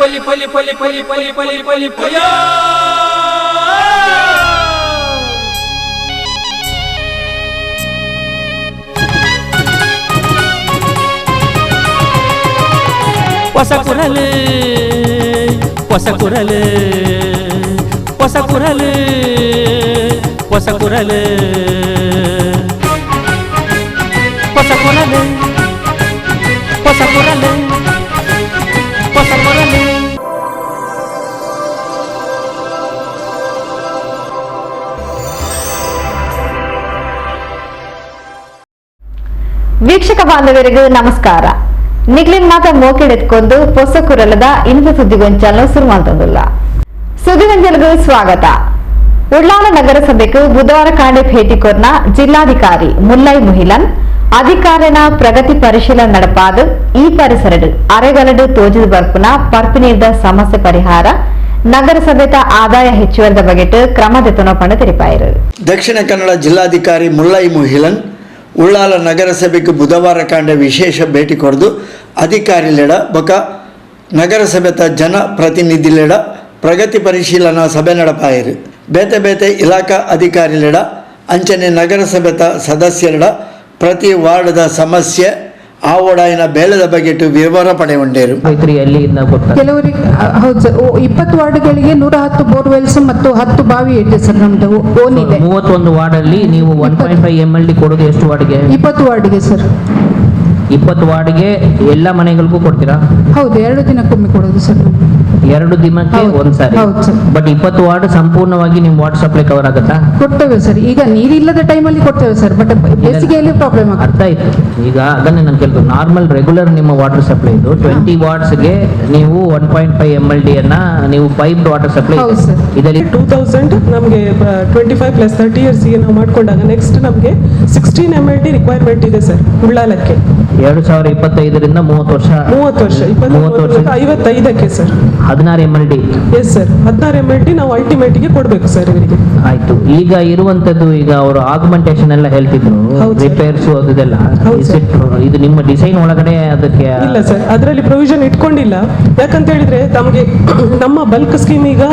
ಹೊಸ ಕುರಲು ಹೊಸ ಕುರಲು ಹೊಸ ಕುರಲು ಹೊಸ ಕುರಲು ಹೊಸ ಕುರಲು ಹೊಸ ಕುರಲು ಹೊಸ ಕುರಲು. ವೀಕ್ಷಕ ಬಾಂಧವರಿಗೂ ನಮಸ್ಕಾರ. ನಿಗ್ಲಿನ್ ಮಾತ ಮೋಕೆಡೆತ್ಕೊಂಡು ಹೊಸ ಕುರಲದ ಇಂದು ಸುದ್ದಿಗೊಂಚಲು ಶುರುವಂತಂದುಲ್ಲ. ಸುದ್ದಿಗೊಂಚಲಿಗೂ ಸ್ವಾಗತ. ಉಳ್ಳಾಲ ನಗರಸಭೆಗೂ ಬುಧವಾರ ಕಾಂಡೆ ಭೇಟಿ ಕೊರ್ನ ಜಿಲ್ಲಾಧಿಕಾರಿ ಮುಲ್ಲೈ ಮುಹಿಲನ್ ಅಧಿಕಾರಿನ ಪ್ರಗತಿ ಪರಿಶೀಲನೆ ನಡಪಾದು ಈ ಪರಿಸರಡು ಅರೆಗಲಡು ತೋಜದು ಬರ್ಪುನ ಪರ್ಪಿನಿದ ಸಮಸ್ಯೆ ಪರಿಹಾರ ನಗರಸಭೆತ ಆದಾಯ ಹೆಚ್ಚುವರಿದ ಬಗೆಟ್ ಕ್ರಮದೆತ್ತನೋ ಪಂಡ ತೆರಿಪಾಯಿರು. ದಕ್ಷಿಣ ಕನ್ನಡ ಜಿಲ್ಲಾಧಿಕಾರಿ ಮುಲ್ಲೈ ಮುಹಿಲನ್ ಉಳ್ಳಾಲ ನಗರಸಭೆಗೆ ಬುಧವಾರ ಕಾಂಡ ವಿಶೇಷ ಭೇಟಿ ಕೊಡ್ದು ಅಧಿಕಾರಿಲೆಡ ಬೊಕ ನಗರಸಭೆತ ಜನಪ್ರತಿನಿಧಿಲೆಡ ಪ್ರಗತಿ ಪರಿಶೀಲನಾ ಸಭೆ ನಡಪಾಯಿರು. ಬೇತೆ ಬೇತೆ ಇಲಾಖಾ ಅಧಿಕಾರಿಲೆಡ ಅಂಚನೆ ನಗರಸಭೆತ ಸದಸ್ಯರೆಡ ಪ್ರತಿ ವಾರ್ಡ್ದ ಸಮಸ್ಯೆ ಆವಡಾಯಿನ ಬೇಳದ ಬಗೆಟ್ ವಿವರ ಪಡೆಯುಂಡೇರು. ಕೆಲವರಿಗೆ ಹೌದು ಸರ್, 20 ವಾರ್ಡ್ಗಳಿಗೆ 110 ಬೋರ್ವೆಲ್ಸ್ ಮತ್ತು 10 ಬಾವಿ ಇದೆ ಸರ್. ನಮ್ದು ಓನ್ ಇದೆ. 31 ವಾರ್ಡ್ ಅಲ್ಲಿ ನೀವು 1.5 MLD ಕೊಡೋದು ಎಷ್ಟು ವಾರ್ಡ್ಗೆ? 20 ವಾರ್ಡ್ಗೆ ಸರ್. 20 ವಾರ್ಡ್ಗೆ ಎಲ್ಲ ಮನೆಗಳಿಗೂ ಕೊಡ್ತೀರಾ? ಹೌದು, 2 ದಿನಕ್ಕೊಮ್ಮೆ ಕೊಡೋದು ಸರ್. 2 ದಿನಕ್ಕೆ ಒಂದ್ಸಾರಿ. ಬಟ್ 20 ವಾರ್ಡ್ ಸಂಪೂರ್ಣವಾಗಿ ನಿಮ್ ವಾಟರ್ ಸಪ್ಲೈ ಕವರ್ ಆಗುತ್ತಾ? ಕೊಡ್ತೇವೆ ಸರ್. ಈಗ ನೀರಿಲ್ಲದ ಟೈಮಲ್ಲಿ ಕೊಡ್ತೇವೆ ಸರ್, ಬಟ್ ಬೇಸಿಗೆಯಲ್ಲಿ ಪ್ರಾಬ್ಲಮ್ ಆಗುತ್ತೆ. ಅರ್ಥ ಆಯ್ತು. ಈಗ ಅದನ್ನೇ ನಾನು ಕೇಳ್ತು, ನಾರ್ಮಲ್ ರೆಗ್ಯುಲರ್ ನಿಮ್ಮ ವಾಟರ್ ಸಪ್ಲೈ ಇದು 20 ವಾರ್ಡ್ಸ್ಗೆ ನೀವು 1.5 MLD ಅನ್ನ ನೀವು ಪೈಪ್ಡ್ ವಾಟರ್ ಸಪ್ಲೈ ಇದರಲ್ಲಿ 2000 ನಮಗೆ 25 + 30 ಇಯರ್ಸ್ ಗೆ ನಾವು ಮಾಡ್ಕೊಂಡಾಗ ನೆಕ್ಸ್ಟ್ ನಮಗೆ 16 MLD ರಿಕ್ವೈರ್ಮೆಂಟ್ ಇದೆ ಸರ್ ಉಳ್ಳಾಲಕ್ಕೆ. 2025ರಿಂದ 30 ವರ್ಷ 55ಕ್ಕೆ sir 16 MLD. Yes sir, 16 MLD ನಾವು ಅಲ್ಟಿಮೇಟ್ ಗೆ ಕೊಡಬೇಕು ಸರ್ ಇವರಿಗೆ. ಆಯ್ತು. ಈಗ ಇರುವಂತದ್ದು, ಈಗ ಅವರು ಆಗ್ಮೆಂಟೇಷನ್ ಎಲ್ಲ ಹೇಳ್ತಿದ್ರು, ರಿಪೇರ್ಸ್ ಅದೆಲ್ಲ ಇದು ನಿಮ್ಮ ಡಿಸೈನ್ ಒಳಗಡೆ ಅದಕ್ಕೆ ಇಲ್ಲ ಸರ್, ಅದರಲ್ಲಿ ಪ್ರೊವಿಷನ್ ಇಟ್ಕೊಂಡಿಲ್ಲ. ಯಾಕಂತ ಹೇಳಿದ್ರೆ ನಮಗೆ ನಮ್ಮ ಬಲ್ಕ್ ಸ್ಕೀಮ್ ಈಗ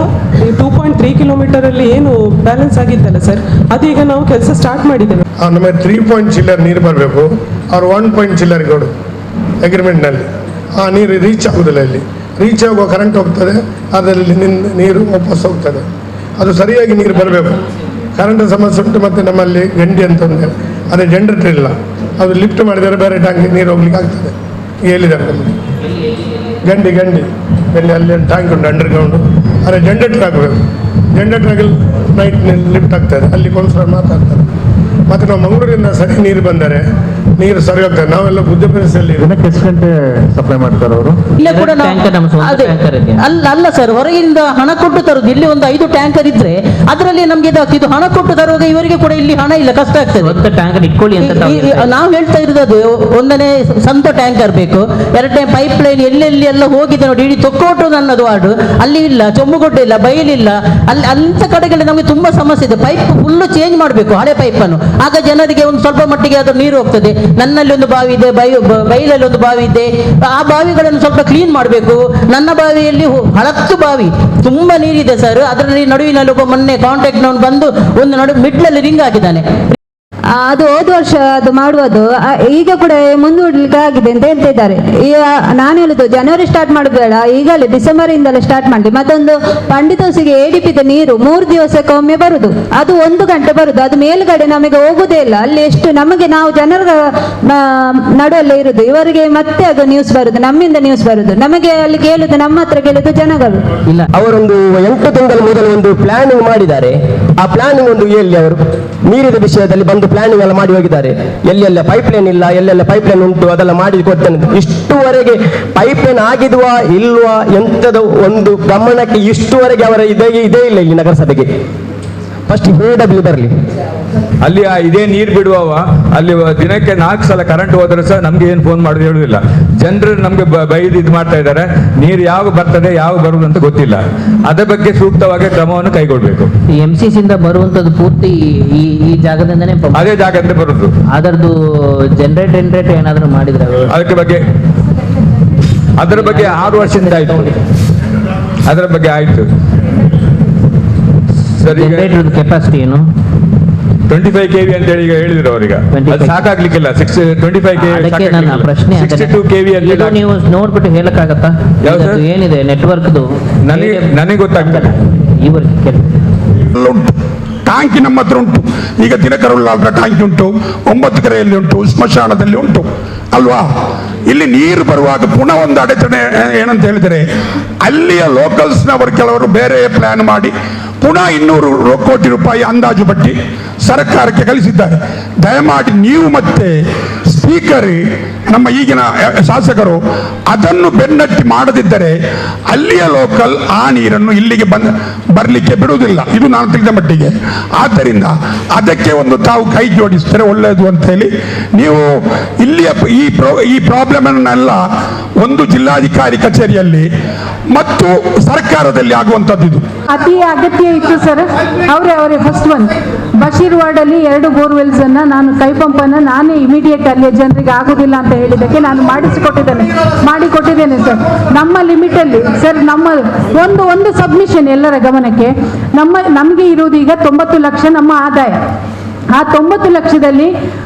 2.3 ಕಿಲೋಮೀಟರ್ ಅಲ್ಲಿ ಏನು ಬ್ಯಾಲೆನ್ಸ್ ಆಗಿತ್ತಲ್ಲ ಸರ್, ಅದೀಗ ನಾವು ಕೆಲಸ ಸ್ಟಾರ್ಟ್ ಮಾಡಿದ್ದೇವೆ. ನಮಗೆ 3 ಪಾಯಿಂಟ್ ಚಿಲ್ಲರ್ ನೀರು ಬರಬೇಕು, ಅವ್ರು 1 ಪಾಯಿಂಟ್ ಚಿಲ್ಲರ್ ಕೊಡು ಅಗ್ರಿಮೆಂಟ್ನಲ್ಲಿ. ಆ ನೀರು ರೀಚ್ ಆಗುವುದಿಲ್ಲ. ಇಲ್ಲಿ ರೀಚ್ ಆಗುವ ಕರೆಂಟ್ ಹೋಗ್ತದೆ, ಅದರಲ್ಲಿ ನೀರು ವಾಪಸ್ ಹೋಗ್ತದೆ. ಅದು ಸರಿಯಾಗಿ ನೀರು ಬರಬೇಕು. ಕರೆಂಟ್ ಸಮಸ್ಯೆ ಉಂಟು. ಮತ್ತು ನಮ್ಮಲ್ಲಿ ಗಂಡಿ ಅಂತ ಒಂದು ಅದೇ ಜನರೇಟರ್ ಇಲ್ಲ, ಅದು ಲಿಫ್ಟ್ ಮಾಡಿದರೆ ಬೇರೆ ಟ್ಯಾಂಕ್ ನೀರು ಹೋಗ್ಲಿಕ್ಕೆ ಆಗ್ತದೆ. ಹೇಳಿದ್ದಾರೆ ನಮಗೆ ಗಂಡಿ ಅಲ್ಲಿ ಟ್ಯಾಂಕ್ ಉಂಟು ಅಂಡರ್ಗ್ರೌಂಡು, ಅದೇ ಜನರೇಟರ್ ಆಗಬೇಕು. ಜನರೇಟರ್ ನೈಟ್ ಲಿಫ್ಟ್ ಆಗ್ತದೆ, ಅಲ್ಲಿ ಕೌನ್ಸಿಲರ್ ಮಾತಾಡ್ತಾರೆ. ಮತ್ತು ನಾವು ಮಂಗಳೂರಿಂದ ಸರಿ ನೀರು ಬಂದರೆ ನೀರು ಸರಿ ಹೋಗ್ತದೆ. ನಾವೆಲ್ಲ ಬುದ್ಧಿಪರಿಸಲ್ಲಿ ಎಷ್ಟು ಗಂಟೆ ಸಪ್ಲೈ ಮಾಡ್ತಾರೆ ಅವರು? ಅಲ್ಲ ಸರ್, ಹೊರಗಿನಿಂದ ಹಣ ಕೊಟ್ಟು ತರುದು. ಇಲ್ಲಿ ಒಂದು 5 ಟ್ಯಾಂಕರ್ ಇದ್ರೆ ಅದರಲ್ಲಿ ನಮ್ಗೆ ಇದಾಗ್ತಿದ್ದು. ಹಣ ಕೊಟ್ಟು ತರುವಾಗ ಇವರಿಗೆ ಕೂಡ ಇಲ್ಲಿ ಹಣ ಇಲ್ಲ, ಕಷ್ಟ ಆಗ್ತದೆ. ಟ್ಯಾಂಕರ್ ಇಟ್ಕೊಳ್ಳಿ ಅಂತ ನಾವು ಹೇಳ್ತಾ ಇರೋದು, ಒಂದನೇ ಸ್ವಂತ ಟ್ಯಾಂಕರ್ ಬೇಕು, 2ನೇ ಪೈಪ್ ಲೈನ್ ಎಲ್ಲೆಲ್ಲಿ ಎಲ್ಲ ಹೋಗಿದೆ ನೋಡಿ. ಇಡೀ ತೊಕ್ಕೋಟು ನನ್ನದು ವಾರ್ಡು, ಅಲ್ಲಿ ಇಲ್ಲ, ಚೊಮ್ಮುಗೊಡ್ಡೆ ಇಲ್ಲ, ಬಯಲಿಲ್ಲ, ಅಲ್ಲಿ ಅಂತ ಕಡೆಗಳಲ್ಲಿ ನಮಗೆ ತುಂಬಾ ಸಮಸ್ಯೆ ಇದೆ. ಪೈಪ್ ಫುಲ್ಲು ಚೇಂಜ್ ಮಾಡಬೇಕು, ಹಳೆ ಪೈಪ್ ಅನ್ನು. ಆಗ ಜನರಿಗೆ ಒಂದು ಸ್ವಲ್ಪ ಮಟ್ಟಿಗೆ ಅದು ನೀರು ಹೋಗ್ತದೆ. ನನ್ನಲ್ಲಿ ಒಂದು ಬಾವಿ ಇದೆ, ಬೈಲಲ್ಲಿ ಒಂದು ಬಾವಿ ಇದೆ, ಆ ಬಾವಿಗಳನ್ನು ಸ್ವಲ್ಪ ಕ್ಲೀನ್ ಮಾಡಬೇಕು. ನನ್ನ ಬಾವಿಯಲ್ಲಿ ಹಳತ್ತು ಬಾವಿ, ತುಂಬಾ ನೀರಿದೆ ಸರ್. ಅದರಲ್ಲಿ ನಡುವಿನಲ್ಲಿ ಒಬ್ಬ ಮೊನ್ನೆ ಕಾಂಟ್ಯಾಕ್ಟ್ ನವನು ಬಂದು ಒಂದು ಮಿಡ್ಲಲ್ಲಿ ರಿಂಗ್ ಹಾಕಿದ್ದಾನೆ. ಅದು ಹೋದ ವರ್ಷ ಅದು ಮಾಡುವುದು ಈಗ ಕೂಡ ಮುಂದೂಡಲಿಕ್ಕೆ ಆಗಿದೆ ಅಂತ ಹೇಳ್ತಿದ್ದಾರೆ. ಈಗ ನಾನು ಹೇಳುದು ಜನವರಿ ಸ್ಟಾರ್ಟ್ ಮಾಡಬೇಡ, ಈಗಲೇ ಡಿಸೆಂಬರ್ ಇಂದಲೇ ಸ್ಟಾರ್ಟ್ ಮಾಡಿ. ಮತ್ತೊಂದು ಪಂಡಿತೋಸಿಗೆ ADPದ ನೀರು 3 ದಿವಸಕ್ಕೊಮ್ಮೆ ಬರುದು, ಅದು 1 ಗಂಟೆ ಬರುದು. ಅದು ಮೇಲ್ಗಡೆ ನಮಗೆ ಹೋಗುದೇ ಇಲ್ಲ. ಅಲ್ಲಿ ಎಷ್ಟು ನಮಗೆ, ನಾವು ಜನರ ನಡುವಲ್ಲೇ ಇರುದು, ಇವರಿಗೆ ಮತ್ತೆ ಅದು ನ್ಯೂಸ್ ಬರುದು, ನಮ್ಮಿಂದ ನ್ಯೂಸ್ ಬರುದು. ನಮಗೆ ಅಲ್ಲಿ ಕೇಳುದು, ನಮ್ಮ ಹತ್ರ ಕೇಳುದು ಜನಗಳು. ಇಲ್ಲ, ಅವರೊಂದು 8 ತಿಂಗಳ ಮೊದಲು ಒಂದು ಪ್ಲಾನಿಂಗ್ ಮಾಡಿದ್ದಾರೆ. ಆ ಪ್ಲಾನಿಂಗ್ ಒಂದು ಎಲ್ಲಿ ಅವರು ನೀರಿನ ವಿಷಯದಲ್ಲಿ ಬಂದು ಪ್ಲಾನಿಂಗ್ ಎಲ್ಲ ಮಾಡಿ ಹೋಗಿದ್ದಾರೆ. ಎಲ್ಲೆಲ್ಲ ಪೈಪ್ ಲೈನ್ ಇಲ್ಲ, ಎಲ್ಲೆಲ್ಲ ಪೈಪ್ ಲೈನ್ ಉಂಟು, ಅದೆಲ್ಲ ಮಾಡಿ ಕೊಡ್ತೇನೆ. ಇಷ್ಟುವರೆಗೆ ಪೈಪ್ ಲೈನ್ ಆಗಿದ್ವಾ ಇಲ್ವಾ ಎಂತದ ಒಂದು ಗಮನಕ್ಕೆ ಇಷ್ಟುವರೆಗೆ ಅವರ ಇದೇ ಇಲ್ಲ ಇಲ್ಲಿ ನಗರಸಭೆಗೆ. ಫಸ್ಟ್ AW ಬರಲಿ. ಅಲ್ಲಿ ಇದೇ ನೀರು ಬಿಡುವವ ಅಲ್ಲಿ ದಿನಕ್ಕೆ 4 ಸಲ ಕರೆಂಟ್ ಹೋದ್ರೆ ಸಹ ನಮ್ಗೆ ಏನು ಫೋನ್ ಮಾಡೋದು ಹೇಳುದಿಲ್ಲ. ಜನರು ನಮ್ಗೆ ಬೈದು ಇದು ಮಾಡ್ತಾ ಇದ್ದಾರೆ. ನೀರು ಯಾವಾಗ ಬರ್ತದೆ ಯಾವಾಗ ಬರುವುದು ಅಂತ ಗೊತ್ತಿಲ್ಲ. ಅದರ ಬಗ್ಗೆ ಸೂಕ್ತವಾಗಿ ಕ್ರಮವನ್ನು ಕೈಗೊಳ್ಬೇಕು. MCC ಇಂದ ಬರುವಂತದ್ದು ಪೂರ್ತಿ ಈ ಜಾಗದಿಂದನೇ, ಅದೇ ಜಾಗದಿಂದ ಬರುದು. ಅದರದ್ದು ಜನರೇಟ್ ಏನಾದ್ರು ಮಾಡಿದ್ರೆ ಅದರ ಬಗ್ಗೆ 6 ವರ್ಷದಿಂದ ಆಯ್ತು. ಅದರ ಬಗ್ಗೆ ಆಯಿತು ಸರ್. ಈಗ ಜನರೇಟರ್ ಕೆಪಾಸಿಟಿ ಏನು? 25 kV ಅಂತ ಹೇಳಿ ಈಗ ಹೇಳಿದ್ರು ಅವ್ರಿಗೆ, ಅದು ಸಾಕಾಗ್ಲಿಕ್ಕಿಲ್ಲ. 25 kV ಅದಕ್ಕೆ ನನ್ನ ಪ್ರಶ್ನೆ 62 kV ಅಂತ ಇದು ನೀವು ನೋಡ್ಬಿಟ್ಟು ಹೇಳಕ್ಕಾಗತ್ತಾ? ಯಾವ್ದು? ಅದು ಏನಿದೆ ನೆಟ್ವರ್ಕ್ದು ನನಗೆ ಗೊತ್ತಾಗ್ತದೆ. ಇವರಿಗೆ ಉಂಟು ಟ್ಯಾಂಕಿ ನಮ್ಮ ಹತ್ರ ಉಂಟು. ಈಗ ದಿನಕರುಳ್ಳ ಟ್ಯಾಂಕಿ ಉಂಟು, 9 ಕೆರೆಯಲ್ಲಿ ಉಂಟು, ಸ್ಮಶಾನದಲ್ಲಿ ಉಂಟು ಅಲ್ವಾ. ಇಲ್ಲಿ ನೀರು ಬರುವಾಗ ಪುನಃ ಒಂದು ಅಡೆತಡೆ ಏನಂತ ಹೇಳಿದರೆ, ಅಲ್ಲಿಯ ಲೋಕಲ್ಸ್ನವರು ಕೆಲವರು ಬೇರೆ ಪ್ಲಾನ್ ಮಾಡಿ ಪುನಃ 200 ಕೋಟಿ ರೂಪಾಯಿ ಅಂದಾಜು ಪಟ್ಟಿ ಸರ್ಕಾರಕ್ಕೆ ಕಳಿಸಿದ್ದಾರೆ. ದಯಮಾಡಿ ನೀವು ಮತ್ತೆ ಸ್ಪೀಕರ್ ನಮ್ಮ ಈಗಿನ ಶಾಸಕರು ಅದನ್ನು ಬೆನ್ನಟ್ಟಿ ಮಾಡದಿದ್ದರೆ ಅಲ್ಲಿಯ ಲೋಕಲ್ ಆ ನೀರನ್ನು ಇಲ್ಲಿಗೆ ಬರಲಿಕ್ಕೆ ಬಿಡುವುದಿಲ್ಲ, ಇದು ನಾನು ತಿಳಿದ ಮಟ್ಟಿಗೆ. ಆದ್ದರಿಂದ ಅದಕ್ಕೆ ಒಂದು ತಾವು ಕೈ ಜೋಡಿಸಿದರೆ ಒಳ್ಳೆಯದು ಅಂತ ಹೇಳಿ ನೀವು ಇಲ್ಲಿಯ ಈ ಪ್ರಾಬ್ಲಮ್ ಅನ್ನೆಲ್ಲ ಒಂದು ಜಿಲ್ಲಾಧಿಕಾರಿ ಕಚೇರಿಯಲ್ಲಿ ಮತ್ತು ಸರ್ಕಾರದಲ್ಲಿ ಆಗುವಂಥದ್ದು ಇದು ಅತಿ ಅಗತ್ಯ ಇತ್ತು ಸರ್. ಅವರೇ ಫಸ್ಟ್ ಒನ್ ಬಶೀರ್ ವಾರ್ಡ್ ಅಲ್ಲಿ 2 ಬೋರ್ವೆಲ್ಸ್ ಅನ್ನ ನಾನು ಕೈ ಪಂಪ್ ಅನ್ನ ನಾನೇ ಇಮಿಡಿಯೇಟ್ ಅಲ್ಲಿ ಜನರಿಗೆ ಆಗುದಿಲ್ಲ ಅಂತ ಹೇಳಿದಕ್ಕೆ ನಾನು ಮಾಡಿಕೊಟ್ಟಿದ್ದೇನೆ ಸರ್. ನಮ್ಮ ಲಿಮಿಟ್ ಅಲ್ಲಿ ಸರ್, ನಮ್ಮ ಒಂದು ಸಬ್ಮಿಷನ್ ಎಲ್ಲರ ಗಮನಕ್ಕೆ, ನಮಗೆ ಇರುವುದು ಈಗ 90 ಲಕ್ಷ ನಮ್ಮ ಆದಾಯ. ಆ 90 ಲಕ್ಷದಲ್ಲಿ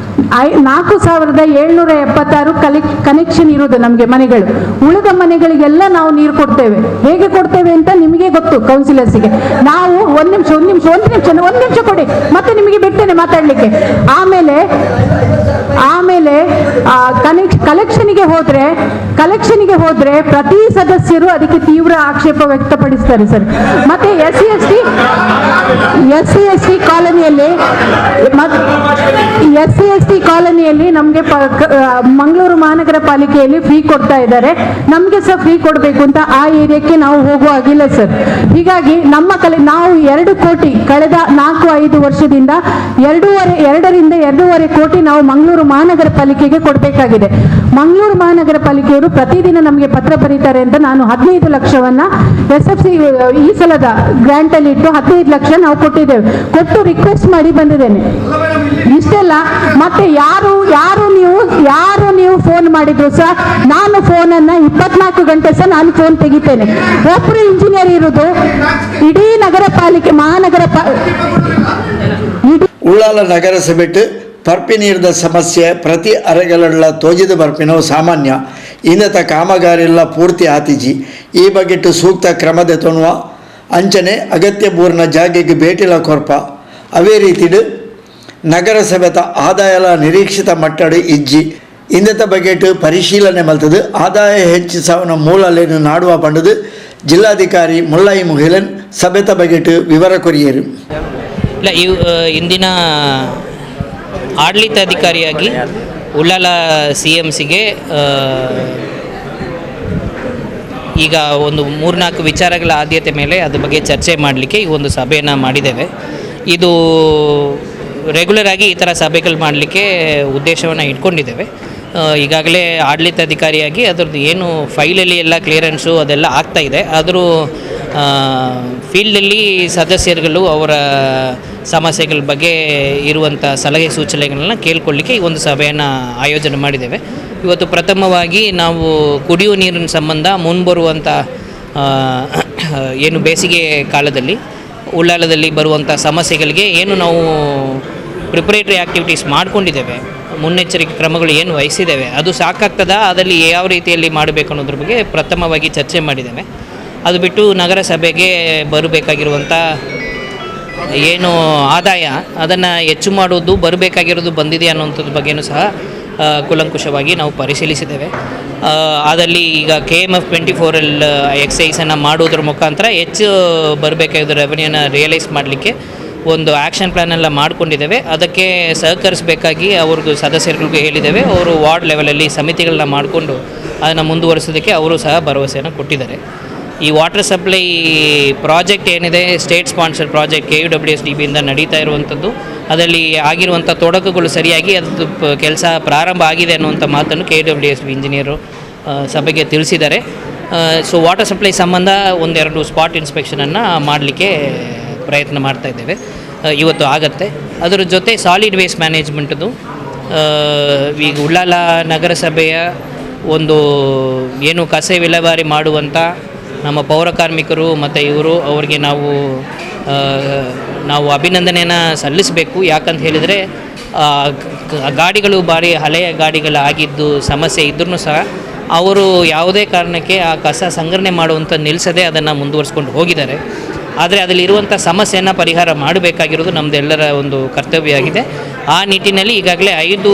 4776 ಕನೆಕ್ಷನ್ ಇರುವುದು ನಮಗೆ ಮನೆಗಳು. ಉಳಿದ ಮನೆಗಳಿಗೆಲ್ಲ ನಾವು ನೀರು ಕೊಡ್ತೇವೆ. ಹೇಗೆ ಕೊಡ್ತೇವೆ ಅಂತ ನಿಮಗೆ ಗೊತ್ತು, ಕೌನ್ಸಿಲರ್ಸ್ಗೆ. ನಾವು ಒಂದು ನಿಮಿಷ ಕೊಡಿ, ಮತ್ತೆ ನಿಮಗೆ ಬಿಡ್ತೇನೆ ಮಾತಾಡ್ಲಿಕ್ಕೆ. ಆಮೇಲೆ ಕಲೆಕ್ಷನ್ಗೆ ಹೋದ್ರೆ ಪ್ರತಿ ಸದಸ್ಯರು ಅದಕ್ಕೆ ತೀವ್ರ ಆಕ್ಷೇಪ ವ್ಯಕ್ತಪಡಿಸ್ತಾರೆ ಸರ್. ಮತ್ತೆ SC ಕಾಲನಿಯಲ್ಲಿ ನಮಗೆ ಮಂಗಳೂರು ಮಹಾನಗರ ಪಾಲಿಕೆಯಲ್ಲಿ ಫ್ರೀ ಕೊಡ್ತಾ ಇದ್ದಾರೆ. ನಮಗೆ ಸಹ ಫ್ರೀ ಕೊಡಬೇಕು ಅಂತ ಆ ಏರಿಯಾಕ್ಕೆ ನಾವು ಹೋಗುವ ಆಗಿಲ್ಲ ಸರ್. ಹೀಗಾಗಿ ನಾವು 2 ಕೋಟಿ ಕಳೆದ 4-5 ವರ್ಷದಿಂದ 2.5 ಕೋಟಿ ನಾವು ಮಂಗಳೂರು ಮಹಾನಗರ ಪಾಲಿಕೆಗೆ ಕೊಡಬೇಕಾಗಿದೆ. ಮಂಗಳೂರು ಮಹಾನಗರ ಪಾಲಿಕೆಯವರು ಪ್ರತಿದಿನ ನಮಗೆ ಪತ್ರ ಬರೀತಾರೆ ಅಂತ ನಾನು 15 ಲಕ್ಷವನ್ನ SFC ಈ ಸಲದ ಗ್ರಾಂಟ್ ಅಲ್ಲಿ ಇಟ್ಟು 15 ಲಕ್ಷ ನಾವು ಕೊಟ್ಟು ರಿಕ್ವೆಸ್ಟ್ ಮಾಡಿ ಬಂದಿದ್ದೇನೆ. ಇಷ್ಟೆಲ್ಲ ಮತ್ತೆ ಯಾರು ನೀವು ಫೋನ್ ಮಾಡಿದ್ರು ಸಹ ನಾನು ಫೋನನ್ನ 24 ಗಂಟೆ ಸಹ ನಾನು ಫೋನ್ ತೆಗಿತೇನೆ. ಒಬ್ಬರು ಇಂಜಿನಿಯರ್ ಇರುವುದು ಇಡೀ ಮಹಾನಗರ ಉಳ್ಳಾಲ ನಗರಸಭೆಟ್ ಪರ್ಪಿ ನೀರಿದ ಸಮಸ್ಯೆ ಪ್ರತಿ ಅರೆಗಲುಳ್ಳ ತೋಜಿದ ಬರ್ಪಿನವು ಸಾಮಾನ್ಯ. ಇನ್ನತ ಕಾಮಗಾರಿಲ್ಲ ಪೂರ್ತಿ ಆತಿಜಿ. ಈ ಬಗೆಟ್ಟು ಸೂಕ್ತ ಕ್ರಮದ ತೊಣುವ ಅಂಚನೆ ಅಗತ್ಯ ಪೂರ್ಣ ಜಾಗೆಗೆ ಭೇಟಿಲ ಕೊರ್ಪ. ಅವೇ ರೀತಿಡು ನಗರಸಭೆತ ಆದಾಯಲ ನಿರೀಕ್ಷಿತ ಮಟ್ಟಡು ಇಜ್ಜಿ ಇಂದತ ಬಗೆಟ್ ಪರಿಶೀಲನೆ ಮಲ್ತದು. ಆದಾಯ ಹೆಚ್ಚಿಸವನ ಮೂಲಲೇನು ನಾಡುವ ಪಂಡದು ಜಿಲ್ಲಾಧಿಕಾರಿ ಮುಲ್ಲೈ ಮುಹಿಲನ್ ಸಭೆತ ಬಗೆಟ್ ವಿವರ ಕೊರಿಯರು. ಇಲ್ಲ, ಇಂದಿನ ಆಡಳಿತಾಧಿಕಾರಿಯಾಗಿ ಉಳ್ಳಾಲ CMCಗೆ ಈಗ ಒಂದು 3-4 ವಿಚಾರಗಳ ಆದ್ಯತೆ ಮೇಲೆ ಅದ್ರ ಬಗ್ಗೆ ಚರ್ಚೆ ಮಾಡಲಿಕ್ಕೆ ಈ ಒಂದು ಸಭೆಯನ್ನು ಮಾಡಿದ್ದೇವೆ. ಇದು ರೆಗ್ಯುಲರ್ ಆಗಿ ಈ ಥರ ಸಭೆಗಳು ಮಾಡಲಿಕ್ಕೆ ಉದ್ದೇಶವನ್ನು ಇಟ್ಕೊಂಡಿದ್ದೇವೆ. ಈಗಾಗಲೇ ಆಡಳಿತಾಧಿಕಾರಿಯಾಗಿ ಅದರದ್ದು ಏನು ಫೈಲಲ್ಲಿ ಎಲ್ಲ ಕ್ಲಿಯರೆನ್ಸು ಅದೆಲ್ಲ ಆಗ್ತಾಯಿದೆ. ಆದರೂ ಫೀಲ್ಡಲ್ಲಿ ಸದಸ್ಯರುಗಳು ಅವರ ಸಮಸ್ಯೆಗಳ ಬಗ್ಗೆ ಇರುವಂಥ ಸಲಹೆ ಸೂಚನೆಗಳನ್ನ ಕೇಳ್ಕೊಳ್ಳಿಕ್ಕೆ ಈ ಒಂದು ಸಭೆಯನ್ನು ಆಯೋಜನೆ ಮಾಡಿದ್ದೇವೆ. ಇವತ್ತು ಪ್ರಥಮವಾಗಿ ನಾವು ಕುಡಿಯುವ ನೀರಿನ ಸಂಬಂಧ ಮುಂಬರುವಂಥ ಏನು ಬೇಸಿಗೆ ಕಾಲದಲ್ಲಿ ಉಳ್ಳಾಲದಲ್ಲಿ ಬರುವಂಥ ಸಮಸ್ಯೆಗಳಿಗೆ ಏನು ನಾವು ಪ್ರಿಪರೇಟರಿ ಆ್ಯಕ್ಟಿವಿಟೀಸ್ ಮಾಡ್ಕೊಂಡಿದ್ದೇವೆ, ಮುನ್ನೆಚ್ಚರಿಕೆ ಕ್ರಮಗಳು ಏನು ವಹಿಸಿದ್ದೇವೆ, ಅದು ಸಾಕಾಗ್ತದಾ, ಅದರಲ್ಲಿ ಯಾವ ರೀತಿಯಲ್ಲಿ ಮಾಡಬೇಕು ಅನ್ನೋದ್ರ ಬಗ್ಗೆ ಪ್ರಥಮವಾಗಿ ಚರ್ಚೆ ಮಾಡಿದ್ದೇವೆ. ಅದು ಬಿಟ್ಟು ನಗರಸಭೆಗೆ ಬರಬೇಕಾಗಿರುವಂಥ ಏನು ಆದಾಯ ಅದನ್ನು ಹೆಚ್ಚು ಮಾಡೋದು ಬರಬೇಕಾಗಿರೋದು ಬಂದಿದೆ ಅನ್ನೋಂಥದ್ರ ಬಗ್ಗೆಯೂ ಸಹ ಕೂಲಂಕುಷವಾಗಿ ನಾವು ಪರಿಶೀಲಿಸಿದ್ದೇವೆ. ಅದರಲ್ಲಿ ಈಗ KMF 24L ಎಕ್ಸೈಸನ್ನು ಮಾಡೋದ್ರ ಮುಖಾಂತರ ಹೆಚ್ಚು ಬರಬೇಕಾಗಿರೋ ರೆವೆನ್ಯೂನ ರಿಯಲೈಸ್ ಮಾಡಲಿಕ್ಕೆ ಒಂದು ಆ್ಯಕ್ಷನ್ ಪ್ಲ್ಯಾನೆಲ್ಲ ಮಾಡ್ಕೊಂಡಿದ್ದೇವೆ. ಅದಕ್ಕೆ ಸಹಕರಿಸಬೇಕಾಗಿ ಅವ್ರದ್ದು ಸದಸ್ಯರುಗಳಿಗೆ ಹೇಳಿದ್ದೇವೆ. ಅವರು ವಾರ್ಡ್ ಲೆವೆಲಲ್ಲಿ ಸಮಿತಿಗಳನ್ನ ಮಾಡಿಕೊಂಡು ಅದನ್ನು ಮುಂದುವರಿಸೋದಕ್ಕೆ ಅವರು ಸಹ ಭರವಸೆಯನ್ನು ಕೊಟ್ಟಿದ್ದಾರೆ. ಈ ವಾಟರ್ ಸಪ್ಲೈ ಪ್ರಾಜೆಕ್ಟ್ ಏನಿದೆ, ಸ್ಟೇಟ್ ಸ್ಪಾನ್ಸರ್ ಪ್ರಾಜೆಕ್ಟ್ KUWSDBಯಿಂದ ನಡೀತಾ ಇರುವಂಥದ್ದು, ಅದರಲ್ಲಿ ಆಗಿರುವಂಥ ತೊಡಕುಗಳು ಸರಿಯಾಗಿ ಅದು ಕೆಲಸ ಪ್ರಾರಂಭ ಆಗಿದೆ ಅನ್ನುವಂಥ ಮಾತನ್ನು KUWSDB ಇಂಜಿನಿಯರು ಸಭೆಗೆ ತಿಳಿಸಿದ್ದಾರೆ. ಸೊ ವಾಟರ್ ಸಪ್ಲೈ ಸಂಬಂಧ 1-2 ಸ್ಪಾಟ್ ಇನ್ಸ್ಪೆಕ್ಷನನ್ನು ಮಾಡಲಿಕ್ಕೆ ಪ್ರಯತ್ನ ಮಾಡ್ತಾ ಇದ್ದೇವೆ. ಇವತ್ತು ಆಗತ್ತೆ. ಅದರ ಜೊತೆ ಸಾಲಿಡ್ ವೇಸ್ಟ್ ಮ್ಯಾನೇಜ್ಮೆಂಟ್ದು ಈಗ ಉಳ್ಳಾಲ ನಗರಸಭೆಯ ಒಂದು ಏನು ಕಸ ವಿಲೇವಾರಿ ಮಾಡುವಂಥ ನಮ್ಮ ಪೌರ ಕಾರ್ಮಿಕರು ಮತ್ತು ಇವರು ಅವರಿಗೆ ನಾವು ಅಭಿನಂದನೆಯನ್ನು ಸಲ್ಲಿಸಬೇಕು. ಯಾಕಂತ ಹೇಳಿದರೆ ಗಾಡಿಗಳು ಭಾರಿ ಹಳೆಯ ಗಾಡಿಗಳಾಗಿದ್ದು ಸಮಸ್ಯೆ ಇದ್ರೂ ಸಹ ಅವರು ಯಾವುದೇ ಕಾರಣಕ್ಕೆ ಆ ಕಸ ಸಂಗ್ರಹಣೆ ಮಾಡುವಂಥ ನಿಲ್ಲಿಸದೆ ಅದನ್ನು ಮುಂದುವರಿಸ್ಕೊಂಡು ಹೋಗಿದ್ದಾರೆ. ಆದರೆ ಅದರಲ್ಲಿರುವಂಥ ಸಮಸ್ಯೆಯನ್ನು ಪರಿಹಾರ ಮಾಡಬೇಕಾಗಿರೋದು ನಮ್ಮದೆಲ್ಲರ ಒಂದು ಕರ್ತವ್ಯ ಆಗಿದೆ. ಆ ನಿಟ್ಟಿನಲ್ಲಿ ಈಗಾಗಲೇ 5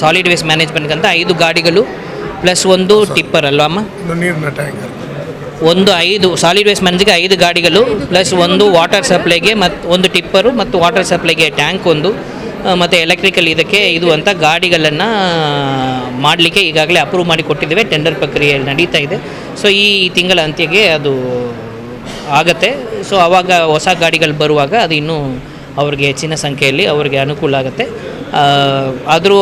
ಸಾಲಿಡ್ ವೇಸ್ಟ್ ಮ್ಯಾನೇಜ್ಮೆಂಟ್ಗಂತ 5 ಗಾಡಿಗಳು ಪ್ಲಸ್ 1 ಟಿಪ್ಪರ್ ಅಲ್ವಾ ಅಮ್ಮ, ನೀರಿನ ಟ್ಯಾಂಕರ್, 5 ಸಾಲಿಡ್ ವೇಸ್ಟ್ ಮ್ಯಾನೇಜ್ಗೆ 5 ಗಾಡಿಗಳು ಪ್ಲಸ್ 1 ವಾಟರ್ ಸಪ್ಲೈಗೆ ಮತ್ತು 1 ಟಿಪ್ಪರು ಮತ್ತು ವಾಟರ್ ಸಪ್ಲೈಗೆ ಟ್ಯಾಂಕ್ 1 ಮತ್ತು ಎಲೆಕ್ಟ್ರಿಕಲ್ ಇದಕ್ಕೆ ಇದು ಅಂತ ಗಾಡಿಗಳನ್ನು ಮಾಡಲಿಕ್ಕೆ ಈಗಾಗಲೇ ಅಪ್ರೂವ್ ಮಾಡಿ ಕೊಟ್ಟಿದ್ದೇವೆ. ಟೆಂಡರ್ ಪ್ರಕ್ರಿಯೆ ನಡೀತಾ ಇದೆ. ಸೊ ಈ ತಿಂಗಳ ಅಂತ್ಯಕ್ಕೆ ಅದು ಆಗತ್ತೆ. ಸೊ ಆವಾಗ ಹೊಸ ಗಾಡಿಗಳು ಬರುವಾಗ ಅದು ಇನ್ನೂ ಅವ್ರಿಗೆ ಹೆಚ್ಚಿನ ಸಂಖ್ಯೆಯಲ್ಲಿ ಅವರಿಗೆ ಅನುಕೂಲ ಆಗುತ್ತೆ. ಆದರೂ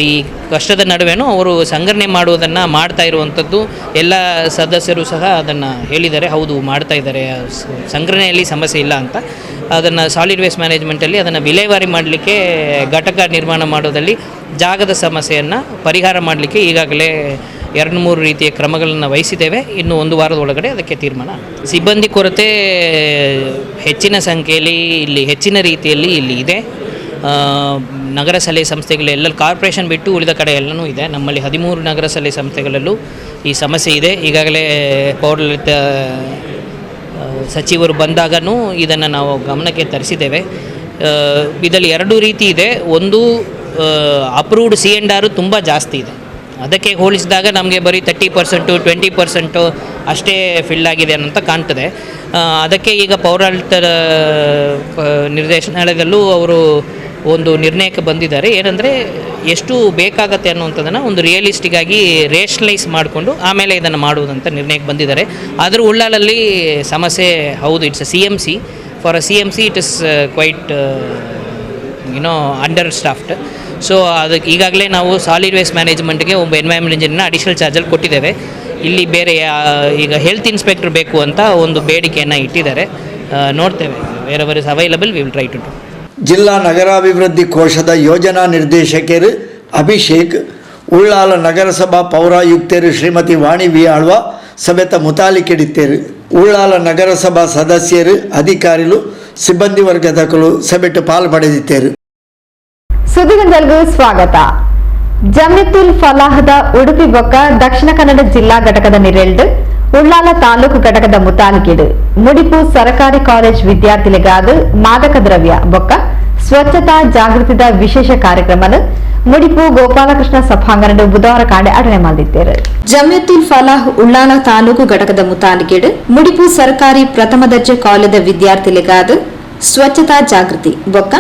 ಈ ಕಷ್ಟದ ನಡುವೆನೂ ಅವರು ಸಂಗ್ರಹಣೆ ಮಾಡುವುದನ್ನು ಮಾಡ್ತಾ ಇರುವಂಥದ್ದು ಎಲ್ಲ ಸದಸ್ಯರು ಸಹ ಅದನ್ನು ಹೇಳಿದ್ದಾರೆ. ಹೌದು, ಮಾಡ್ತಾ ಇದ್ದಾರೆ, ಸಂಗ್ರಹಣೆಯಲ್ಲಿ ಸಮಸ್ಯೆ ಇಲ್ಲ ಅಂತ. ಅದನ್ನು ಸಾಲಿಡ್ ವೇಸ್ಟ್ ಮ್ಯಾನೇಜ್ಮೆಂಟಲ್ಲಿ ಅದನ್ನು ವಿಲೇವಾರಿ ಮಾಡಲಿಕ್ಕೆ ಘಟಕ ನಿರ್ಮಾಣ ಮಾಡೋದಲ್ಲಿ ಜಾಗದ ಸಮಸ್ಯೆಯನ್ನು ಪರಿಹಾರ ಮಾಡಲಿಕ್ಕೆ ಈಗಾಗಲೇ 2-3 ರೀತಿಯ ಕ್ರಮಗಳನ್ನು ವಹಿಸಿದ್ದೇವೆ. ಇನ್ನು 1 ವಾರದ ಒಳಗಡೆ ಅದಕ್ಕೆ ತೀರ್ಮಾನ. ಸಿಬ್ಬಂದಿ ಕೊರತೆ ಹೆಚ್ಚಿನ ಸಂಖ್ಯೆಯಲ್ಲಿ ಹೆಚ್ಚಿನ ರೀತಿಯಲ್ಲಿ ಇಲ್ಲಿ ಇದೆ. ನಗರ ಸಲಹೆ ಸಂಸ್ಥೆಗಳು ಎಲ್ಲ ಕಾರ್ಪೊರೇಷನ್ ಬಿಟ್ಟು ಉಳಿದ ಕಡೆ ಎಲ್ಲನೂ ಇದೆ. ನಮ್ಮಲ್ಲಿ 13 ನಗರ ಸಲಹೆ ಸಂಸ್ಥೆಗಳಲ್ಲೂ ಈ ಸಮಸ್ಯೆ ಇದೆ. ಈಗಾಗಲೇ ಪೌರಾಡಳಿತ ಸಚಿವರು ಬಂದಾಗನೂ ಇದನ್ನು ನಾವು ಗಮನಕ್ಕೆ ತರಿಸಿದ್ದೇವೆ. ಇದರಲ್ಲಿ 2 ರೀತಿ ಇದೆ. ಒಂದು ಅಪ್ರೂವ್ಡ್ C&R ತುಂಬ ಜಾಸ್ತಿ ಇದೆ. ಅದಕ್ಕೆ ಹೋಲಿಸಿದಾಗ ನಮಗೆ ಬರೀ 30%, 20% ಅಷ್ಟೇ ಫಿಲ್ ಆಗಿದೆ ಅಂತ ಕಾಣ್ತದೆ. ಅದಕ್ಕೆ ಈಗ ಪೌರಾಡಳಿತ ನಿರ್ದೇಶನಾಲಯದಲ್ಲೂ ಅವರು ಒಂದು ನಿರ್ಣಯಕ್ಕೆ ಬಂದಿದ್ದಾರೆ. ಏನಂದರೆ ಎಷ್ಟು ಬೇಕಾಗತ್ತೆ ಅನ್ನುವಂಥದ್ದನ್ನು ಒಂದು ರಿಯಲಿಸ್ಟಿಕ್ಕಾಗಿ ರೇಷನಲೈಸ್ ಮಾಡಿಕೊಂಡು ಆಮೇಲೆ ಇದನ್ನು ಮಾಡುವುದಂತ ನಿರ್ಣಯಕ್ಕೆ ಬಂದಿದ್ದಾರೆ. ಆದರೂ ಉಳ್ಳಾಲಲ್ಲಿ ಸಮಸ್ಯೆ ಹೌದು. It's a CMC. For a CMC it is quite understaffed. So ಅದಕ್ಕೆ ಈಗಾಗಲೇ ನಾವು ಸಾಲಿಡ್ ವೇಸ್ಟ್ ಮ್ಯಾನೇಜ್ಮೆಂಟ್ಗೆ ಒಬ್ಬ ಎನ್ವೈರ್ಮೆಂಟ್ ಇಂಜಿನಿಯರ್ನ ಅಡಿಷನಲ್ ಚಾರ್ಜಲ್ಲಿ ಕೊಟ್ಟಿದ್ದೇವೆ. ಇಲ್ಲಿ ಬೇರೆ ಈಗ ಹೆಲ್ತ್ ಇನ್ಸ್ಪೆಕ್ಟರ್ ಬೇಕು ಅಂತ ಒಂದು ಬೇಡಿಕೆಯನ್ನು ಇಟ್ಟಿದ್ದಾರೆ. ನೋಡ್ತೇವೆ. Where is available we will try to do. ಜಿಲ್ಲಾ ನಗರಾಭಿವೃದ್ಧಿ ಕೋಶದ ಯೋಜನಾ ನಿರ್ದೇಶಕರು ಅಭಿಷೇಕ್, ಉಳ್ಳಾಲ ನಗರಸಭಾ ಪೌರಾಯುಕ್ತರು ಶ್ರೀಮತಿ ವಾಣಿ ವಿ ಆಳ್ವ ಸಮೇತ ಮುತಾಲಿಕೆಡಿತ್ತೇರು. ಉಳ್ಳಾಲ ನಗರಸಭಾ ಸದಸ್ಯರು, ಅಧಿಕಾರಿಗಳು, ಸಿಬ್ಬಂದಿ ವರ್ಗದಕರು ಸಭೆಟ್ಟು ಪಾಲ್ಪಡೆದಿದ್ದೇರು. ಸುದ್ದಿಗೊಂದಲ್ಗೂ ಸ್ವಾಗತ. ಜಮಿಯತುಲ್ ಫಲಾಹದ ಉಡುಪಿ ಬೊಕ್ಕ ದಕ್ಷಿಣ ಕನ್ನಡ ಜಿಲ್ಲಾ ಘಟಕದ ನಿರೆಲ್ಡ್ ಉಳ್ಳಾಲ ತಾಲೂಕು ಘಟಕದ ಮುತಾಲಿಕೆಡು ಮುಡಿಪು ಸರಕಾರಿ ಕಾಲೇಜ್ ವಿದ್ಯಾರ್ಥಿಗಳಿಗಾದ ಮಾದಕ ದ್ರವ್ಯ ಬೊಕ್ಕ ಸ್ವಚ್ಛತಾ ಜಾಗೃತಿದ ವಿಶೇಷ ಕಾರ್ಯಕ್ರಮ ಮುಡಿಪು ಗೋಪಾಲಕೃಷ್ಣ ಸಭಾಂಗಣ ಬುಧವಾರ ಕಾಂಡೆ ಅಟನೆ ಮಾಡಿದ್ದೇರು. ಜಮಿಯತುಲ್ ಫಲಾಹ್ ಉಳ್ಳಾಲ ತಾಲೂಕು ಘಟಕದ ಮುತಾಲಿಕೆಡು ಮುಡಿಪು ಸರ್ಕಾರಿ ಪ್ರಥಮ ದರ್ಜೆ ಕಾಲೇಜದ ವಿದ್ಯಾರ್ಥಿಗಳಿಗಾದ ಸ್ವಚ್ಛತಾ ಜಾಗೃತಿ ಬೊಕ್ಕ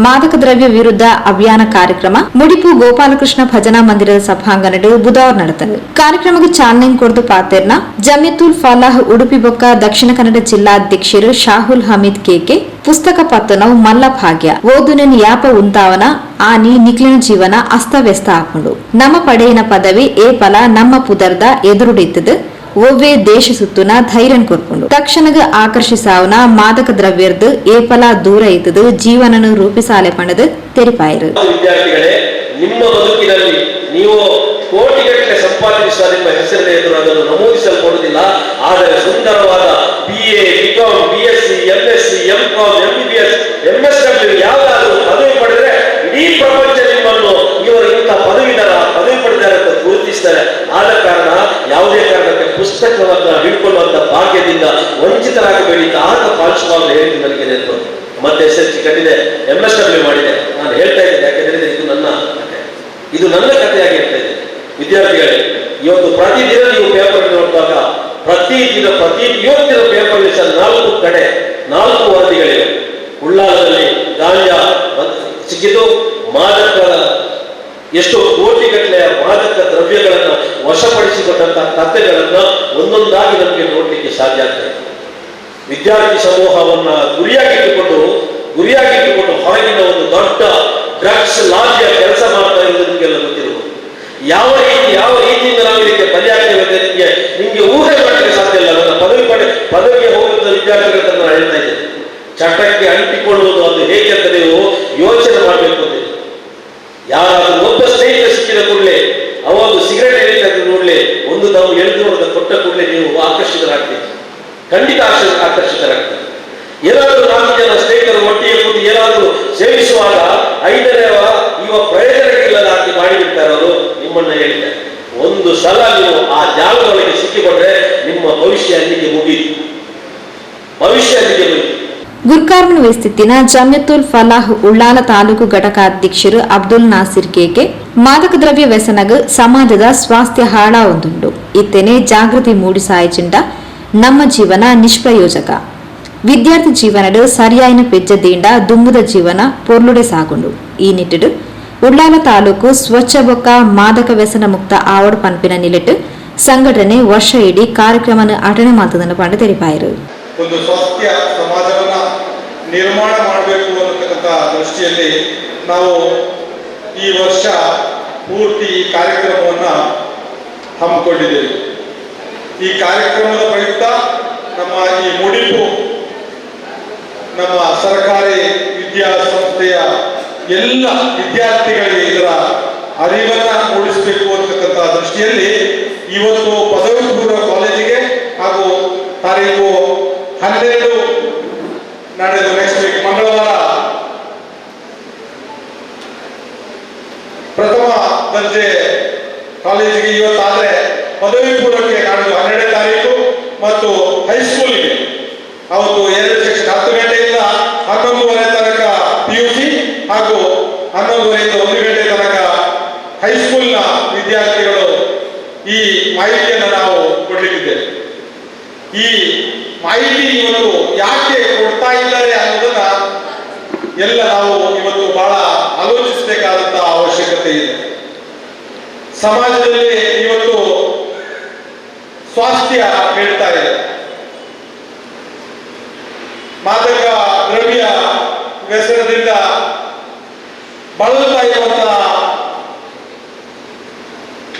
ಮಾದಕ ದ್ರವ್ಯ ವಿರುದ್ಧ ಅಭಿಯಾನ ಕಾರ್ಯಕ್ರಮ ಮುಡಿಪು ಗೋಪಾಲಕೃಷ್ಣ ಭಜನಾ ಮಂದಿರದ ಸಭಾಂಗಣ ಬುಧವಾರ ನಡೆದರು. ಕಾರ್ಯಕ್ರಮಕ್ಕೆ ಚಾಲನೆ ಕೊಡ್ದು ಪಾತೆರ್ನ ಜಮಿಯತುಲ್ ಫಲಾಹ್ ಉಡುಪಿ ಬೊಕ್ಕ ದಕ್ಷಿಣ ಕನ್ನಡ ಜಿಲ್ಲಾಧ್ಯಕ್ಷರು ಶಾಹುಲ್ ಹಮೀದ್ ಕೆಕೆ ಪುಸ್ತಕ ಪತ್ತನವು ಮಲ್ಲ ಭಾಗ್ಯ ಓದುನನ್ ಯಾಪ ಉಂತಾವನ ಆನಿ ನಿಕ್ಲಿನ ಜೀವನ ಅಸ್ತವ್ಯಸ್ತ ಹಾಕೊಂಡು ನಮ್ಮ ಪಡೆಯಿನ ಪದವಿ ಏ ಫಲ ನಮ್ಮ ಪುದರ್ದ ಎದುರುಡಿತ್ತದು ಒವ್ವೇ ದೇಶ ಸುತ್ತುನ ಧೈರ್ಯ ಕೊರ್ಕೊಂಡು ತಕ್ಷಣಗ ಆಕರ್ಷಿಸಾವನ ಮಾದಕ ದ್ರವ್ಯರ್ದು ಏಪಲ ದೂರ ಇತ್ತದು ಜೀವನನು ರೂಪಿಸಾಲೆ ಪಣದು ತೆರಿಪಾಯಿರು. ವಿದ್ಯಾರ್ಥಿಗಳೇ, ನಿಮ್ಮ ಬದುಕಿನಲ್ಲಿ ನೀವು ಕೋಟಿಗಟ್ಟಲೆ ಸಂಪಾದಿಸುವ ನಿಮ್ಮ ಹೆಸರಿನ ಎದುರು ಅದನ್ನು ನಮೂದಿಸಲ್ಪಡುವುದಿಲ್ಲ. ಆದರೆ ಸುಂದರವಾದ BA, BCom, BSc, MSc, MCom, MBBS, MSW ಯಾವುದಾದರೂ ಪದವಿ ಪಡೆದರೆ ಇಡೀ ಪ್ರಪಂಚ ನಿಮ್ಮನ್ನು ಇವರು ಇಂಥ ಪದವಿ ಪಡೆದಿದ್ದಾರೆ ಅಂತ ಗುರುತಿಸ್ತಾರೆ. ಆದ ಕಾರಣ ಯಾವುದೇ ಕಾರಣಕ್ಕೆ ಪುಸ್ತಕವನ್ನು ಹಿಡ್ಕೊಳ್ಳುವಂತ ಭಾಗ್ಯದಿಂದ ವಂಚಿತರಾಗಬೇಡಿ. ಆಗ ಪಾಲಿಸುವಾಗ ಹೇಳಿದ್ದು ನನಗೆ ನೆನಪು. ಮತ್ತೆ SSLC ಕಟ್ಟಿದೆ, MSW ಮಾಡಿದೆ. ನಾನು ಹೇಳ್ತಾ ಇದ್ದೇನೆ ಯಾಕೆಂದ್ರೆ ಇದು ನನ್ನ ಕಥೆಯಾಗಿರ್ತಾ ಇದೆ. ವಿದ್ಯಾರ್ಥಿಗಳೇ, ಇವತ್ತು ಪ್ರತಿದಿನ ನೀವು ಪೇಪರ್ ನೋಡುವಾಗ ಇವತ್ತಿನ ಪೇಪರ್ 4 ಕಡೆ 4 ವರದಿಗಳಿವೆ. ಉಳ್ಳಾಲದಲ್ಲಿ ಗಾಂಜಾ ಸಿಕ್ಕಿದ್ದು, ಮಾದಕ ಎಷ್ಟೋ ಕೋಟಿಗಟ್ಟಲೆಯ ಮಾದಕ ದ್ರವ್ಯಗಳನ್ನ ವಶಪಡಿಸಿಕೊಂಡಂತಹ ಕಥೆಗಳನ್ನ ಒಂದೊಂದಾಗಿ ನಮಗೆ ನೋಡ್ಲಿಕ್ಕೆ ಸಾಧ್ಯ ಆಗ್ತದೆ. ವಿದ್ಯಾರ್ಥಿ ಸಮೂಹವನ್ನ ಗುರಿಯಾಗಿಟ್ಟುಕೊಂಡು ಹೊರಗಿನ ಒಂದು ದೊಡ್ಡ ಡ್ರಗ್ಸ್ ಲಾಜಿಯ ಕೆಲಸ ಮಾಡ್ತಾ ಇರೋದು ನಿಮಗೆಲ್ಲ ಗೊತ್ತಿರಬಹುದು. ಯಾವ ರೀತಿಯಿಂದ ನಾವು ಇದಕ್ಕೆ ಬಲಿಯಾಗ್ತೇವೆ ಅಂತ ನಿಮ್ಗೆ ಊಹೆ ಮಾಡಲಿಕ್ಕೆ ಸಾಧ್ಯ ಇಲ್ಲ. ನನ್ನ ಪದವಿಗೆ ಹೋಗುವ ವಿದ್ಯಾರ್ಥಿಗಳನ್ನ ನಾನು ಹೇಳ್ತಾ ಇದ್ದೇನೆ, ಚಟಕ್ಕೆ ಅಂಟಿಕೊಳ್ಳುವುದು ಅದು ಹೇಗೆ ಅಂತ ನೀವು ಯೋಚನೆ ಮಾಡಬೇಕು ಅಂತ. ಯಾರಾದ್ರೂ ಒಬ್ಬ ಸ್ನೇಹಿತ ಸಿಕ್ಕಿದ ಕೂಡಲೇ ಅವನು ಸಿಗರೇಟ್ ಎಳಿತಾ ನೋಡ್ಲಿ, ಒಂದು ನಾವು ಎಳೆದು ಕೊಟ್ಟ ಕೂಡಲೇ ನೀವು ಆಕರ್ಷಿತರಾಗ್ತೀರಿ, ಖಂಡಿತ ಆಕರ್ಷಿತರಾಗ್ತೀರಿ. ಏನಾದರೂ 4 ಜನ ಸ್ನೇಹಿತರು ಒಟ್ಟಿಗೆ ಕೂತು ಏನಾದರೂ ಸೇವಿಸುವಾಗ 5ನೇವ ಇವ ಪ್ರಯೋಜನಕ್ಕಿಲ್ಲದ ಹಾಕಿ ಮಾಡಿಬಿಡ್ತಾರೆ ಅವರು, ನಿಮ್ಮನ್ನ ಹೇಳ್ತಾರೆ. ಒಂದು ಸಲ ನೀವು ಆ ಜಾಲದೊಳಗೆ ಸಿಕ್ಕಿಕೊಂಡ್ರೆ ನಿಮ್ಮ ಭವಿಷ್ಯ ಅಲ್ಲಿಗೆ ಮುಗಿಯಿತು, ಭವಿಷ್ಯ ಅಲ್ಲಿಗೆ ಮುಗಿಯಿತು. ಗುರ್ಕಾರ್ಮಿನ ಸ್ಥಿತಿನ ಜಮಿಯತುಲ್ ಫಲಾಹ್ ಉಳ್ಳಾಲ ತಾಲೂಕು ಘಟಕಾಧ್ಯಕ್ಷರು ಅಬ್ದುಲ್ ನಾಸಿರ್ ಕೇಕೆ ಮಾದಕ ದ್ರವ್ಯ ವ್ಯಸನಗ ಸಮಾಜದ ಸ್ವಾಸ್ಥ್ಯ ಹಾಳಾವೊಂದುಂಡು ಇತ್ತೇನೆ ಜಾಗೃತಿ ಮೂಡಿಸಾಯಚಿಂಡ ನಮ್ಮ ಜೀವನ ನಿಷ್ಪ್ರಯೋಜಕ ವಿದ್ಯಾರ್ಥಿ ಜೀವನಡು ಸರಿಯಾಯಿನ ಪೆಜ್ಜದಿಂದ ದುಮ್ಮುದ ಜೀವನ ಪೊರ್ಲುಡೆ ಸಾಗುಂಡು. ಈ ನಿಟ್ಟಿಡು ಉಳ್ಳಾಲ ತಾಲೂಕು ಸ್ವಚ್ಛ ಬೊಕ್ಕ ಮಾದಕ ವ್ಯಸನ ಮುಕ್ತ ಆವಡ್ ಪನ್ಪಿನ ನಿಲಿಟ್ಟು ಸಂಘಟನೆ ವರ್ಷ ಇಡೀ ಕಾರ್ಯಕ್ರಮನ ಅಟನೆ ಮಾತದನ್ನು ಪಂಡ ತೆರಿಪಾಯರು. ಒಂದು ಸ್ವಾಸ್ಥ್ಯ ಸಮಾಜವನ್ನ ನಿರ್ಮಾಣ ಮಾಡಬೇಕು ಅನ್ನತಕ್ಕಂಥ ದೃಷ್ಟಿಯಲ್ಲಿ ನಾವು ಈ ವರ್ಷ ಪೂರ್ತಿ ಈ ಕಾರ್ಯಕ್ರಮವನ್ನು ಹಮ್ಮಿಕೊಂಡಿದ್ದೇವೆ. ಈ ಕಾರ್ಯಕ್ರಮದ ಪ್ರಯುಕ್ತ ನಮ್ಮ ಈ ಮುಡಿಪು ನಮ್ಮ ಸರ್ಕಾರಿ ವಿದ್ಯಾಸಂಸ್ಥೆಯ ಎಲ್ಲ ವಿದ್ಯಾರ್ಥಿಗಳಿಗೆ ಇದರ ಅರಿವನ್ನ ಮೂಡಿಸಬೇಕು ಅಂತಕ್ಕಂಥ ದೃಷ್ಟಿಯಲ್ಲಿ ಇವತ್ತು ಪದವಿ ಪೂರ್ವ ಕಾಲೇಜಿಗೆ ಹಾಗೂ ತಾರೀಕು 12 ನಡೆದು ನೆಕ್ಸ್ಟ್ ವೀಕ್ ಮಂಗಳವಾರ ಪ್ರಥಮ ದರ್ಜೆ ಕಾಲೇಜಿಗೆ ಇವತ್ತಾದ್ರೆ ಪದವಿ ಪೂರ್ವಕ್ಕೆ ನಾಡಿದ್ದು 12ನೇ ತಾರೀಕು ಮತ್ತು ಹೈಸ್ಕೂಲ್ಗೆ ಅವತ್ತು 2 ಸೆಕ್ಷನ್ 10 ಗಂಟೆಯಿಂದ 11:30 ತನಕ PUC ಹಾಗೂ 11:30 1 ಗಂಟೆ ತನಕ ಹೈಸ್ಕೂಲ್ನ ವಿದ್ಯಾರ್ಥಿಗಳು ಈ ಮಾಹಿತಿಯನ್ನು ನಾವು ಕೊಡಲಿಕ್ಕಿದ್ದೇವೆ. ಈ ಮಾಹಿತಿ ಇವತ್ತು ಯಾಕೆ ಕೊಡ್ತಾ ಇದ್ದಾರೆ ಅನ್ನೋದನ್ನ ಎಲ್ಲ ನಾವು ಇವತ್ತು ಬಹಳ ಆಲೋಚಿಸಬೇಕಾದಂತಹ ಅವಶ್ಯಕತೆ ಇದೆ. ಸಮಾಜದಲ್ಲಿ ಇವತ್ತು ಸ್ವಾಸ್ಥ್ಯ ಹೇಳ್ತಾ ಇದೆ. ಮಾದಕ ದ್ರವ್ಯ ವ್ಯಸನದಿಂದ ಬಳಲ್ತಾ ಇರುವಂತಹ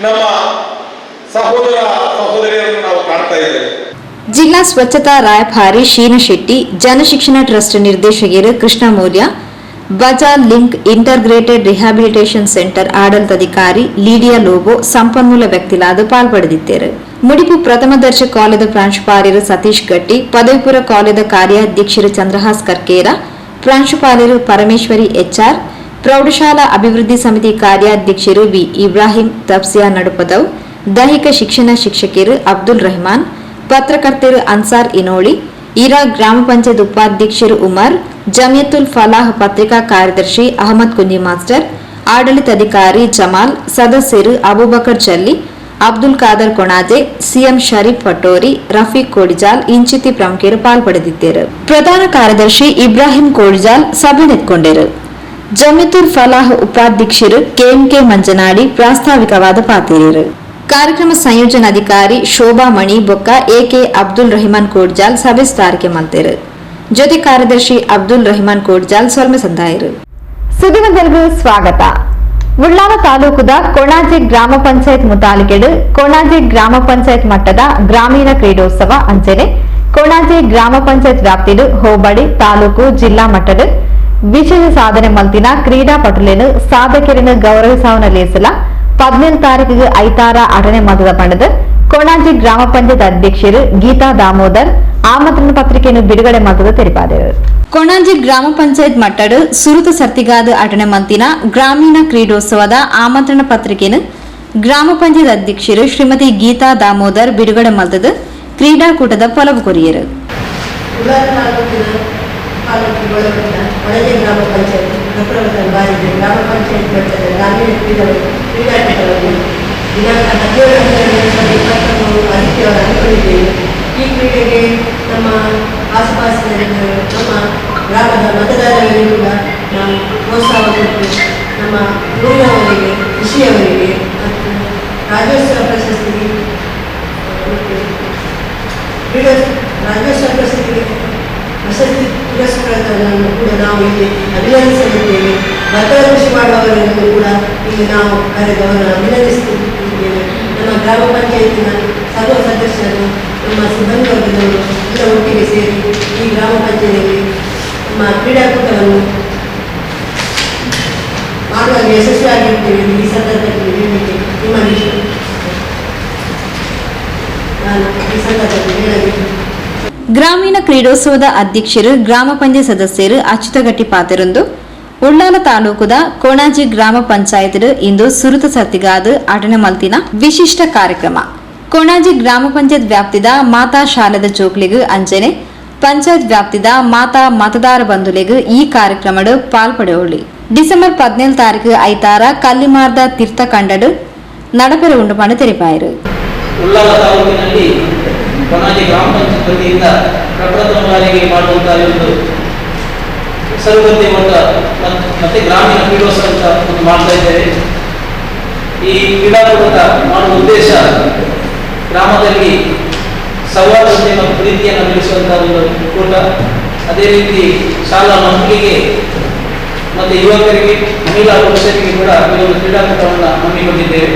ನಮ್ಮ ಸಹೋದರ ಸಹೋದರಿಯರನ್ನು ನಾವು ಕಾಣ್ತಾ ಇದ್ದೇವೆ. ಜಿಲ್ಲಾ ಸ್ವಚ್ಛತಾ ರಾಯಭಾರಿ ಶೀನಶೆಟ್ಟಿ, ಜನಶಿಕ್ಷಣ ಟ್ರಸ್ಟ್ ನಿರ್ದೇಶಕರು Krishna Maurya, Bazaar link integrated rehabilitation centre ಆಡಳಿತಾಧಿಕಾರಿ ಲೀಡಿಯಾ ಲೋಬೋ ಸಂಪನ್ಮೂಲ ವ್ಯಕ್ತಿಲಾದ ಪಾಲ್ಪಡೆದಿದ್ದರು. ಮುಡಿಪು ಪ್ರಥಮ ದರ್ಜೆ ಕಾಲೇಜು ಪ್ರಾಂಶುಪಾಲರು ಸತೀಶ್ ಗಟ್ಟಿ, ಪದವಿ ಪೂರ್ವ ಕಾಲೇಜು ಕಾರ್ಯಾಧ್ಯಕ್ಷರು ಚಂದ್ರಹಾಸ್ ಕರ್ಕೇರ, ಪ್ರಾಂಶುಪಾಲರು ಪರಮೇಶ್ವರಿ HR, ಪ್ರೌಢಶಾಲಾ ಅಭಿವೃದ್ಧಿ ಸಮಿತಿ ಕಾರ್ಯಾಧ್ಯಕ್ಷರು ಬಿ ಇಬ್ರಾಹಿಂ ತಬ್ಸಿಯಾ ನಡುಪದವ್, ದೈಹಿಕ ಶಿಕ್ಷಣ ಶಿಕ್ಷಕರು ಅಬ್ದುಲ್ ರೆಹಮಾನ್, ಪತ್ರಕರ್ತರು ಅನ್ಸಾರ್ ಇನೋಳಿ, ಈರಾ ಗ್ರಾಮ ಪಂಚಾಯತ್ ಉಪಾಧ್ಯಕ್ಷರು ಉಮರ್, ಜಮಿಯತುಲ್ ಫಲಾಹ್ ಪತ್ರಿಕಾ ಕಾರ್ಯದರ್ಶಿ ಅಹಮದ್ ಕುಂಜಿ ಮಾಸ್ಟರ್, ಆಡಳಿತಾಧಿಕಾರಿ ಜಮಾಲ್, ಸದಸ್ಯರು ಅಬೂಬಕರ್ ಜಲ್ಲಿ, ಅಬ್ದುಲ್ ಖಾದರ್ ಕೊಣಾಜೆ, ಸಿಎಂ ಶರೀಫ್ ಪಟೋರಿ, ರಫೀಕ್ ಕೋಡಿಜಾಲ್ ಇಂಚಿತಿ ಪ್ರಮುಖರು ಪಾಲ್ಪಡೆದಿದ್ದರು. ಪ್ರಧಾನ ಕಾರ್ಯದರ್ಶಿ ಇಬ್ರಾಹಿಂ ಕೋಡಿಜಾಲ್ ಸಭೆ ನೆತ್ಕೊಂಡರು. ಜಮಿಯತುಲ್ ಫಲಾಹ್ ಉಪಾಧ್ಯಕ್ಷರು KMK ಮಂಜನಾಡಿ ಪ್ರಾಸ್ತಾವಿಕವಾದ ಪಾತಿರಿಯರು. ಕಾರ್ಯಕ್ರಮ ಸಂಯೋಜನಾಧಿಕಾರಿ ಶೋಭಾ ಮಣಿ ಬೊಕ್ಕ AK ಅಬ್ದುಲ್ ರೆಹಮಾನ್ ಕೋಡ್ಜಾಲ್ ಸಭೆ ಸ್ಥಾರಿಕೆ ಮಾಡ್ತಾರೆ. ಜೊತೆ ಕಾರ್ಯದರ್ಶಿ ಅಬ್ದುಲ್ ರೆಹಮಾನ್ ಕೋಡ್ಜಾಲ್ ಸ್ವರ್ಮ ಸಂದಾಯರು. ಸುದ್ದಿಗಂತರಿಗೂ ಸ್ವಾಗತ. ಉಳ್ಳಾಲ ತಾಲೂಕುದ ಕೊಣಾಜೆ ಗ್ರಾಮ ಪಂಚಾಯತ್ ಮುತಾಲಿಕೆಡು ಕೊಣಾಜೆ ಗ್ರಾಮ ಪಂಚಾಯತ್ ಮಟ್ಟದ ಗ್ರಾಮೀಣ ಕ್ರೀಡೋತ್ಸವ ಅಂಚನೆ ಕೊಣಾಜೆ ಗ್ರಾಮ ಪಂಚಾಯತ್ ವ್ಯಾಪ್ತಿಡು ಹೋಬಳಿ ತಾಲೂಕು ಜಿಲ್ಲಾ ಮಟ್ಟದ ವಿಶೇಷ ಸಾಧನೆ ಮಲ್ತಿನ ಕ್ರೀಡಾಪಟುలను ಸಾಧಕರನ್ನು ಗೌರವಿಸುವ ಲೇಸಲ 17 ತಾರೀಕಿಗೆ ಐತಾರ ಅಟನೆ ಮತದ ಪಡೆದು ಕೊಣಾಜಿ ಗ್ರಾಮ ಪಂಚಾಯತ್ ಅಧ್ಯಕ್ಷರು ಗೀತಾ ದಾಮೋದರ್ ಆಮಂತ್ರಣ ಪತ್ರಿಕೆಯನ್ನು ಬಿಡುಗಡೆ ಮತದ ತೆರಿಪಾದರು. ಕೊಣಾಜಿ ಗ್ರಾಮ ಪಂಚಾಯತ್ ಮಟ್ಟಡು ಸುರುತ ಸರ್ತಿಗಾದ ಅಟನೆ ಮಂತಿನ ಗ್ರಾಮೀಣ ಕ್ರೀಡೋತ್ಸವದ ಆಮಂತ್ರಣ ಪತ್ರಿಕೆಯನ್ನು ಗ್ರಾಮ ಪಂಚಾಯತ್ ಅಧ್ಯಕ್ಷರು ಶ್ರೀಮತಿ ಗೀತಾ ದಾಮೋದರ್ ಬಿಡುಗಡೆ ಮತದ ಕ್ರೀಡಾಕೂಟದ ಪೊಲವು ಕೊರಿಯರು. ಕೊಣಾಜೆ ಗ್ರಾಮ ಪಂಚಾಯತ್ ಪ್ರಪ್ರಥಮ ಬಾರಿಗೆ ಗ್ರಾಮ ಪಂಚಾಯತ್ ಮಟ್ಟದ ಗ್ರಾಮೀಣ ಕ್ರೀಡಾಕೂಟವನ್ನು ದಿನಾಂಕ 17/12/2023 ಆದಿತ್ಯವಾರ ಹಮ್ಮಿಕೊಂಡಿದ್ದೇವೆ. ಈ ಕ್ರೀಡೆಗೆ ನಮ್ಮ ಆಸುಪಾಸಿನ ನಮ್ಮ ಗ್ರಾಮದ ಮತದಾರರಿಗೆ ಕೂಡ ನಾವು ಪ್ರೋತ್ಸಾಹ ಕೊಟ್ಟು ನಮ್ಮ ಊರಿನವರಿಗೆ ಕೃಷಿಯವರಿಗೆ ಮತ್ತು ರಾಜ್ಯೋತ್ಸವ ಪ್ರಶಸ್ತಿಗೆ ರಾಜ್ಯೋತ್ಸವ ಪ್ರಶಸ್ತಿ ಪುರಸ್ಕೃತರನ್ನು ಕೂಡ ನಾವು ಇಲ್ಲಿ ಅಭಿನಂದಿಸಲಿದ್ದೇವೆ. ಭತ್ತದ ಕೃಷಿ ಮಾಡುವವರನ್ನು ಕೂಡ ಇಲ್ಲಿ ನಾವು ಕರೆದವರನ್ನು ಅಭಿನಂದಿಸುತ್ತಿದ್ದೇವೆ. ನಮ್ಮ ಗ್ರಾಮ ಪಂಚಾಯತಿನ ಸರ್ವ ಸದಸ್ಯರು ನಮ್ಮ ಸಿಬ್ಬಂದಿ ವರ್ಗದವರು ಎಲ್ಲ ಒಟ್ಟಿಗೆ ಸೇರಿ ಈ ಗ್ರಾಮ ಪಂಚಾಯತಿಯಲ್ಲಿ ನಮ್ಮ ಕ್ರೀಡಾಕೂಟವನ್ನು ಮಾಡುವಲ್ಲಿ ಯಶಸ್ವಿಯಾಗಿರುತ್ತೇವೆ. ಈ ಸಂದರ್ಭದಲ್ಲಿ ಹೇಳಲಿಕ್ಕೆ ನಿಮ್ಮಲ್ಲಿ ನಾನು ಈ ಸಂದರ್ಭದಲ್ಲಿ ಹೇಳಬೇಕು. ಗ್ರಾಮೀಣ ಕ್ರೀಡೋತ್ಸವದ ಅಧ್ಯಕ್ಷರು ಗ್ರಾಮ ಪಂಚಾಯತ್ ಸದಸ್ಯರು ಅಚ್ಯುತಗಟ್ಟಿ ಪಾತೆರೊಂದು ಉಳ್ಳಾಲ ತಾಲೂಕುದ ಕೋಣಾಜಿ ಗ್ರಾಮ ಪಂಚಾಯತ್ ಇಂದು ಸುರುತ ಸತ್ತಿಗಾದ ಆಟನ ಮಲ್ತಿನ ವಿಶಿಷ್ಟ ಕಾರ್ಯಕ್ರಮ. ಕೋಣಾಜಿ ಗ್ರಾಮ ಪಂಚಾಯತ್ ವ್ಯಾಪ್ತಿದ ಮಾತಾ ಶಾಲೆದ ಚೋಕ್ಲಿಗು ಅಂಚನೆ ಪಂಚಾಯತ್ ವ್ಯಾಪ್ತಿದ ಮಾತಾ ಮತದಾರ ಬಂಧುಲೆಗು ಈ ಕಾರ್ಯಕ್ರಮಡು ಪಾಲ್ಪಡೆಯೋಳಿ. ಡಿಸೆಂಬರ್ 17 ತಾರೀಕು ಐತಾರ ಕಲ್ಲಿಮಾರ್ದ ತೀರ್ಥ ಕಂಡಡು ನಡಪೆರ ಉಂಡು ಮಾಡಿ ತೆರಿಪಾಯಿರು. ಉಳ್ಳಾಲ ತಾಲೂಕಿನಲ್ಲಿ ಕೊನಾಜಿ ಗ್ರಾಮ ಪಂಚಾಯತ್ ವತಿಯಿಂದ ಪ್ರಪ್ರಥಮ ಬಾರಿಗೆ ಮಾಡುವಂತಹ ಒಂದು ಸರ್ವಗದ್ದೆ ಮಟ್ಟ ಮತ್ತೆ ಗ್ರಾಮೀಣ ಕ್ರೀಡೋತ್ಸವ ಅಂತ ಒಂದು ಮಾಡ್ತಾ ಇದ್ದೇವೆ. ಈ ಕ್ರೀಡಾಕೂಟ ಮಾಡುವ ಉದ್ದೇಶ ಗ್ರಾಮದಲ್ಲಿ ಸೌಹಾರ್ದತೆ ಮತ್ತು ಪ್ರೀತಿಯನ್ನು ಬೆಳೆಸುವಂತಹ ಒಂದು ಕೂಟ. ಅದೇ ರೀತಿ ಶಾಲಾ ಮಕ್ಕಳಿಗೆ ಮತ್ತು ಯುವಕರಿಗೆ ಮಹಿಳಾ ಪುರುಷರಿಗೆ ಕೂಡ ಈ ಒಂದು ಕ್ರೀಡಾಕೂಟವನ್ನು ಹಮ್ಮಿಕೊಂಡಿದ್ದೇವೆ.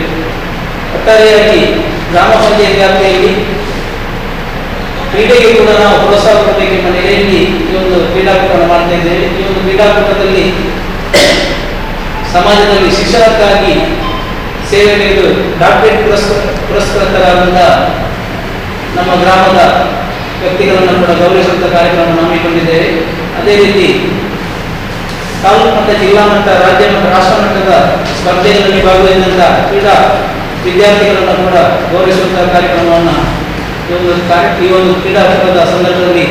ಒಟ್ಟಾರೆಯಾಗಿ ಗ್ರಾಮ ಪಂಚಾಯತ್ ವ್ಯಾಪ್ತಿಯಲ್ಲಿ ಕ್ರೀಡೆಗೆ ಕೂಡ ನಾವು ಪ್ರೋತ್ಸಾಹ ಕೊಡಬೇಕೆಂಬ ನೆಲೆಯಲ್ಲಿ ಈ ಒಂದು ಕ್ರೀಡಾಕೂಟವನ್ನು ಮಾಡ್ತಾ ಇದ್ದೇವೆ. ಈ ಒಂದು ಕ್ರೀಡಾಕೂಟದಲ್ಲಿ ಸಮಾಜದಲ್ಲಿ ಶಿಕ್ಷಣಕ್ಕಾಗಿ ಸೇವೆ ನೀಡಿದ ಡಾಕ್ಟರೇಟ್ ಪುರಸ್ಕೃತರಾದಂತಹ ನಮ್ಮ ಗ್ರಾಮದ ವ್ಯಕ್ತಿಗಳನ್ನು ಕೂಡ ಗೌರವಿಸುವಂಥ ಕಾರ್ಯಕ್ರಮವನ್ನು ಹಮ್ಮಿಕೊಂಡಿದ್ದೇವೆ. ಅದೇ ರೀತಿ ತಾಲೂಕು ಮಟ್ಟ, ಜಿಲ್ಲಾ ಮಟ್ಟ, ರಾಜ್ಯ ಮಟ್ಟ, ರಾಷ್ಟ್ರ ಮಟ್ಟದ ಸ್ಪರ್ಧೆಗಳಲ್ಲಿ ಭಾಗವಹಿಸಿದಂತಹ ಕ್ರೀಡಾ ವಿದ್ಯಾರ್ಥಿಗಳನ್ನು ಕೂಡ ಗೌರವಿಸುವಂತಹ ಕಾರ್ಯಕ್ರಮವನ್ನು ಈ ಒಂದು ಕ್ರೀಡಾಕೂಟದ ಸಂದರ್ಭದಲ್ಲಿ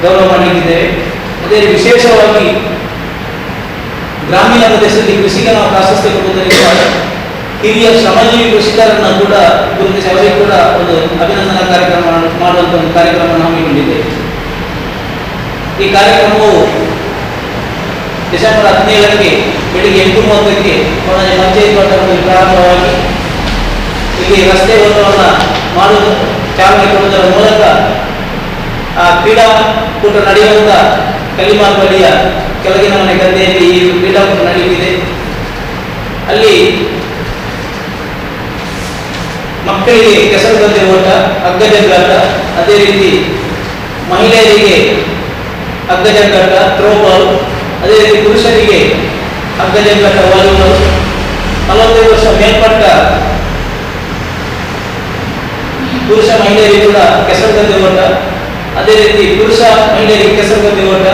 ಗೌರವ ಮಾಡಲಿದ್ದೇವೆ. ಅದೇ ವಿಶೇಷವಾಗಿ ಗ್ರಾಮೀಣ ಪ್ರದೇಶದಲ್ಲಿ ಕೃಷಿಗೆ ನಾವು ಪ್ರಾಶಸ್ತ್ಯ ಕೊಡುವುದರಿಂದ ಹಿರಿಯ ಶ್ರಮಜೀವಿ ಕೃಷಿಕರನ್ನು ಕೂಡ ಗುರುತಿಸಿ ಅವರಿಗೆ ಕೂಡ ಒಂದು ಅಭಿನಂದನಾ ಕಾರ್ಯಕ್ರಮ ಮಾಡುವಂಥ ಒಂದು ಕಾರ್ಯಕ್ರಮವನ್ನು ಹಮ್ಮಿಕೊಂಡಿದ್ದೇವೆ. ಈ ಕಾರ್ಯಕ್ರಮವು ಡಿಸೆಂಬರ್ 17ಕ್ಕೆ ಬೆಳಿಗ್ಗೆ 8:30ಕ್ಕೆ ಕೊಣಾಜಿ ಪಂಚಾಯತ್ ಮಟ್ಟದಲ್ಲಿ ಪ್ರಾರಂಭವಾಗಿ ಇಲ್ಲಿ ರಸ್ತೆ ಓಟವನ್ನು ಮಾಡುವುದು ಚಾಲನೆ ಕೊಡುವುದರ ಮೂಲಕ ಆ ಕ್ರೀಡಾಕೂಟ ನಡೆಯುವಂಥ ಕಲ್ಲಿಮಾರ್ ಬಳಿಯ ಕೆಳಗಿನ ಮನೆ ಗದ್ದೆಯಲ್ಲಿ ಈ ಕ್ರೀಡಾಕೂಟ ನಡೆಯುತ್ತಿದೆ. ಅಲ್ಲಿ ಮಕ್ಕಳಿಗೆ ಕೆಸರುಗದ್ದೆ ಓಟ, ಹಗ್ಗಜಗ್ಗಾಟ, ಅದೇ ರೀತಿ ಮಹಿಳೆಯರಿಗೆ ಹಗ್ಗಜಗ್ಗಾಟ, ಥ್ರೋಬಾಲ್, ಅದೇ ರೀತಿ ಪುರುಷರಿಗೆ ಹಗ್ಗಜಗ್ಗಾಟ, ವಾಲಿಬಾಲ್, 45 ವರ್ಷ ಮೇಲ್ಪಟ್ಟ ಪುರುಷ ಮಹಿಳೆಯರಿಗೆ ಕೂಡ ಕೆಸರುಗದ್ದೆ ಓಟ, ಅದೇ ರೀತಿ ಪುರುಷ ಮಹಿಳೆಯರಿಗೆ ಕೆಸರುಗದ್ದೆ ಓಟ,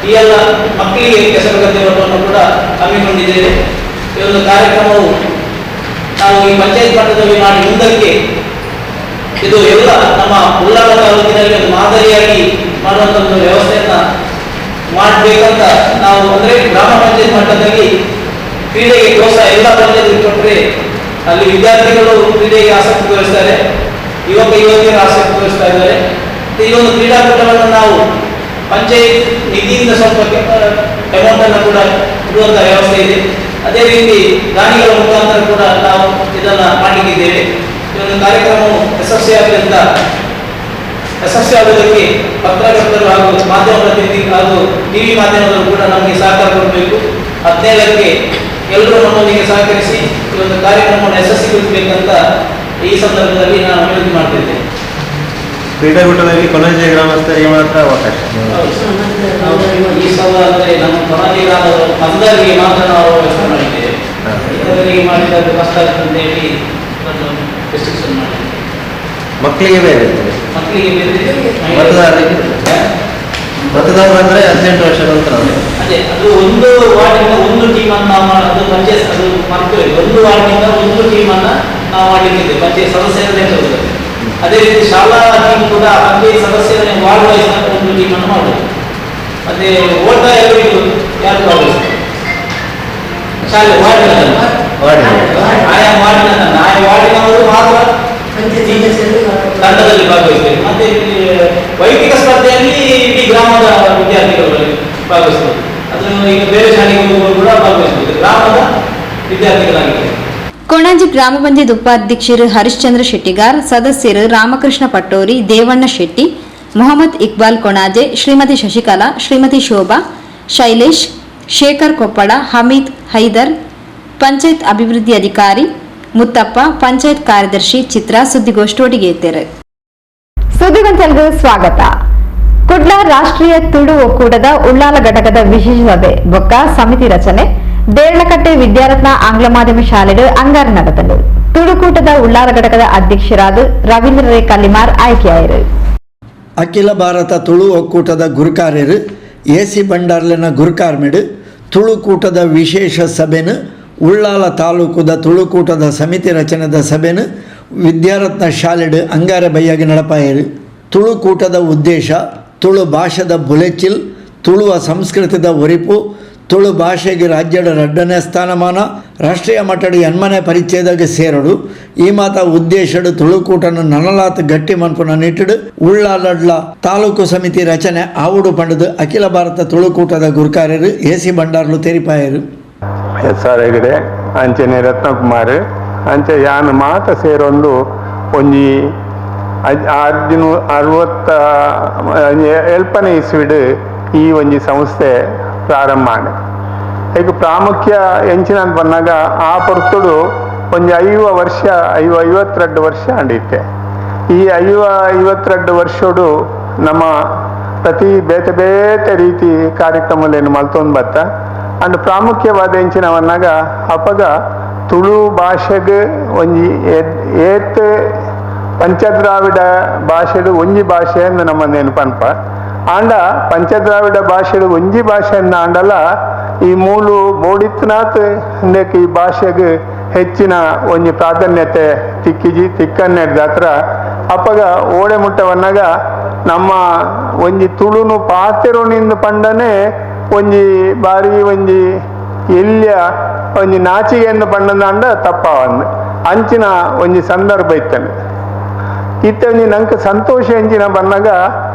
ಈ ಎಲ್ಲ ಮಕ್ಕಳಿಗೆ ಕೆಸರುಗದ್ದೆ ಓಟವನ್ನು ಕೂಡ ಹಮ್ಮಿಕೊಂಡಿದ್ದೇವೆ. ಈ ಒಂದು ಕಾರ್ಯಕ್ರಮವು ನಾವು ಈ ಪಂಚಾಯತ್ ಮಟ್ಟದಲ್ಲಿ ಮಾಡಿ ಮುಂದಕ್ಕೆ ಇದು ಎಲ್ಲ ನಮ್ಮ ಉಳ್ಳಾಲ ತಾಲೂಕಿನಲ್ಲಿ ಒಂದು ಮಾದರಿಯಾಗಿ ಮಾಡುವಂಥ ಒಂದು ವ್ಯವಸ್ಥೆಯನ್ನ ಮಾಡಬೇಕಂತ ನಾವು ಅಂದರೆ ಗ್ರಾಮ ಪಂಚಾಯತ್ ಮಟ್ಟದಲ್ಲಿ ಕ್ರೀಡೆಗೆ ಪ್ರೋತ್ಸಾಹ ಎಲ್ಲ ಪಂಚಾಯತ್ ಕೊಟ್ಟರೆ ಅಲ್ಲಿ ವಿದ್ಯಾರ್ಥಿಗಳು ಕ್ರೀಡೆಗೆ ಆಸಕ್ತಿ ತೋರಿಸ್ತಾರೆ, ಯುವಕ ಯುವತಿಯರು ಆಸಕ್ತಿ ತೋರಿಸ್ತಾ ಇದ್ದಾರೆ. ಈ ಒಂದು ಕ್ರೀಡಾಕೂಟವನ್ನು ನಾವು ಪಂಚಾಯತ್ ನಿಧಿಯಿಂದ ಸ್ವಲ್ಪ ಅಮೌಂಟ್ ಅನ್ನು ಕೂಡ ಇಡುವಂತಹ ವ್ಯವಸ್ಥೆ ಇದೆ. ಅದೇ ರೀತಿ ದಾನಿಗಳ ಮುಖಾಂತರ ಕೂಡ ನಾವು ಇದನ್ನ ಮಾಡಲಿದ್ದೇವೆ. ಈ ಒಂದು ಕಾರ್ಯಕ್ರಮವು ಯಶಸ್ವಿಯಾಗುವುದಕ್ಕೆ ಪತ್ರಕರ್ತರು ಹಾಗೂ ಮಾಧ್ಯಮ ಪ್ರತಿನಿಧಿ ಹಾಗೂ ಟಿವಿ ಮಾಧ್ಯಮದವರು ಕೂಡ ನಮಗೆ ಸಹಕಾರ ಕೊಡಬೇಕು. 17ಕ್ಕೆ ಎಲ್ಲರೂ ನಮ್ಮೊಂದಿಗೆ ಸಹಕರಿಸಿ ಈ ಒಂದು ಕಾರ್ಯಕ್ರಮವನ್ನು ಯಶಸ್ವಿಗೊಳಿಸಬೇಕಂತ ಈ ಸಂದರ್ಭದಲ್ಲಿ ನಾನು ವಿನಂತಿ ಮಾಡ್ತಿದ್ದೇನೆ. ಕ್ರೀಡಾಕೂಟದಲ್ಲಿ ಕೊಣಾಜಿ ಗ್ರಾಮಸ್ಥರಿಗೆ ಮಾತ್ರ ಅವಕಾಶ. ಈ ಸಲ ಅಂದರೆ ನಮ್ಮ ಕೊಣಾಜಿ ಗ್ರಾಮದ ಮತದಾರರಿಗೆ ಮಾತ್ರ ನಾವು ವ್ಯವಸ್ಥೆ ಮಾಡಿದ್ದೇವೆ. ಇತರರಿಗೆ ಮಾಡಿದಾಗ ಕಷ್ಟ ಆಗ್ತದೆ ಅಂತ ಹೇಳಿ ಒಂದು ರೆಸ್ಟ್ರಿಕ್ಷನ್ ಮಾಡಿದ್ದೇವೆ. ಮಕ್ಕಳಿಗೆ ಬೇರೆ, ಮಕ್ಕಳಿಗೆ ಬೇರೆ, ಮತದಾರರು ಅಂದರೆ 18 ವರ್ಷದ ನಂತರ. ಅದೇ ಅದು ಒಂದು ವಾರ್ಡಿಂದ ಒಂದು ಟೀಮನ್ನು ನಾವು ಅದು ಪಂಚಾಯತ್ ಅದು ಮರೆತು ಒಂದು ವಾರ್ಡಿನಿಂದ ಒಂದು ಟೀಮನ್ನು ನಾವು ಮಾಡಲಿಕ್ಕಿದ್ದೇವೆ ಪಂಚಾಯತ್ ಸದಸ್ಯರ ನೇತೃತ್ವದಲ್ಲಿ. ಅದೇ ರೀತಿ ಶಾಲಾ ಟೀಮ್ ಕೂಡ ಪಂಚಾಯತ್ ಸದಸ್ಯರ ವಾರ್ಡ್ ವೈಸ್ ಒಂದು ಟೀಮನ್ನು ಮಾಡುವುದು. ಮತ್ತೆ ಓಟ ಎಲ್ಲರಿಗೂ ಯಾರು ಭಾಗವಹಿಸ್ತಾರೆ ಶಾಲೆ ಆಯಾ ವಾರ್ಡಿನವರು ಮಾತ್ರ ತಂಡದಲ್ಲಿ ಭಾಗವಹಿಸಬೇಕು. ಮತ್ತೆ ವೈಯಕ್ತಿಕ ಸ್ಪರ್ಧೆಯಲ್ಲಿ ಇಡೀ ಗ್ರಾಮದ ವಿದ್ಯಾರ್ಥಿಗಳು ಭಾಗವಹಿಸಬಹುದು. ಅದನ್ನು ಈಗ ಬೇರೆ ಶಾಲೆಗೆ ಹೋಗುವವರು ಕೂಡ ಭಾಗವಹಿಸಬಹುದು, ಗ್ರಾಮದ ವಿದ್ಯಾರ್ಥಿಗಳಾಗಿದೆ. ಕೊಣಾಜಿ ಗ್ರಾಮ ಪಂಚಾಯತ್ ಉಪಾಧ್ಯಕ್ಷರು ಹರಿಶ್ಚಂದ್ರ ಶೆಟ್ಟಿಗಾರ್, ಸದಸ್ಯರು ರಾಮಕೃಷ್ಣ ಪಟ್ಟೋರಿ, ದೇವಣ್ಣ ಶೆಟ್ಟಿ, ಮೊಹಮ್ಮದ್ ಇಕ್ಬಾಲ್ ಕೊಣಾಜೆ, ಶ್ರೀಮತಿ ಶಶಿಕಲಾ, ಶ್ರೀಮತಿ ಶೋಭಾ, ಶೈಲೇಶ್, ಶೇಖರ್ ಕೊಪ್ಪಳ, ಹಮೀದ್, ಹೈದರ್, ಪಂಚಾಯತ್ ಅಭಿವೃದ್ಧಿ ಅಧಿಕಾರಿ ಮುತ್ತಪ್ಪ, ಪಂಚಾಯತ್ ಕಾರ್ಯದರ್ಶಿ ಚಿತ್ರ ಸುದ್ದಿಗೋಷ್ಠಿ ಒಟ್ಟಿಗೆ ಇದ್ದಾರೆ. ಸುದ್ದಿಗೊಂಚಲ್ಗೆ ಸ್ವಾಗತ. ಕುಡ್ಲ ರಾಷ್ಟ್ರೀಯ ತುಳು ಒಕ್ಕೂಟದ ಉಳ್ಳಾಲ ಘಟಕದ ವಿಶೇಷ ಸಭೆ ಬೊಕ್ಕ ಸಮಿತಿ ರಚನೆ ದೇರ್ಲಕಟ್ಟೆ ವಿದ್ಯಾರತ್ನ ಆಂಗ್ಲ ಮಾಧ್ಯಮ ಶಾಲೆಡು ಅಂಗಾರ ನಡೆದಲು. ತುಳುಕೂಟದ ಉಳ್ಳಾಲ ಘಟಕದ ಅಧ್ಯಕ್ಷರಾದ ರವೀಂದ್ರ ರೈ ಕಲ್ಲಿಮಾರ್ ಆಯ್ಕೆಯಾದರು. ಅಖಿಲ ಭಾರತ ತುಳು ಒಕ್ಕೂಟದ ಗುರುಕಾರ್ಯರು ಎಸಿ ಬಂಡಾರ್ಲೆನ ಗುರುಕಾರ್ಮಿಡು ತುಳುಕೂಟದ ವಿಶೇಷ ಸಭೆನು ಉಳ್ಳಾಲ ತಾಲೂಕುದ ತುಳುಕೂಟದ ಸಮಿತಿ ರಚನೆದ ಸಭೆನು ವಿದ್ಯಾರತ್ನ ಶಾಲೆಡು ಅಂಗಾರ ಬೈಯಾಗಿ ನಡಪಾಯರು. ತುಳುಕೂಟದ ಉದ್ದೇಶ ತುಳು ಭಾಷೆದ ಬುಲೆಚಿಲ್, ತುಳುವ ಸಂಸ್ಕೃತಿದ ಒರಿಪು, ತುಳು ಭಾಷೆಗೆ ರಾಜ್ಯದ 2ನೇ ಸ್ಥಾನಮಾನ, ರಾಷ್ಟ್ರೀಯ ಮಟ್ಟದ 8ನೇ ಪರಿಚಯದಾಗ ಸೇರಡು. ಈ ಮಾತ ಉದ್ದೇಶಡು ತುಳುಕೂಟನ್ನು ನನಲಾತ್ ಗಟ್ಟಿ ಮನ್ಪುನ ನಿಟ್ಟಿಡು ಉಳ್ಳಾಲಡ್ಲ ತಾಲೂಕು ಸಮಿತಿ ರಚನೆ ಆವುಡು ಪಂಡದು ಅಖಿಲ ಭಾರತ ತುಳುಕೂಟದ ಗುರುಕಾರ್ಯರು ಎಸಿ ಬಂಡಾರ್ಲು ತೆರಿಪಾಯರು. ಹೆಸರಾಗಿದೆ ಅಂಚನೆ ರತ್ನಕುಮಾರ್ ಅಂಚೆ ಯಾನು ಮಾತ ಸೇರೊಂದು ಒಂಜಿ 1960 ಇಸ್ವಿಡ್ ಈ ಒಂಜಿ ಸಂಸ್ಥೆ ಪ್ರಾರಂಭ ಆನೆ. ಈಗ ಪ್ರಾಮುಖ್ಯ ಎಂಚಿನ ಅಂತ ಬಂದಾಗ ಆ ಪೊರ್ತುಡು ಒಂಜಿ 52 ವರ್ಷ ಅಂಡಿತ್ತೆ. ಈ 52 ವರ್ಷಡು ನಮ್ಮ ಪ್ರತಿ ಬೇತೆ ಬೇತೆ ರೀತಿ ಕಾರ್ಯಕ್ರಮಲೇನು ಮಲ್ತೊಂದು ಬತ್ತ ಅಂಡ್ ಪ್ರಾಮುಖ್ಯವಾದ ಎಂಚಿನ ಬಂದಾಗ ಅಪಗ ತುಳು ಭಾಷೆಗೆ ಒಂಜಿ ಏತ್ ಪಂಚದ್ರಾವಿಡ ಭಾಷೆಡು ಒಂಜಿ ಭಾಷೆ ಎಂದು ನಮ್ಮನ್ನೇನು ಪನ್ಪ ಆಂಡ ಪಂಚದ್ರಾವಿಡ ಭಾಷೆಡು ಒಂಜಿ ಭಾಷೆ ಆಂಡಲ ಈ ಮೂಲು ಬೋಡಿತ್ನಾಥ್ ಈ ಭಾಷೆಗೆ ಹೆಚ್ಚಿನ ಒಂಜಿ ಪ್ರಾಧಾನ್ಯತೆ ತಿಕ್ಕನ್ನೆಡ್ದ ಹತ್ರ ಅಪ್ಪಗ ಓಡೆ ಮುಟ್ಟವನ್ನಾಗ ನಮ್ಮ ಒಂಜಿ ತುಳುನು ಪಾತೆರೋನಿಂದ ಪಂಡನೆ ಒಂಜಿ ಬಾರಿ ಒಂಜಿ ಎಲ್ಯ ಒಂಜಿ ನಾಚಿಗೆಯನ್ನು ಪಂಡಂದ ತಪ್ಪವಂದು ಅಂಚಿನ ಒಂಜಿ ಸಂದರ್ಭ ಇತ್ತನೆ. ಇತ್ತೊಂಜಿ ನಂಗೆ ಸಂತೋಷ ಎಂಚಿನ ಬಂದಾಗ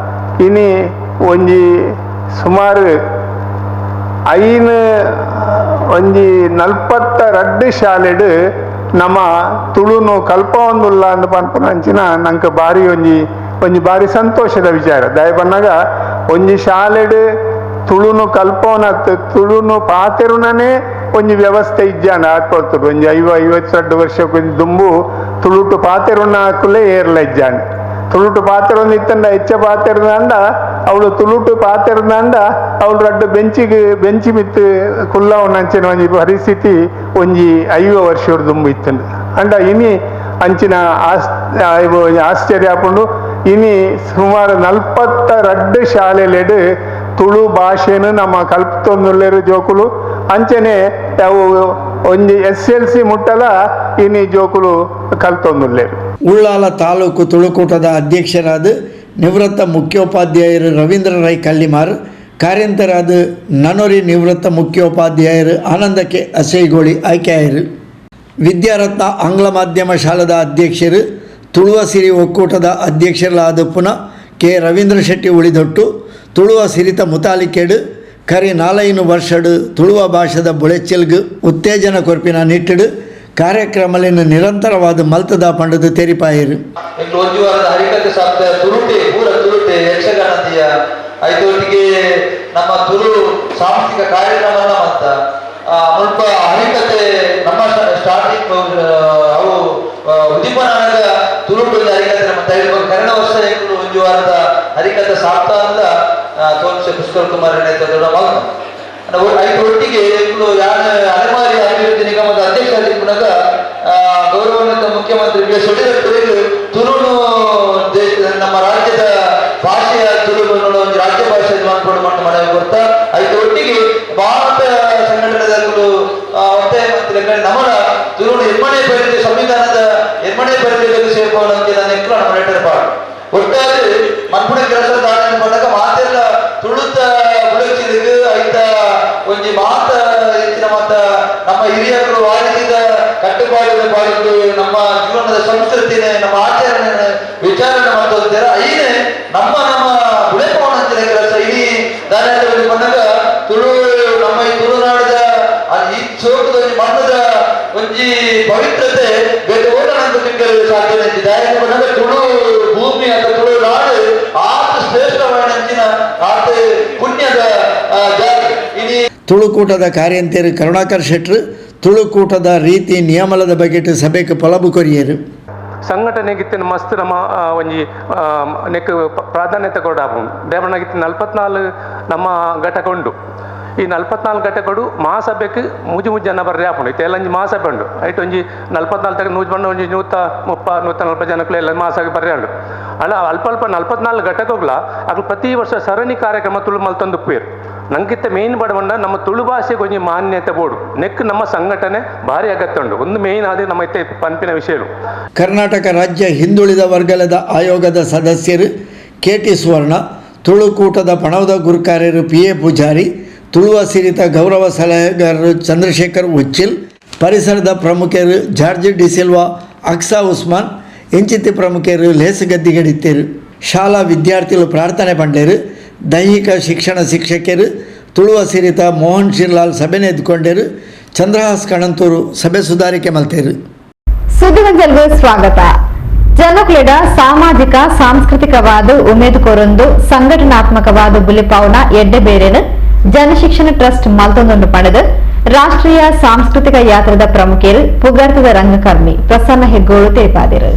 ಇನಿ ಒಂಜಿ ಸುಮಾರು ಒಂಜಿ 42 ಶಾಲೆಡ್ ನಮ್ಮ ತುಳುನು ಕಲ್ಪವೊಂದುಲ್ಲ ಅಂದ್ ಪನ್ಪುನ ಅಂಚಿನ ನಂಗೆ ಬಾರಿ ಒಂಜಿ ಬಾರಿ ಸಂತೋಷದ ವಿಚಾರ. ದಯ ಬಂದಾಗ ಒಂಜಿ ಶಾಲೆಡ್ ತುಳುನು ಕಲ್ಪವನತ್ ತುಳುನು ಪಾತೆರುನೇ ಒಂಜಿ ವ್ಯವಸ್ಥೆ ಇಜ್ಜಾನ ಹಾಕೊಳ್ತರು. ಒಂಜಿ 52 ವರ್ಷಕ್ಕೊಂದು ದುಂಬು ತುಳುಟು ಪಾತೆರುನ ಹಾಕಲೇ ಏರ್ಲ ಇಜ್ಜಾನ. ತುಳುಟು ಪಾತೆರೊಂದು ಇತ್ತಂಡ ಹೆಚ್ಚ ಪಾತೆರದಂಡ ಅವಳು ತುಳುಟು ಪಾತೆರದಂಡ ಅವಳು 2 ಬೆಂಚಿ ಮಿತ್ತು ಕುಲ್ಲವನ್ನ ಅಂಚಿನ ಒಂಜಿ ಪರಿಸ್ಥಿತಿ ಒಂಜಿ 5 ವರ್ಷದ ದುಂಬು ಇತ್ತಂಡು ಅಂಡ ಇನಿ ಅಂಚಿನ ಆಶ್ಚರ್ಯ ಹಾಕೊಂಡು ಇನಿ ಸುಮಾರು 42 ಶಾಲೆಲೆಡ್ ತುಳು ಭಾಷೆನು ನಮ್ಮ ಕಲ್ಪತೊಂದುಲ್ಲೇರು ಜೋಕುಲು ಅಂಚನೆ ಅವು ಒಂಜಿ SLC ಮುಟ್ಟಲ ಇನಿ ಜೋಕುಲು ಕಲ್ತೊಂದುಲ್ಲೇರು. ಉಳ್ಳಾಲ ತಾಲೂಕು ತುಳುಕೂಟದ ಅಧ್ಯಕ್ಷರಾದ ನಿವೃತ್ತ ಮುಖ್ಯೋಪಾಧ್ಯಾಯರು ರವೀಂದ್ರ ರೈ ಕಲ್ಲಿಮಾರ್, ಕಾರ್ಯಂತರಾದ ನನೊರಿ ನಿವೃತ್ತ ಮುಖ್ಯೋಪಾಧ್ಯಾಯರು ಆನಂದಕ್ಕೆ ಅಸೈಗೋಳಿ ಆಯ್ಕೆಯಾಯರು. ವಿದ್ಯಾರತ್ನ ಆಂಗ್ಲ ಮಾಧ್ಯಮ ಶಾಲದ ಅಧ್ಯಕ್ಷರು ತುಳುವ ಸಿರಿ ಒಕ್ಕೂಟದ ಅಧ್ಯಕ್ಷರಾದ ಪುನಃ ಕೆ ರವೀಂದ್ರ ಶೆಟ್ಟಿ ಉಳಿದೊಟ್ಟು ತುಳುವ ಸಿರಿತ ಮುತಾಲಿಕೆಡು ಕರಿ 4 ವರ್ಷಡು ತುಳುವ ಭಾಷೆದ ಬುಳೆಚ್ಚಲ್ಗು ಉತ್ತೇಜನ ಕೊರ್ಪಿನ ನಿಟ್ಟಿಡು ಕಾರ್ಯಕ್ರಮಲಿನ ನಿರಂತರವಾದ ಮಲ್ತದ ಪಂಡದು ತೆರಿಪಾಯರು. ಒಂದು ವಾರದ ಹರಿಕತೆ ಸಪ್ತಾಹ ತುಳುಟೆ ಪೂರ ತುಳುಟೆ ಯಕ್ಷಗಾನದಿಯ ಐದೊಟ್ಟಿಗೆ ನಮ್ಮ ತುಳು ಸಾಂಸ್ಕೃತಿಕ ಕಾರ್ಯಕ್ರಮನ ಮತ್ತ ಮುಲ್ಪ ಹರಿಕತೆ ನಮ್ಮ ಸ್ಟಾರ್ಟಿಂಗ್ ಅವು ಉದಿಪನಾಗ ತುಳುಟು ಹರಿಕತೆ ನಮ್ಮ ತೈಲ ಕನ್ನಡ ವರ್ಷ ಒಂದು ವಾರದ ಹರಿಕತೆ ಸಪ್ತಾಹದ ತೋನ್ಸೆ ಪುಷ್ಕರ್ ಕುಮಾರ್ ನೇತೃತ್ವದ ಮಲ್ತ ಐದೊಟ್ಟಿಗೆ ಅಲೆಮಾರಿ ಅಭಿವೃದ್ಧಿ ನಿಗಮದ ಅಧ್ಯಕ್ಷ ಆಗಿರುವಾಗ ಗೌರವಾನ್ವಿತ ಮುಖ್ಯಮಂತ್ರಿ ಬಿ ಎಸ್ ಯಡಿಯೂರಪ್ಪರಿಗೆ ತುಳುನು ನಮ್ಮ ರಾಜ್ಯದ ಭಾಷೆಯ ತುಳು ಒಂದು ರಾಜ್ಯ ಭಾಷೆ ಮಾಡ್ಕೊಂಡು ಮನವಿ ಕೊಡ್ತಾ ಐದೊಟ್ಟಿಗೆ ಭಾರತ ಸಂಘಟನೆಗಳು ಒತ್ತಾಯ ಮಾಡ್ತಿಲ್ಲ ನಮ್ಮ ತುಳುನು 2ನೇ ಪರಿಚಯ ಸಂವಿಧಾನದ 2ನೇ ಪರಿಚಯದಲ್ಲಿ ಸೇರ್ಕೊಳ್ಳೋಕೆ ನಾನು ಎಕ್ಕಲು ನಮ್ಮ ಲೆಟರ್ ಪಾಡು ಒಟ್ಟಾರೆ ಮನ್ಪುಣ ಕೆಲಸ ದಾಳಿ ಬಂದಾಗ ಮಾತೆಲ್ಲ ತುಳುತ ಬುಳಚಿಲಿಗೆ ಐತ ಒಂಜಿ ಮಾತ ಹೆಚ್ಚಿನ ಮಾತ ನಮ್ಮ ಹಿರಿಯರು ವಾದಿಸಿದ ಕಟ್ಟುಪಾಡುಗಳ ಪಾಡಿದ್ದು ನಮ್ಮ ಜೀವನದ ಸಂಸ್ಕೃತಿನೇ ನಮ್ಮ ಆಚರಣೆ ವಿಚಾರಣೆ ಮಾಡ್ತಾರೆ. ಐನೇ ನಮ್ಮ ಬುಳೆಪವನ ಕೆಲಸ ಇಡೀ ದಾರಿಯಲ್ಲಿ ಬಂದಾಗ ತುಳು ನಮ್ಮ ಈ ತುಳುನಾಡದ ಈ ಸೋಕದ ಮಣ್ಣದ ಒಂಜಿ ಪವಿತ್ರತೆ ಬೇರೆ ಓಡನಂತ ಸಿಕ್ಕಲು ಸಾಧ್ಯತೆ ದಾರಿಯಲ್ಲಿ ಬಂದಾಗ ತುಳು ಭೂಮಿ ಅಥವಾ ತುಳು ನಾಡು ಆತ ಶ್ರೇಷ್ಠವಾದ ಆತ ಪುಣ್ಯದ ಜಾತಿ. ತುಳುಕೂಟದ ಕಾರ್ಯಂತರು ಕರುಣಾಕರ್ ಶೆಟ್ರು ತುಳುಕೂಟದ ರೀತಿ ನಿಯಮದ ಬಗೆಟ್ ಸಭೆಗೆ ಪೊಲಬು ಕೊರಿಯರು. ಸಂಘಟನೆಗಿತ್ತಿನ ಮಸ್ತ್ ನಮ್ಮ ಒಂಜಿ ನೆಕ್ ಪ್ರಾಧಾನ್ಯತೆ ಕೊಡ ದೇವನಾಗಿತ್ತಿನ 44 ನಮ್ಮ ಘಟಕ ಉಂಡು. ಈ 44 ಘಟಕಗಳು ಮಹಾಸಭೆಗೆ ಮುಜು ಜನ ಬರ್ರೆ ಹಾಕೊಂಡು ಇತ್ತು ಎಲ್ಲ ಮಹಾಸಭೆ ಉಂಡು ಐಟ್ ಒಂಜಿ 44 ತಗ ನೂಜ್ ಬಂಡ ಒಂಜಿ 130-140 ಜನಕ್ಕೂ ಎಲ್ಲ ಮಹಾಸಭೆ ಬರ್ರೆ ಉಂಡು ಅಲ್ಲ ಅಲ್ಪ 44 ಘಟಕಗಳ ಅದು ಪ್ರತಿ ವರ್ಷ ಸರಣಿ ಕಾರ್ಯಕ್ರಮ ತುಳು ಮಲ್ತೊಂದು ಉಪ್ಪೇರು ನಂಗಿತ್ತ ಮೇನ್ ಬಡವಂಡ ನಮ್ಮ ತುಳು ಭಾಷೆಗೆ ಒಂಜಿ ಮಾನ್ಯತೆ ಬೋಡು ನೆಕ್ ನಮ್ಮ ಸಂಘಟನೆ ಭಾರಿ ಅಗತ್ಯ ಉಂಡು ಒಂದು ಮೇನ್ ಆದ ನಮ್ಮ ಇತ್ತೆ ಪಂಪಿನ ವಿಷಯಗಳು. ಕರ್ನಾಟಕ ರಾಜ್ಯ ಹಿಂದುಳಿದ ವರ್ಗದ ಆಯೋಗದ ಸದಸ್ಯರು KT ಸುವರ್ಣ, ತುಳುಕೂಟದ ಪಣವದ ಗುರುಕಾರ್ಯರು PA ಪೂಜಾರಿ, ತುಳುವ ಸಿರಿತ ಗೌರವ ಸಲಹೆಗಾರರು ಚಂದ್ರಶೇಖರ್ ಉಚ್ಚಿಲ್, ಪರಿಸರದ ಪ್ರಮುಖರು ಜಾರ್ಜ್ ಡಿಸಿಲ್ವಾ, ಅಕ್ಸಾ ಉಸ್ಮಾನ್, ಎಂಚಿತಿ ಪ್ರಮುಖರು ಲೇಸಗದ್ದಿಗಡಿತ್ತೇರು, ಶಾಲಾ ವಿದ್ಯಾರ್ಥಿಗಳು ಪ್ರಾರ್ಥನೆ ಪಂಡೇರು, ದೈಹಿಕ ಶಿಕ್ಷಣ ಶಿಕ್ಷಕರು ತುಳುವ ಸಿರಿತ ಮೋಹನ್ ಶಿರ್ಲಾಲ್ ಸಭೆನೆ ಎದ್ದುಕೊಂಡರು, ಚಂದ್ರಹಾಸ್ ಕಣಂತೂರು ಸಭೆ ಸುಧಾರಿಕೆ ಮಲ್ತೇರು. ಸುದ್ದಿಗಂಜಲ್ಗೆ ಸ್ವಾಗತ. ಜನಕ್ಲೆಡ ಸಾಮಾಜಿಕ ಸಾಂಸ್ಕೃತಿಕವಾದ ಉಮೇದು ಕೊರೊಂದು ಸಂಘಟನಾತ್ಮಕವಾದ ಬುಲಿಪಾವನ ಎಡ್ಡೆ ಬೇರೆನು ಜನಶಿಕ್ಷಣ ಟ್ರಸ್ಟ್ ಮಲ್ತೊಂದು ಪಡೆದು ರಾಷ್ಟ್ರೀಯ ಸಾಂಸ್ಕೃತಿಕ ಯಾತ್ರದ ಪ್ರಮುಖರು ಪುಗಾರ್ತದ ರಂಗಕರ್ಮಿ ಪ್ರಸನ್ನ ಹೆಗ್ಗೋಳು ತೇಪಾದಿರು.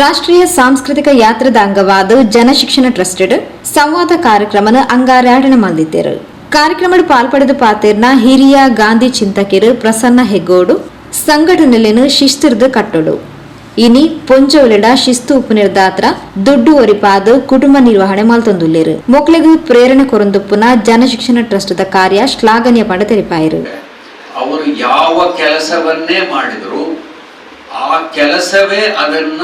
ರಾಷ್ಟ್ರೀಯ ಸಾಂಸ್ಕೃತಿಕ ಯಾತ್ರದ ಅಂಗವಾದ ಜನಶಿಕ್ಷಣ ಟ್ರಸ್ಟೆಡ್ ಸಂವಾದ ಕಾರ್ಯಕ್ರಮನ ಅಂಗಾರಾಡಣ ಮಲ್ದಿದ್ದೇರು. ಕಾರ್ಯಕ್ರಮದ ಪಾಲ್ಪಡೆದು ಪಾತೇರ್ನ ಹಿರಿಯ ಗಾಂಧಿ ಚಿಂತಕರು ಪ್ರಸನ್ನ ಹೆಗ್ಗೋಡು ಸಂಘಟನೆಯನ್ನು ಶಿಸ್ತಿರ್ದು ಕಟ್ಟೋಡು ಇನಿ ಪೊಂಚೋಲೆಡ ಶಿಸ್ತು ಉಪನಿರ್ದಾತ್ರ ದುಡ್ಡು ಒರಿಪಾದ ಕುಟುಂಬ ನಿರ್ವಹಣೆ ಮಲ್ತೊಂದುಲ್ಲೇರು. ಮೊಕ್ಲೆಗೂ ಪ್ರೇರಣೆ ಕೊರೊಂದುಪ್ಪುನ ಜನಶಿಕ್ಷಣ ಟ್ರಸ್ಟ್ದ ಕಾರ್ಯ ಶ್ಲಾಘನೀಯ ಪಡ ತೆರಿಪಾಯಿರು. ಅವರು ಯಾವ ಕೆಲಸವನ್ನೇ ಮಾಡಿದ್ರು ಆ ಕೆಲಸವೇ ಅದನ್ನ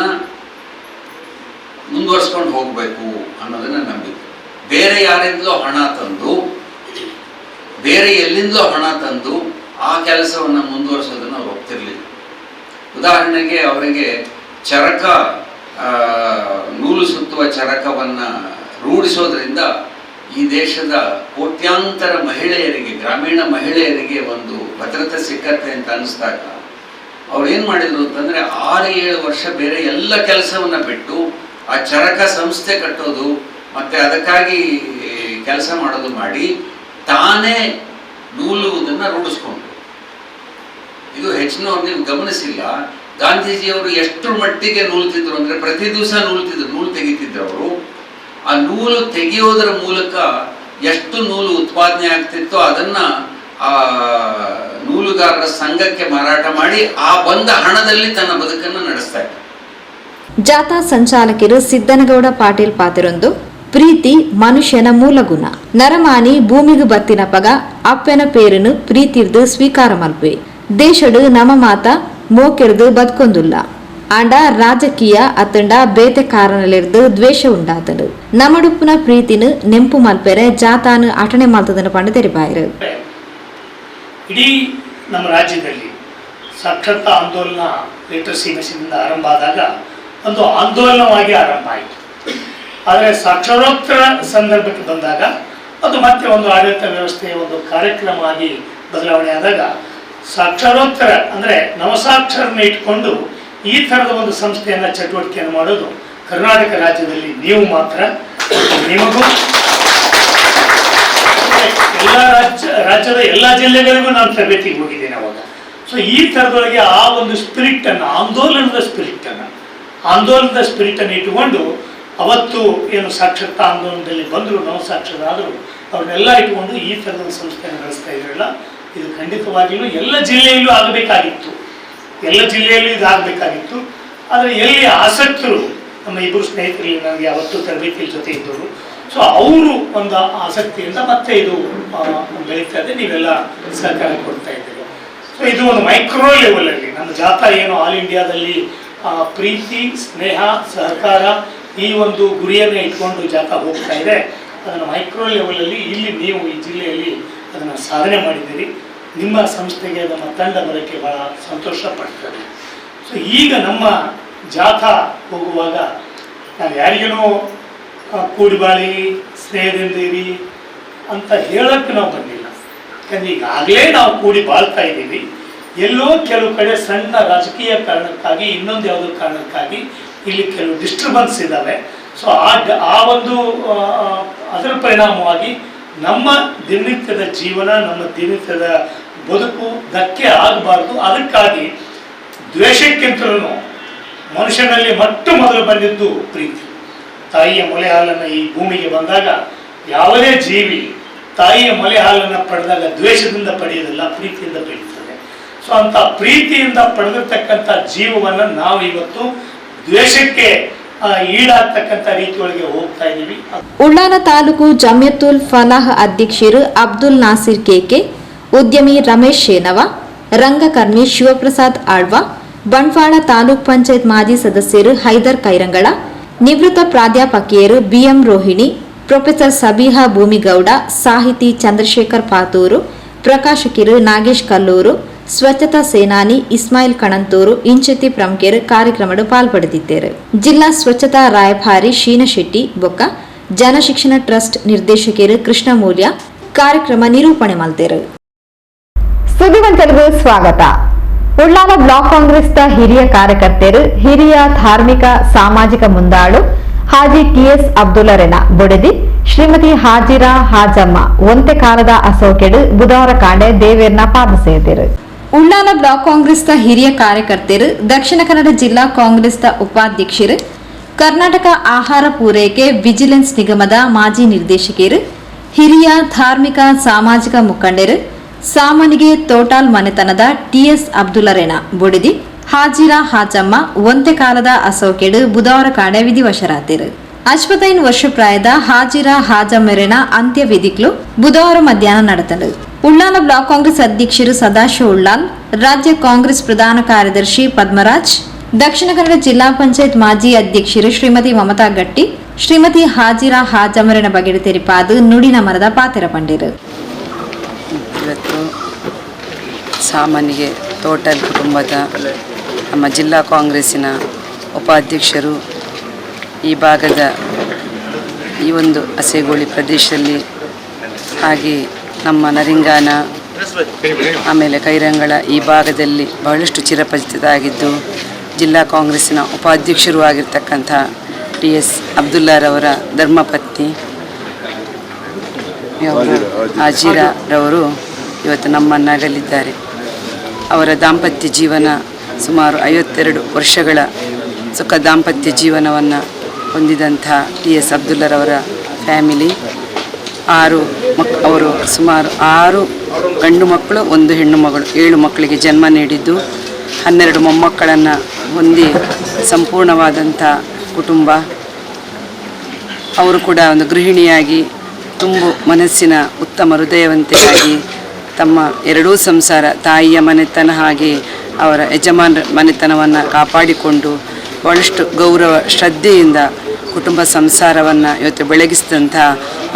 ಮುಂದುವರ್ಸ್ಕೊಂಡು ಹೋಗಬೇಕು ಅನ್ನೋದನ್ನ ನಂಬಿಕೆ. ಬೇರೆ ಯಾರಿಂದಲೋ ಹಣ ತಂದು ಬೇರೆ ಎಲ್ಲಿಂದಲೋ ಹಣ ತಂದು ಆ ಕೆಲಸವನ್ನು ಮುಂದುವರಿಸೋದನ್ನು ಅವ್ರು ಒಪ್ತಿರ್ಲಿಲ್ಲ. ಉದಾಹರಣೆಗೆ ಅವರಿಗೆ ಚರಕ ನೂಲು ಸುತ್ತುವ ಚರಕವನ್ನು ರೂಢಿಸೋದ್ರಿಂದ ಈ ದೇಶದ ಕೋಟ್ಯಾಂತರ ಮಹಿಳೆಯರಿಗೆ, ಗ್ರಾಮೀಣ ಮಹಿಳೆಯರಿಗೆ ಒಂದು ಭದ್ರತೆ ಸಿಕ್ಕತ್ತೆ ಅಂತ ಅನಿಸ್ದಾಗ ಅವ್ರು ಏನು ಮಾಡಿದ್ರು ಅಂತಂದರೆ 6-7 ವರ್ಷ ಬೇರೆ ಎಲ್ಲ ಕೆಲಸವನ್ನು ಬಿಟ್ಟು ಆ ಚರಕ ಸಂಸ್ಥೆ ಕಟ್ಟೋದು ಮತ್ತು ಅದಕ್ಕಾಗಿ ಕೆಲಸ ಮಾಡೋದು ಮಾಡಿ ತಾನೇ ನೂಲುವುದನ್ನು ರೂಢಿಸ್ಕೊಂಡ್ರು. ಇದು ಹೆಚ್ಚಿನವ್ರು ನೀವು ಗಮನಿಸಿಲ್ಲ. ಗಾಂಧೀಜಿಯವರು ಎಷ್ಟು ಮಟ್ಟಿಗೆ ನೂಲ್ತಿದ್ರು ಅಂದರೆ ಪ್ರತಿ ದಿವಸ ನೂಲು ತೆಗಿತಿದ್ರು ಅವರು. ಆ ನೂಲು ತೆಗೆಯೋದರ ಮೂಲಕ ಎಷ್ಟು ನೂಲು ಉತ್ಪಾದನೆ ಆಗ್ತಿತ್ತೋ ಅದನ್ನ ಆ ನೂಲುಗಾರರ ಸಂಘಕ್ಕೆ ಮಾರಾಟ ಮಾಡಿ ಆ ಬಂದ ಹಣದಲ್ಲಿ ತನ್ನ ಬದುಕನ್ನು ನಡೆಸ್ತಾ ಇದ್ದ. ಜಾಥಾ ಸಂಚಾಲಕರು ಸಿದ್ದನಗೌಡ ಪಾಟೀಲ್ ಪಾತಿರೊಂದು ಪ್ರೀತಿ ಮನುಷ್ಯನ ಮೂಲಗುಣ ನರಮಾನಿ ಭೂಮಿಗೆ ಬತ್ತಿನ ಪಗ ಅಪ್ಪನ ಪೇರನು ಪ್ರೀತಿರ್ದು ಸ್ವೀಕಾರ ಮಲ್ಪೆ ದೇಶಡು ನಮ ಮಾತ ಮೋಕೆರ್ದು ಬದುಕೊಂದುಲ್ಲ ಆಂಡ ರಾಜಕೀಯ ಅತ್ತಂಡ ಬೇತೆ ಕಾರಣಲಿರ್ದು ದ್ವೇಷ ಉಂಟಾತಡು ನಮಡುಪ್ಪನ ಪ್ರೀತಿನು ನೆಂಪು ಮಲ್ಪೆರೆ ಜಾತಾನು ಅಟಣೆ ಮಲ್ತದನ್ನು ಪಂಡ ತೆರಿಪಾಯಿರು. ಇಡೀ ನಮ್ಮ ರಾಜ್ಯದಲ್ಲಿ ಸಾಕ್ಷರತಾ ಆಂದೋಲನ ಲಿಟರಸಿ ಮಿಷನ್ನಿಂದ ಆರಂಭ ಆದಾಗ ಒಂದು ಆಂದೋಲನವಾಗಿ ಆರಂಭ ಆಯಿತು. ಆದರೆ ಸಾಕ್ಷರೋತ್ತರ ಸಂದರ್ಭಕ್ಕೆ ಬಂದಾಗ ಅದು ಮತ್ತೆ ಒಂದು ಆಡಳಿತ ವ್ಯವಸ್ಥೆಯ ಒಂದು ಕಾರ್ಯಕ್ರಮ ಆಗಿ ಬದಲಾವಣೆ ಆದಾಗ ಸಾಕ್ಷರೋತ್ತರ ಅಂದರೆ ನವಸಾಕ್ಷರನ್ನ ಇಟ್ಕೊಂಡು ಈ ಥರದ ಒಂದು ಸಂಸ್ಥೆಯನ್ನು ಚಟುವಟಿಕೆಯನ್ನು ಮಾಡೋದು ಕರ್ನಾಟಕ ರಾಜ್ಯದಲ್ಲಿ ನೀವು ಮಾತ್ರ. ನಿಮಗೂ ಎಲ್ಲ ರಾಜ್ಯದ ಎಲ್ಲ ಜಿಲ್ಲೆಗಳಿಗೂ ನಾನು ತರಬೇತಿಗೆ ಹೋಗಿದ್ದೇನೆ ಅವಾಗ. ಸೊ ಈ ಥರದೊಳಗೆ ಆ ಒಂದು ಸ್ಪಿರಿಟನ್ನು ಆಂದೋಲನದ ಸ್ಪಿರಿಟನ್ನು ಇಟ್ಟುಕೊಂಡು ಅವತ್ತು ಏನು ಸಾಕ್ಷರತಾ ಆಂದೋಲನದಲ್ಲಿ ಬಂದರು ನವಸಾಕ್ಷರರಾದರು ಅವ್ರನ್ನೆಲ್ಲ ಇಟ್ಕೊಂಡು ಈ ಥರದ ಸಂಸ್ಥೆಯನ್ನು ನಡೆಸ್ತಾ ಇದ್ರಲ್ಲ. ಇದು ಖಂಡಿತವಾಗಿಯೂ ಎಲ್ಲ ಜಿಲ್ಲೆಯಲ್ಲೂ ಆಗಬೇಕಾಗಿತ್ತು, ಇದು ಆಗಬೇಕಾಗಿತ್ತು. ಆದರೆ ಎಲ್ಲಿ ಆಸಕ್ತರು ನಮ್ಮ ಇಬ್ಬರು ಸ್ನೇಹಿತರಲ್ಲಿ ನನಗೆ ಅವತ್ತು ತರಬೇತಿಯ ಜೊತೆ ಇದ್ದರು. ಸೊ ಅವರು ಒಂದು ಆಸಕ್ತಿಯಿಂದ ಮತ್ತೆ ಇದು ಬೆಳೀತಾ ಇದೆ, ನೀವೆಲ್ಲ ಸಹಕಾರ ಕೊಡ್ತಾ ಇದ್ದೀರಿ. ಸೊ ಇದು ಒಂದು ಮೈಕ್ರೋ ಲೆವೆಲಲ್ಲಿ ನಮ್ಮ ಜಾಥಾ ಏನು ಆಲ್ ಇಂಡಿಯಾದಲ್ಲಿ ಪ್ರೀತಿ ಸ್ನೇಹ ಸಹಕಾರ ಈ ಒಂದು ಗುರಿಯನ್ನು ಇಟ್ಕೊಂಡು ಜಾಥಾ ಹೋಗ್ತಾ ಇದೆ. ಅದನ್ನು ಮೈಕ್ರೋ ಲೆವೆಲಲ್ಲಿ ಇಲ್ಲಿ ನೀವು ಈ ಜಿಲ್ಲೆಯಲ್ಲಿ ಅದನ್ನು ಸಾಧನೆ ಮಾಡಿದ್ದೀರಿ. ನಿಮ್ಮ ಸಂಸ್ಥೆಗೆ ನಮ್ಮ ತಂಡ ಬರೋಕ್ಕೆ ಭಾಳ ಸಂತೋಷ ಪಡ್ತದೆ. ಸೊ ಈಗ ನಮ್ಮ ಜಾಥಾ ಹೋಗುವಾಗ ನಾವು ಯಾರಿಗೇನೋ ಕೂಡಿಬಾಳಿ ಸ್ನೇಹದಿಂದ ಇರಿ ಅಂತ ಹೇಳೋಕ್ಕೆ ನಾವು ಬಂದಿಲ್ಲ. ಯಾಕಂದರೆ ಈಗಾಗಲೇ ನಾವು ಕೂಡಿ ಬಾಳ್ತಾ ಇದ್ದೀವಿ. ಎಲ್ಲೋ ಕೆಲವು ಕಡೆ ಸಣ್ಣ ರಾಜಕೀಯ ಕಾರಣಕ್ಕಾಗಿ ಇನ್ನೊಂದು ಯಾವುದೋ ಕಾರಣಕ್ಕಾಗಿ ಇಲ್ಲಿ ಕೆಲವು ಡಿಸ್ಟರ್ಬೆನ್ಸ್ ಇದ್ದಾವೆ. ಸೊ ಆ ಒಂದು ಅದರ ಪರಿಣಾಮವಾಗಿ ನಮ್ಮ ದಿನನಿತ್ಯದ ಜೀವನ ನಮ್ಮ ದಿನನಿತ್ಯದ ಬದುಕು ಧಕ್ಕೆ ಆಗಬಾರ್ದು. ಅದಕ್ಕಾಗಿ ದ್ವೇಷಕ್ಕಿಂತಲೂ ಮನುಷ್ಯನಲ್ಲಿ ಮೊದಲು ಬಂದಿದ್ದು ಪ್ರೀತಿ. ತಾಯಿಯ ಮೊಲೆ ಹಾಲನ್ನು ಈ ಭೂಮಿಗೆ ಬಂದಾಗ ಯಾವುದೇ ಜೀವಿ ತಾಯಿಯ ಮೊಲೆ ಹಾಲನ್ನು ಪಡೆದಾಗ ದ್ವೇಷದಿಂದ ಪಡೆಯೋದಿಲ್ಲ, ಪ್ರೀತಿಯಿಂದ ಪಡೀತದೆ. ಸೊ ಅಂತ ಪ್ರೀತಿಯಿಂದ ಪಡೆದಿರ್ತಕ್ಕಂಥ ಜೀವವನ್ನು ನಾವು ಇವತ್ತು ದ್ವೇಷಕ್ಕೆ ಈಡಾಗ್ತಕ್ಕಂಥ ರೀತಿಯೊಳಗೆ ಹೋಗ್ತಾ ಇದ್ದೀವಿ. ಉಳ್ಳಾಲ ತಾಲೂಕು ಜಮಿಯತುಲ್ ಫಲಾಹ್ ಅಧ್ಯಕ್ಷರು ಅಬ್ದುಲ್ ನಾಸಿರ್ ಕೆಕೆ, ಉದ್ಯಮಿ ರಮೇಶ್ ಶೇನವ, ರಂಗಕರ್ಮಿ ಶಿವಪ್ರಸಾದ್ ಆಳ್ವ, ಬಂಟ್ವಾಳ ತಾಲೂಕ್ ಪಂಚಾಯತ್ ಮಾಜಿ ಸದಸ್ಯರು ಹೈದರ್ ಕೈರಂಗಳ, ನಿವೃತ್ತ ಪ್ರಾಧ್ಯಾಪಕಿಯರು ಬಿಎಂ ರೋಹಿಣಿ, ಪ್ರೊಫೆಸರ್ ಸಬಿಹಾ ಭೂಮಿಗೌಡ, ಸಾಹಿತಿ ಚಂದ್ರಶೇಖರ್ ಪಾತೂರು, ಪ್ರಕಾಶಕರು ನಾಗೇಶ್ ಕಲ್ಲೂರು, ಸ್ವಚ್ಛತಾ ಸೇನಾನಿ ಇಸ್ಮಾಯಿಲ್ ಕಣಂತೂರು ಇಂಚತಿ ಪ್ರಮುಖರು ಕಾರ್ಯಕ್ರಮದ ಪಾಲ್ಪಡೆದಿದ್ದರು. ಜಿಲ್ಲಾ ಸ್ವಚ್ಛತಾ ರಾಯಭಾರಿ ಶೀನಶೆಟ್ಟಿ ಬೊಕ್ಕ ಜನಶಿಕ್ಷಣ ಟ್ರಸ್ಟ್ ನಿರ್ದೇಶಕರು ಕೃಷ್ಣಮೂಲ್ಯ ಕಾರ್ಯಕ್ರಮ ನಿರೂಪಣೆ ಮಾಡಿದರು. ಸುದ್ದಿವಂತರಿಗೂ ಸ್ವಾಗತ. ಉಳ್ಳಾಲ ಬ್ಲಾಕ್ ಕಾಂಗ್ರೆಸ್ನ ಹಿರಿಯ ಕಾರ್ಯಕರ್ತರು, ಹಿರಿಯ ಧಾರ್ಮಿಕ ಸಾಮಾಜಿಕ ಮುಂದಾಳು ಹಾಜಿ ಟಿಎಸ್ ಅಬ್ದುಲ್ಲರೆನ ಬೊಡೆದಿ ಶ್ರೀಮತಿ ಹಾಜಿರಾ ಹಾಜಮ್ಮ ಒಂತೆ ಕಾಲದ ಅಸೋಕೆಡು ಬುಧವಾರ ಕಾಂಡೆ ದೇವೇರ್ನ ಪಾದ ಸೇರಿದರು. ಉಳ್ಳಾಲ ಬ್ಲಾಕ್ ಕಾಂಗ್ರೆಸ್ನ ಹಿರಿಯ ಕಾರ್ಯಕರ್ತರು, ದಕ್ಷಿಣ ಕನ್ನಡ ಜಿಲ್ಲಾ ಕಾಂಗ್ರೆಸ್ನ ಉಪಾಧ್ಯಕ್ಷರು, ಕರ್ನಾಟಕ ಆಹಾರ ಪೂರೈಕೆ ವಿಜಿಲೆನ್ಸ್ ನಿಗಮದ ಮಾಜಿ ನಿರ್ದೇಶಕರು, ಹಿರಿಯ ಧಾರ್ಮಿಕ ಸಾಮಾಜಿಕ ಮುಖಂಡರು, ಸಾಮಾನಿಗೆ ತೋಟಾಲ್ ಮನೆತನದ ಟಿಎಸ್ ಅಬ್ದುಲ್ಲರೆನ ಬೊಡೆದಿ ಹಾಜಿರಾ ಹಾಜಮ್ಮ ಒಂತೆ ಕಾಲದ ಅಸೋಕೆಡು ಬುಧವಾರ ಕಾಡೆ ವಿಧಿವಶರಾದರು. 55 ವರ್ಷ ಪ್ರಾಯದ ಹಾಜಿರಾ ಹಾಜಮ್ಮೆರೆನ ಅಂತ್ಯವಿಧಿಗಳು ಬುಧವಾರ ಮಧ್ಯಾಹ್ನ ನಡೆದವು. ಉಳ್ಳಾಲ ಬ್ಲಾಕ್ ಕಾಂಗ್ರೆಸ್ ಅಧ್ಯಕ್ಷರು ಸದಾಶಿವ ಉಳ್ಳಾಲ್, ರಾಜ್ಯ ಕಾಂಗ್ರೆಸ್ ಪ್ರಧಾನ ಕಾರ್ಯದರ್ಶಿ ಪದ್ಮರಾಜ್, ದಕ್ಷಿಣ ಕನ್ನಡ ಜಿಲ್ಲಾ ಪಂಚಾಯತ್ ಮಾಜಿ ಅಧ್ಯಕ್ಷರು ಶ್ರೀಮತಿ ಮಮತಾ ಗಟ್ಟಿ, ಶ್ರೀಮತಿ ಹಾಜಿರಾ ಹಾಜಮರನ ಬಗೆಡು ತೆರಿಪಾದು ನುಡಿನ ಮರದ ಪಾತೆರ ಪಂಡಿರು. ಇವತ್ತು ಸಾಮಾನ್ಯ ತೋಟಲ್ ಕುಟುಂಬದ ನಮ್ಮ ಜಿಲ್ಲಾ ಕಾಂಗ್ರೆಸ್ಸಿನ ಉಪಾಧ್ಯಕ್ಷರು ಈ ಭಾಗದ ಈ ಒಂದು ಹಸೆಗೋಳಿ ಪ್ರದೇಶದಲ್ಲಿ, ಹಾಗೆ ನಮ್ಮ ನರಿಂಗಾನ ಆಮೇಲೆ ಕೈರಂಗಳ ಈ ಭಾಗದಲ್ಲಿ ಬಹಳಷ್ಟು ಚಿರಪರಿಚಿತರಾಗಿದ್ದು ಜಿಲ್ಲಾ ಕಾಂಗ್ರೆಸ್ಸಿನ ಉಪಾಧ್ಯಕ್ಷರೂ ಆಗಿರ್ತಕ್ಕಂಥ ಟಿಎಸ್ ಅಬ್ದುಲ್ಲಾರವರ ಧರ್ಮಪತ್ನಿ ಹಾಜಿರಾರವರು ಇವತ್ತು ನಮ್ಮನ್ನಗಲಿದ್ದಾರೆ. ಅವರ ದಾಂಪತ್ಯ ಜೀವನ ಸುಮಾರು 52 ವರ್ಷಗಳ ಸುಖ ದಾಂಪತ್ಯ ಜೀವನವನ್ನು ಹೊಂದಿದಂಥ ಟಿಎಸ್ ಅಬ್ದುಲ್ಲರವರ ಫ್ಯಾಮಿಲಿ ಅವರು ಸುಮಾರು 6 ಗಂಡು ಮಕ್ಕಳು 1 ಹೆಣ್ಣು ಮಗಳು 7 ಮಕ್ಕಳಿಗೆ ಜನ್ಮ ನೀಡಿದ್ದು 12 ಮೊಮ್ಮಕ್ಕಳನ್ನು ಹೊಂದಿ ಸಂಪೂರ್ಣವಾದಂಥ ಕುಟುಂಬ. ಅವರು ಕೂಡ ಒಂದು ಗೃಹಿಣಿಯಾಗಿ ತುಂಬು ಮನಸ್ಸಿನ ಉತ್ತಮ ಹೃದಯವಂತೆಯಾಗಿ ತಮ್ಮ ಎರಡೂ ಸಂಸಾರ, ತಾಯಿಯ ಮನೆತನ ಹಾಗೆ ಅವರ ಯಜಮಾನರ ಮನೆತನವನ್ನು ಕಾಪಾಡಿಕೊಂಡು ಬಹಳಷ್ಟು ಗೌರವ ಶ್ರದ್ಧೆಯಿಂದ ಕುಟುಂಬ ಸಂಸಾರವನ್ನು ಇವತ್ತು ಬೆಳಗಿಸಿದಂಥ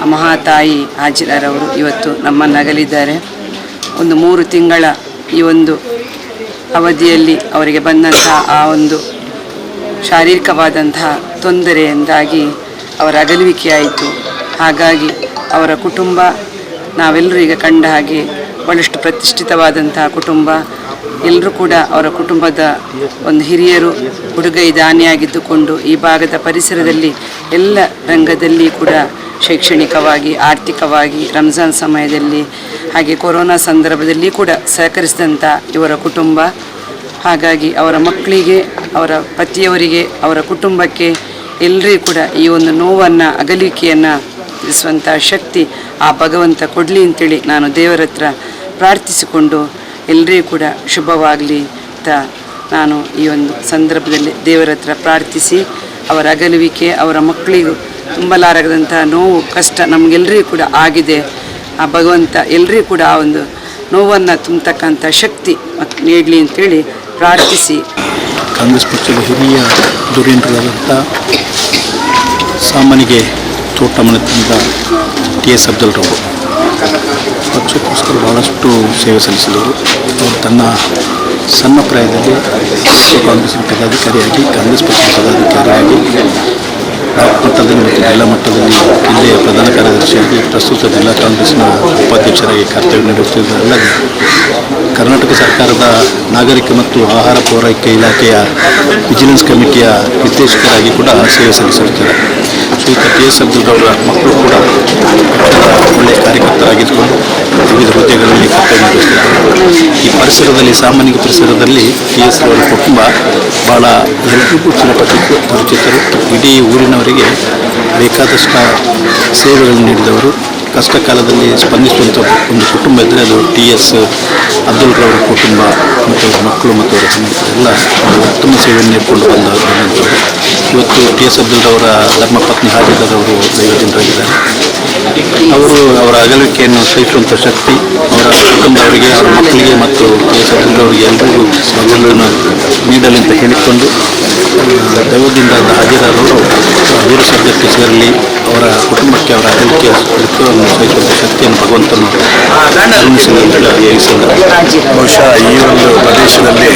ಆ ಮಹಾತಾಯಿ ಹಾಜಿರಾರವರು ಇವತ್ತು ನಮ್ಮನ್ನಗಲಿದ್ದಾರೆ. ಒಂದು 3 ತಿಂಗಳ ಈ ಒಂದು ಅವಧಿಯಲ್ಲಿ ಅವರಿಗೆ ಬಂದಂತಹ ಆ ಒಂದು ಶಾರೀರಿಕವಾದಂತಹ ತೊಂದರೆಯಿಂದಾಗಿ ಅವರ ಅಗಲುವಿಕೆಯಾಯಿತು. ಹಾಗಾಗಿ ಅವರ ಕುಟುಂಬ ನಾವೆಲ್ಲರೂ ಈಗ ಕಂಡ ಹಾಗೆ ಬಹಳಷ್ಟು ಪ್ರತಿಷ್ಠಿತವಾದಂತಹ ಕುಟುಂಬ. ಎಲ್ಲರೂ ಕೂಡ ಅವರ ಕುಟುಂಬದ ಒಂದು ಹಿರಿಯರು ಹುಡುಗೈ ದಾನಿಯಾಗಿದ್ದುಕೊಂಡು ಈ ಭಾಗದ ಪರಿಸರದಲ್ಲಿ ಎಲ್ಲ ರಂಗದಲ್ಲಿ ಕೂಡ ಶೈಕ್ಷಣಿಕವಾಗಿ, ಆರ್ಥಿಕವಾಗಿ, ರಂಜಾನ್ ಸಮಯದಲ್ಲಿ ಹಾಗೆ ಕೊರೋನಾ ಸಂದರ್ಭದಲ್ಲಿ ಕೂಡ ಸಹಕರಿಸಿದಂಥ ಇವರ ಕುಟುಂಬ. ಹಾಗಾಗಿ ಅವರ ಮಕ್ಕಳಿಗೆ, ಅವರ ಪತಿಯವರಿಗೆ, ಅವರ ಕುಟುಂಬಕ್ಕೆ ಎಲ್ಲರಿಗೂ ಕೂಡ ಈ ಒಂದು ನೋವನ್ನು, ಅಗಲಿಕೆಯನ್ನು ತಿಳಿಸುವಂಥ ಶಕ್ತಿ ಆ ಭಗವಂತ ಕೊಡಲಿ ಅಂತೇಳಿ ನಾನು ದೇವರ ಹತ್ರ ಪ್ರಾರ್ಥಿಸಿಕೊಂಡು ಎಲ್ಲರಿಗೂ ಕೂಡ ಶುಭವಾಗಲಿ ಅಂತ ನಾನು ಈ ಒಂದು ಸಂದರ್ಭದಲ್ಲಿ ದೇವರ ಹತ್ರ ಪ್ರಾರ್ಥಿಸಿ, ಅವರ ಅಗಲುವಿಕೆ, ಅವರ ಮಕ್ಕಳಿಗೂ ತುಂಬಲಾರದಂಥ ನೋವು, ಕಷ್ಟ ನಮಗೆಲ್ಲರಿಗೂ ಕೂಡ ಆಗಿದೆ. ಆ ಭಗವಂತ ಎಲ್ಲರಿಗೂ ಕೂಡ ಆ ಒಂದು ನೋವನ್ನು ತುಂಬತಕ್ಕಂಥ ಶಕ್ತಿ ನೀಡಲಿ ಅಂತೇಳಿ ಪ್ರಾರ್ಥಿಸಿ. ಕಾಂಗ್ರೆಸ್ ಪಕ್ಷದ ಹಿರಿಯ ಧುರೀಣರಾದಂಥ ಸಾಮಾನ್ಯ ತೋಟ ಮನೆತನದ ಟಿಎಸ್ ಅಬ್ದುಲ್ರವರು ಪಕ್ಷಕ್ಕೋಸ್ಕರ ಬಹಳಷ್ಟು ಸೇವೆ ಸಲ್ಲಿಸಿದವರು. ಅವರು ತನ್ನ ಸಣ್ಣ ಪ್ರಾಯದಲ್ಲಿ ಕಾಂಗ್ರೆಸ್ನ ಪದಾಧಿಕಾರಿಯಾಗಿ, ಕಾಂಗ್ರೆಸ್ ಪಕ್ಷದ ಪದಾಧಿಕಾರಿಯಾಗಿ, ಬ್ಲಾಕ್ ಮಟ್ಟದಲ್ಲಿ ಮತ್ತು ಜಿಲ್ಲಾ ಮಟ್ಟದಲ್ಲಿ ಜಿಲ್ಲೆಯ ಪ್ರಧಾನ ಕಾರ್ಯದರ್ಶಿಯಾಗಿ, ಪ್ರಸ್ತುತ ಜಿಲ್ಲಾ ಕಾಂಗ್ರೆಸ್ನ ಉಪಾಧ್ಯಕ್ಷರಾಗಿ ಕರ್ತವ್ಯ ನಿರ್ವಹಿಸುವುದಲ್ಲದೆ ಕರ್ನಾಟಕ ಸರ್ಕಾರದ ನಾಗರಿಕ ಮತ್ತು ಆಹಾರ ಪೂರೈಕೆ ಇಲಾಖೆಯ ವಿಜಿಲೆನ್ಸ್ ಕಮಿಟಿಯ ನಿರ್ದೇಶಕರಾಗಿ ಕೂಡ ಸೇವೆ ಸಲ್ಲಿಸುತ್ತಾರೆ. ಶ್ರೀಯುತ ಟಿಎಸ್ ಅಬ್ದುಲ್ರವರ ಮಕ್ಕಳು ಕೂಡ ಒಳ್ಳೆಯ ಕಾರ್ಯಕರ್ತರಾಗಿದ್ದುಕೊಂಡು ವಿವಿಧ ಹುದ್ದೆಗಳಲ್ಲಿ ಕರ್ತವ್ಯ ನಿರ್ವಹಿಸುತ್ತಾರೆ. ಈ ಪರಿಸರದಲ್ಲಿ, ಸಾಮಾನ್ಯ ಪರಿಸರದಲ್ಲಿ ಟಿಎಸ್ ಅವರ ಕುಟುಂಬ ಭಾಳ ಎಲ್ಲರಿಗೂ ಪರಿಚಿತರು. ಇಡೀ ಊರಿನವರಿಗೆ ಬೇಕಾದಷ್ಟು ಸೇವೆಗಳನ್ನು ನೀಡಿದವರು. ಕಷ್ಟ ಕಾಲದಲ್ಲಿ ಸ್ಪಂದಿಸುವಂಥ ಒಂದು ಕುಟುಂಬ ಇದ್ದರೆ ಅದು TS ಅಬ್ದುಲ್ ರವರ ಕುಟುಂಬ ಮತ್ತು ಅವರ ಮಕ್ಕಳು ಮತ್ತು ಅವರ ಎಲ್ಲ ಉತ್ತಮ ಸೇವೆಯನ್ನು ನೀಡಿಕೊಂಡು ಬಂದಂಥವರು. ಇವತ್ತು TS ಅಬ್ದುಲ್ ರವರ ಧರ್ಮಪತ್ನಿ ಹಾಜಿರವರು ದೈವದಿಂದಾಗಿದ್ದಾರೆ. ಅವರು ಅವರ ಅಗಲಿಕೆಯನ್ನು ಸಹಿಸುವಂಥ ಶಕ್ತಿ ಅವರ ಕುಟುಂಬದವರಿಗೆ, ಅವರ ಮಕ್ಕಳಿಗೆ ಮತ್ತು TS ಅಬ್ದುಲ್ ರವರಿಗೆ ಎಲ್ಲರಿಗೂ ಸ್ವಾಗತವನ್ನು ನೀಡಲಿ ಅಂತ ಹೇಳಿಕೊಂಡು ದೈವದಿಂದ ಹಾಜಿರವರು ವೀರಶೈವಕ್ಕೆ ಸೇರಲಿ, ಅವರ ಕುಟುಂಬಕ್ಕೆ ಅವರ ಅಗಲಿಕೆಯ ದುಃಖವನ್ನು ಸಹಿಸುವಂಥ ಶಕ್ತಿಯನ್ನು ಭಗವಂತನು ಬಹುಶಃ ಈ ಒಂದು ಪ್ರದೇಶದಲ್ಲಿ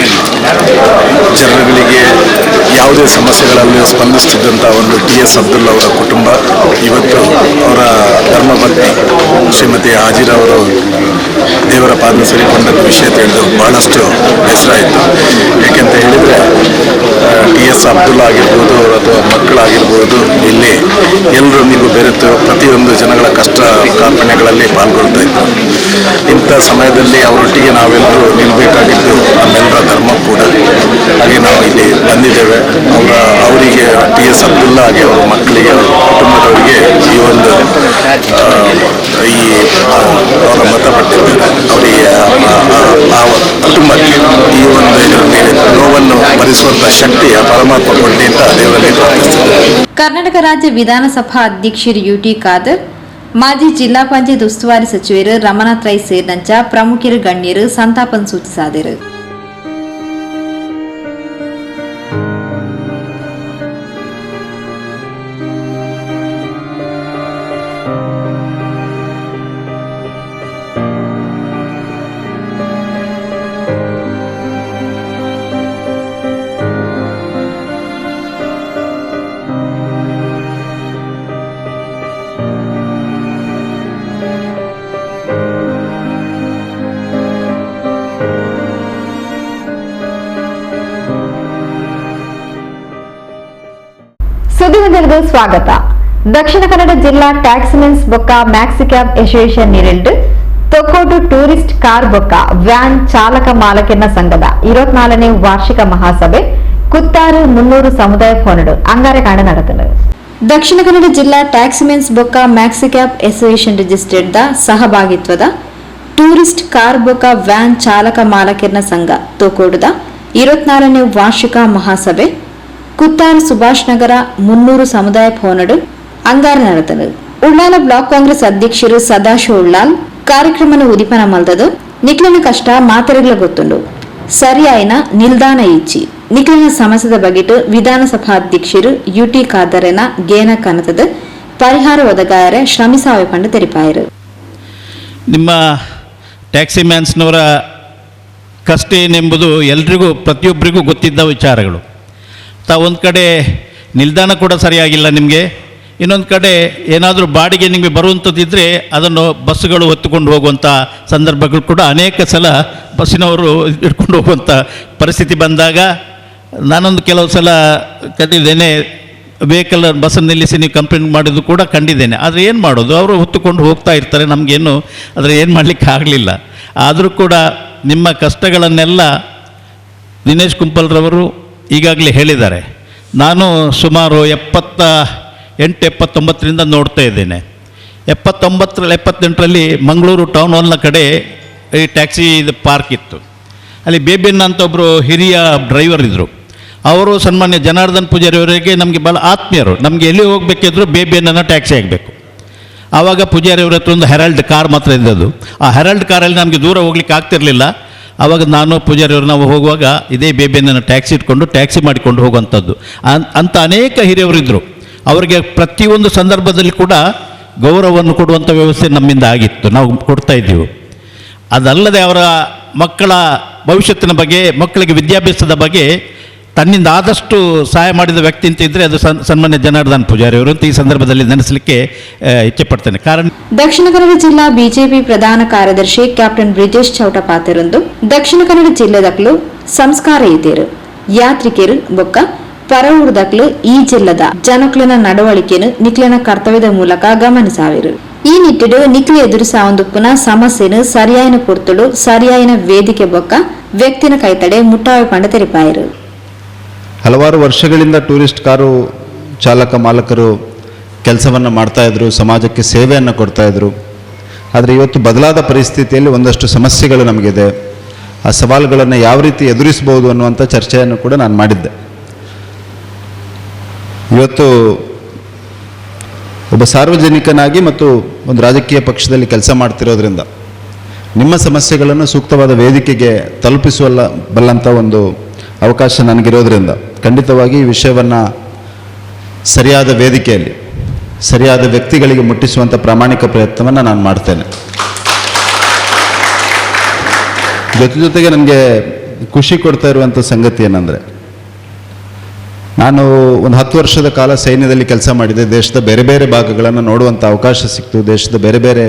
ಜನರುಗಳಿಗೆ ಯಾವುದೇ ಸಮಸ್ಯೆಗಳಲ್ಲಿ ಸ್ಪಂದಿಸುತ್ತಿದ್ದಂಥ ಒಂದು TS ಅಬ್ದುಲ್ ಅವರ ಕುಟುಂಬ ಇವತ್ತು ಅವರ ಧರ್ಮಪತ್ನಿ ಶ್ರೀಮತಿ ಹಾಜಿರವರು ದೇವರ ಪಾದ ಸೇರಿಕೊಂಡ ವಿಷಯ ತಿಳಿದು ಬಹಳಷ್ಟು ಬೇಸರಾಯಿತು. ಏಕೆಂತ ಹೇಳಿದರೆ TS ಅಬ್ದುಲ್ ಆಗಿರ್ಬೋದು ಅಥವಾ ಮಕ್ಕಳಾಗಿರ್ಬೋದು, ಇಲ್ಲಿ ಎಲ್ಲರೂ ನೀವು ಬೆರೆತು ಪ್ರತಿಯೊಂದು ಜನಗಳ ಕಷ್ಟ ಕಾರ್ಪಣ್ಯಗಳಲ್ಲಿ ಪಾಲ್ಗೊಳ್ತಾ ಇತ್ತು. ಇಂಥ ಸಮಯದಲ್ಲಿ ಅವರೊಟ್ಟಿಗೆ ನಾವೆಲ್ಲರೂ ನಿಲ್ಲಬೇಕಾಗಿದ್ದು ನಮ್ಮೆಲ್ಲರ ಧರ್ಮ ಕೂಡ. ಹಾಗೆ ನಾವು ಇಲ್ಲಿ ಬಂದಿದ್ದೇವೆ. ಅವರಿಗೆ TS ಅಬ್ದುಲ್ಲಾ ಹಾಗೆ ಅವರ ಮಕ್ಕಳಿಗೆ, ಅವರ ಕುಟುಂಬದವರಿಗೆ ಈ ಒಂದು ಅವರ ಮೃತಪಟ್ಟಿದ್ದಾರೆ. ಅವರಿಗೆ ಆ ಕುಟುಂಬಕ್ಕೆ ಈ ಒಂದು ನೋವನ್ನು ಭರಿಸುವಂಥ ಶಕ್ತಿಯ ಪರಮಾತ್ಮ ಕೊಡಲಿ ಅಂತ ದೇವರಲ್ಲಿ ಪ್ರಾರ್ಥಿಸಿದ್ದಾರೆ. ಕರ್ನಾಟಕ ರಾಜ್ಯ ವಿಧಾನಸಭಾ ಅಧ್ಯಕ್ಷರು UT ಖಾದರ್, ಮಾಜಿ ಜಿಲ್ಲಾ ಪಂಚಾಯತ್ ಉಸ್ತುವಾರಿ ಸಚಿವರು ರಮನಾಥ್ ರೈ ಸೇರಿದಂಚ ಪ್ರಮುಖರು ಗಣ್ಯರು ಸಂತಾಪನ ಸೂಚಿಸಿದರು. ಸುದ್ದಿಗೊಂದಲಿಗೆ ಸ್ವಾಗತ. ದಕ್ಷಿಣ ಕನ್ನಡ ಜಿಲ್ಲಾ ಟ್ಯಾಕ್ಸಿಮೆನ್ಸ್ ಬೊಕ್ಕ ಮ್ಯಾಕ್ಸಿ ಕ್ಯಾಬ್ ಅಸೋಸಿಯೇಷನ್ ನೀರಿಲ್ಡು ತೊಕ್ಕೋಟು ಟೂರಿಸ್ಟ್ ಕಾರ್ ಬೊಕ್ಕ ವ್ಯಾನ್ ಚಾಲಕ ಮಾಲಕಿನ ಸಂಘದ 24ನೇ ವಾರ್ಷಿಕ ಮಹಾಸಭೆ ಕುತ್ತಾರು 300 ಸಮುದಾಯ ಭವನಡು ಅಂಗಾರಕಾಂಡ ನಡೆದನು. ದಕ್ಷಿಣ ಕನ್ನಡ ಜಿಲ್ಲಾ ಟ್ಯಾಕ್ಸಿಮೆನ್ಸ್ ಬೊಕ್ಕ maxi cab association registered the ಸಹಭಾಗಿತ್ವದ ಟೂರಿಸ್ಟ್ ಕಾರ್ ಬೊಕ್ಕ ವ್ಯಾನ್ ಚಾಲಕ ಮಾಲಕಿನ ಸಂಘ ತೊಕ್ಕೋಟುದ 24ನೇ ವಾರ್ಷಿಕ ಮಹಾಸಭೆ ಕುತ್ತಾರು ಸುಭಾಷ್ ನಗರ 300 ಸಮುದಾಯ ಭವನಡು ಅಂಗಾರ ನಡೆದನು. ಉಳ್ಳಾಲ ಬ್ಲಾಕ್ ಕಾಂಗ್ರೆಸ್ ಅಧ್ಯಕ್ಷರು ಸದಾಶಿವ ಉಳ್ಳಾಲ್ ಕಾರ್ಯಕ್ರಮನ ಉದಿಪನ ಮಲ್ದದು. ನಿಕ್ಲಿನ ಕಷ್ಟ ಮಾತರೆಗಳ ಗೊತ್ತುಂಡು, ಸರಿಯಾಯಿನ ನಿಲ್ದಾಣ ಇಚ್ಚಿ ನಿಕ್ಲಿನ ಸಮಸ್ಯೆದ ಬಗೆಟು ವಿಧಾನಸಭಾ ಅಧ್ಯಕ್ಷರು UT ಖಾದರನ ಗೇನ ಕನತದ ಪರಿಹಾರ ಒದಗಾಯರೆ ಶ್ರಮಿಸಾವೆ ಪಂಡು ತೆರಿಪಾಯರು. ನಿಮ್ಮ ಟ್ಯಾಕ್ಸಿ ಮ್ಯಾನ್ಸ್ನವರ ಕಷ್ಟ ಏನೆಂಬುದು ಎಲ್ರಿಗೂ ಪ್ರತಿಯೊಬ್ಬರಿಗೂ ಗೊತ್ತಿದ್ದ ವಿಚಾರಗಳು. ಒಂದು ಕಡೆ ನಿಲ್ದಾಣ ಕೂಡ ಸರಿಯಾಗಿಲ್ಲ ನಿಮಗೆ, ಇನ್ನೊಂದು ಕಡೆ ಏನಾದರೂ ಬಾಡಿಗೆ ನಿಮಗೆ ಬರುವಂಥದ್ದಿದ್ದರೆ ಅದನ್ನು ಬಸ್ಸುಗಳು ಹೊತ್ತುಕೊಂಡು ಹೋಗುವಂಥ ಸಂದರ್ಭಗಳು ಕೂಡ ಅನೇಕ ಸಲ ಬಸ್ಸಿನವರು ಇಟ್ಕೊಂಡು ಹೋಗುವಂಥ ಪರಿಸ್ಥಿತಿ ಬಂದಾಗ ನಾನೊಂದು ಕೆಲವು ಸಲ ಕಂಡಿದ್ದೇನೆ. ವೆಹಿಕಲ್ ಬಸ್ಸನ್ನು ನಿಲ್ಲಿಸಿ ನೀವು ಕಂಪ್ಲೇಂಟ್ ಮಾಡಿದ್ದು ಕೂಡ ಕಂಡಿದ್ದೇನೆ. ಆದರೆ ಏನು ಮಾಡೋದು, ಅವರು ಹೊತ್ತುಕೊಂಡು ಹೋಗ್ತಾ ಇರ್ತಾರೆ, ನಮಗೇನು ಆದರೆ ಏನು ಮಾಡಲಿಕ್ಕೆ ಆಗಲಿಲ್ಲ. ಆದರೂ ಕೂಡ ನಿಮ್ಮ ಕಷ್ಟಗಳನ್ನೆಲ್ಲ ದಿನೇಶ್ ಕುಂಪಲ್ರವರು ಈಗಾಗಲೇ ಹೇಳಿದ್ದಾರೆ. ನಾನು ಸುಮಾರು 78-79ರಿಂದ ನೋಡ್ತಾ ಇದ್ದೇನೆ. 78ರಲ್ಲಿ ಮಂಗಳೂರು ಟೌನ್ ಹಾಲ್ನ ಕಡೆ ಈ ಟ್ಯಾಕ್ಸಿ ಪಾರ್ಕ್ ಇತ್ತು. ಅಲ್ಲಿ ಬೇಬಿಯನ್ನ ಅಂತ ಒಬ್ಬರು ಹಿರಿಯ ಡ್ರೈವರ್ ಇದ್ದರು. ಅವರು ಸನ್ಮಾನ್ಯ ಜನಾರ್ದನ್ ಪೂಜಾರಿ ಅವರಿಗೆ ನಮಗೆ ಭಾಳ ಆತ್ಮೀಯರು. ನಮಗೆ ಎಲ್ಲಿ ಹೋಗಬೇಕಿದ್ರು ಬೇಬಿಯನ್ನ ಟ್ಯಾಕ್ಸಿ ಆಗಬೇಕು. ಆವಾಗ ಪೂಜಾರಿ ಅವರ ಹತ್ರ ಒಂದು ಹೆರಾಲ್ಡ್ ಕಾರ್ ಮಾತ್ರ ಇದ್ದದ್ದು. ಆ ಹೆರಾಲ್ಡ್ ಕಾರಲ್ಲಿ ನಮಗೆ ದೂರ ಹೋಗ್ಲಿಕ್ಕೆ ಆಗ್ತಿರಲಿಲ್ಲ. ಆವಾಗ ನಾನು ಪೂಜಾರಿಯವರು ನಾವು ಹೋಗುವಾಗ ಇದೇ ಬೇಬಿಯನ್ನು ಟ್ಯಾಕ್ಸಿ ಇಟ್ಕೊಂಡು ಟ್ಯಾಕ್ಸಿ ಮಾಡಿಕೊಂಡು ಹೋಗುವಂಥದ್ದು ಅಂತ ಅನೇಕ ಹಿರಿಯವರಿದ್ದರು. ಅವರಿಗೆ ಪ್ರತಿಯೊಂದು ಸಂದರ್ಭದಲ್ಲಿ ಕೂಡ ಗೌರವವನ್ನು ಕೊಡುವಂಥ ವ್ಯವಸ್ಥೆ ನಮ್ಮಿಂದ ಆಗಿತ್ತು, ನಾವು ಕೊಡ್ತಾ ಇದ್ದೀವಿ. ಅದಲ್ಲದೆ ಅವರ ಮಕ್ಕಳ ಭವಿಷ್ಯತ್ತಿನ ಬಗ್ಗೆ, ಮಕ್ಕಳಿಗೆ ವಿದ್ಯಾಭ್ಯಾಸದ ಬಗ್ಗೆ ತನ್ನಿಂದ ಆದಷ್ಟು ಸಹಾಯ ಮಾಡಿದ ವ್ಯಕ್ತಿ ಅಂತ ಇದ್ದರೆ ಅದು ಸನ್ಮಾನ್ಯ ಜನಾರ್ದನ್ ಪೂಜಾರಿ ಅವರು ಅಂತ ಈ ಸಂದರ್ಭದಲ್ಲಿ ನೆನೆಸಲಿಕ್ಕೆ ಇಚ್ಛೆ ಪಡ್ತೇನೆ. ಕಾರಣ ದಕ್ಷಿಣ ಕನ್ನಡ ಜಿಲ್ಲಾ ಬಿಜೆಪಿ ಪ್ರಧಾನ ಕಾರ್ಯದರ್ಶಿ ಕ್ಯಾಪ್ಟನ್ ಬ್ರಿಜೇಶ್ ಚೌಟಪಾತೆರೊಂದು ದಕ್ಷಿಣ ಕನ್ನಡ ಜಿಲ್ಲೆದಕ್ಲು ಸಂಸ್ಕಾರ ಇದ್ದೀರು ಯಾತ್ರಿಕರು ಬೊಕ್ಕ ಪರವೂರ್ದಕ್ಲು ಈ ಜಿಲ್ಲದ ಜನಕ್ಲಿನ ನಡವಳಿಕೆಯನ್ನು ನಿಕ್ಲಿನ ಕರ್ತವ್ಯದ ಮೂಲಕ ಗಮನಿಸಾವಿರು. ಈ ನಿಟ್ಟಿಡು ನಿಕ್ಲಿ ಎದುರಿಸಾವಂದುಪ್ಪುನ ಸಮಸ್ಯೆನು ಸರಿಯಾಯಿನ ಪೊರ್ತುಡು ಸರಿಯಾಯಿನ ವೇದಿಕೆ ಬೊಕ್ಕ ವ್ಯಕ್ತಿನ ಕೈತಡೆ ಮುಟ್ಟಾವೆ ಪಂಡ ತೆರಿಪಾಯಿರು. ಹಲವಾರು ವರ್ಷಗಳಿಂದ ಟೂರಿಸ್ಟ್ ಕಾರು ಚಾಲಕ ಮಾಲಕರು ಕೆಲಸವನ್ನು ಮಾಡ್ತಾಯಿದ್ರು, ಸಮಾಜಕ್ಕೆ ಸೇವೆಯನ್ನು ಕೊಡ್ತಾಯಿದ್ರು. ಆದರೆ ಇವತ್ತು ಬದಲಾದ ಪರಿಸ್ಥಿತಿಯಲ್ಲಿ ಒಂದಷ್ಟು ಸಮಸ್ಯೆಗಳು ನಮಗಿದೆ. ಆ ಸವಾಲುಗಳನ್ನು ಯಾವ ರೀತಿ ಎದುರಿಸ್ಬೋದು ಅನ್ನುವಂಥ ಚರ್ಚೆಯನ್ನು ಕೂಡ ನಾನು ಮಾಡಿದ್ದೆ. ಇವತ್ತು ಒಬ್ಬ ಸಾರ್ವಜನಿಕನಾಗಿ ಮತ್ತು ಒಂದು ರಾಜಕೀಯ ಪಕ್ಷದಲ್ಲಿ ಕೆಲಸ ಮಾಡ್ತಿರೋದ್ರಿಂದ ನಿಮ್ಮ ಸಮಸ್ಯೆಗಳನ್ನು ಸೂಕ್ತವಾದ ವೇದಿಕೆಗೆ ಬಲ್ಲಂಥ ಒಂದು ಅವಕಾಶ ನನಗಿರೋದ್ರಿಂದ ಖಂಡಿತವಾಗಿ ಈ ವಿಷಯವನ್ನು ಸರಿಯಾದ ವೇದಿಕೆಯಲ್ಲಿ ಸರಿಯಾದ ವ್ಯಕ್ತಿಗಳಿಗೆ ಮುಟ್ಟಿಸುವಂಥ ಪ್ರಾಮಾಣಿಕ ಪ್ರಯತ್ನವನ್ನು ನಾನು ಮಾಡ್ತೇನೆ. ಜೊತೆಗೆ ನನಗೆ ಖುಷಿ ಕೊಡ್ತಾ ಇರುವಂಥ ಸಂಗತಿ ಏನಂದರೆ, ನಾನು ಒಂದು 10 ವರ್ಷದ ಕಾಲ ಸೈನ್ಯದಲ್ಲಿ ಕೆಲಸ ಮಾಡಿದೆ. ದೇಶದ ಬೇರೆ ಬೇರೆ ಭಾಗಗಳನ್ನು ನೋಡುವಂಥ ಅವಕಾಶ ಸಿಕ್ತು. ದೇಶದ ಬೇರೆ ಬೇರೆ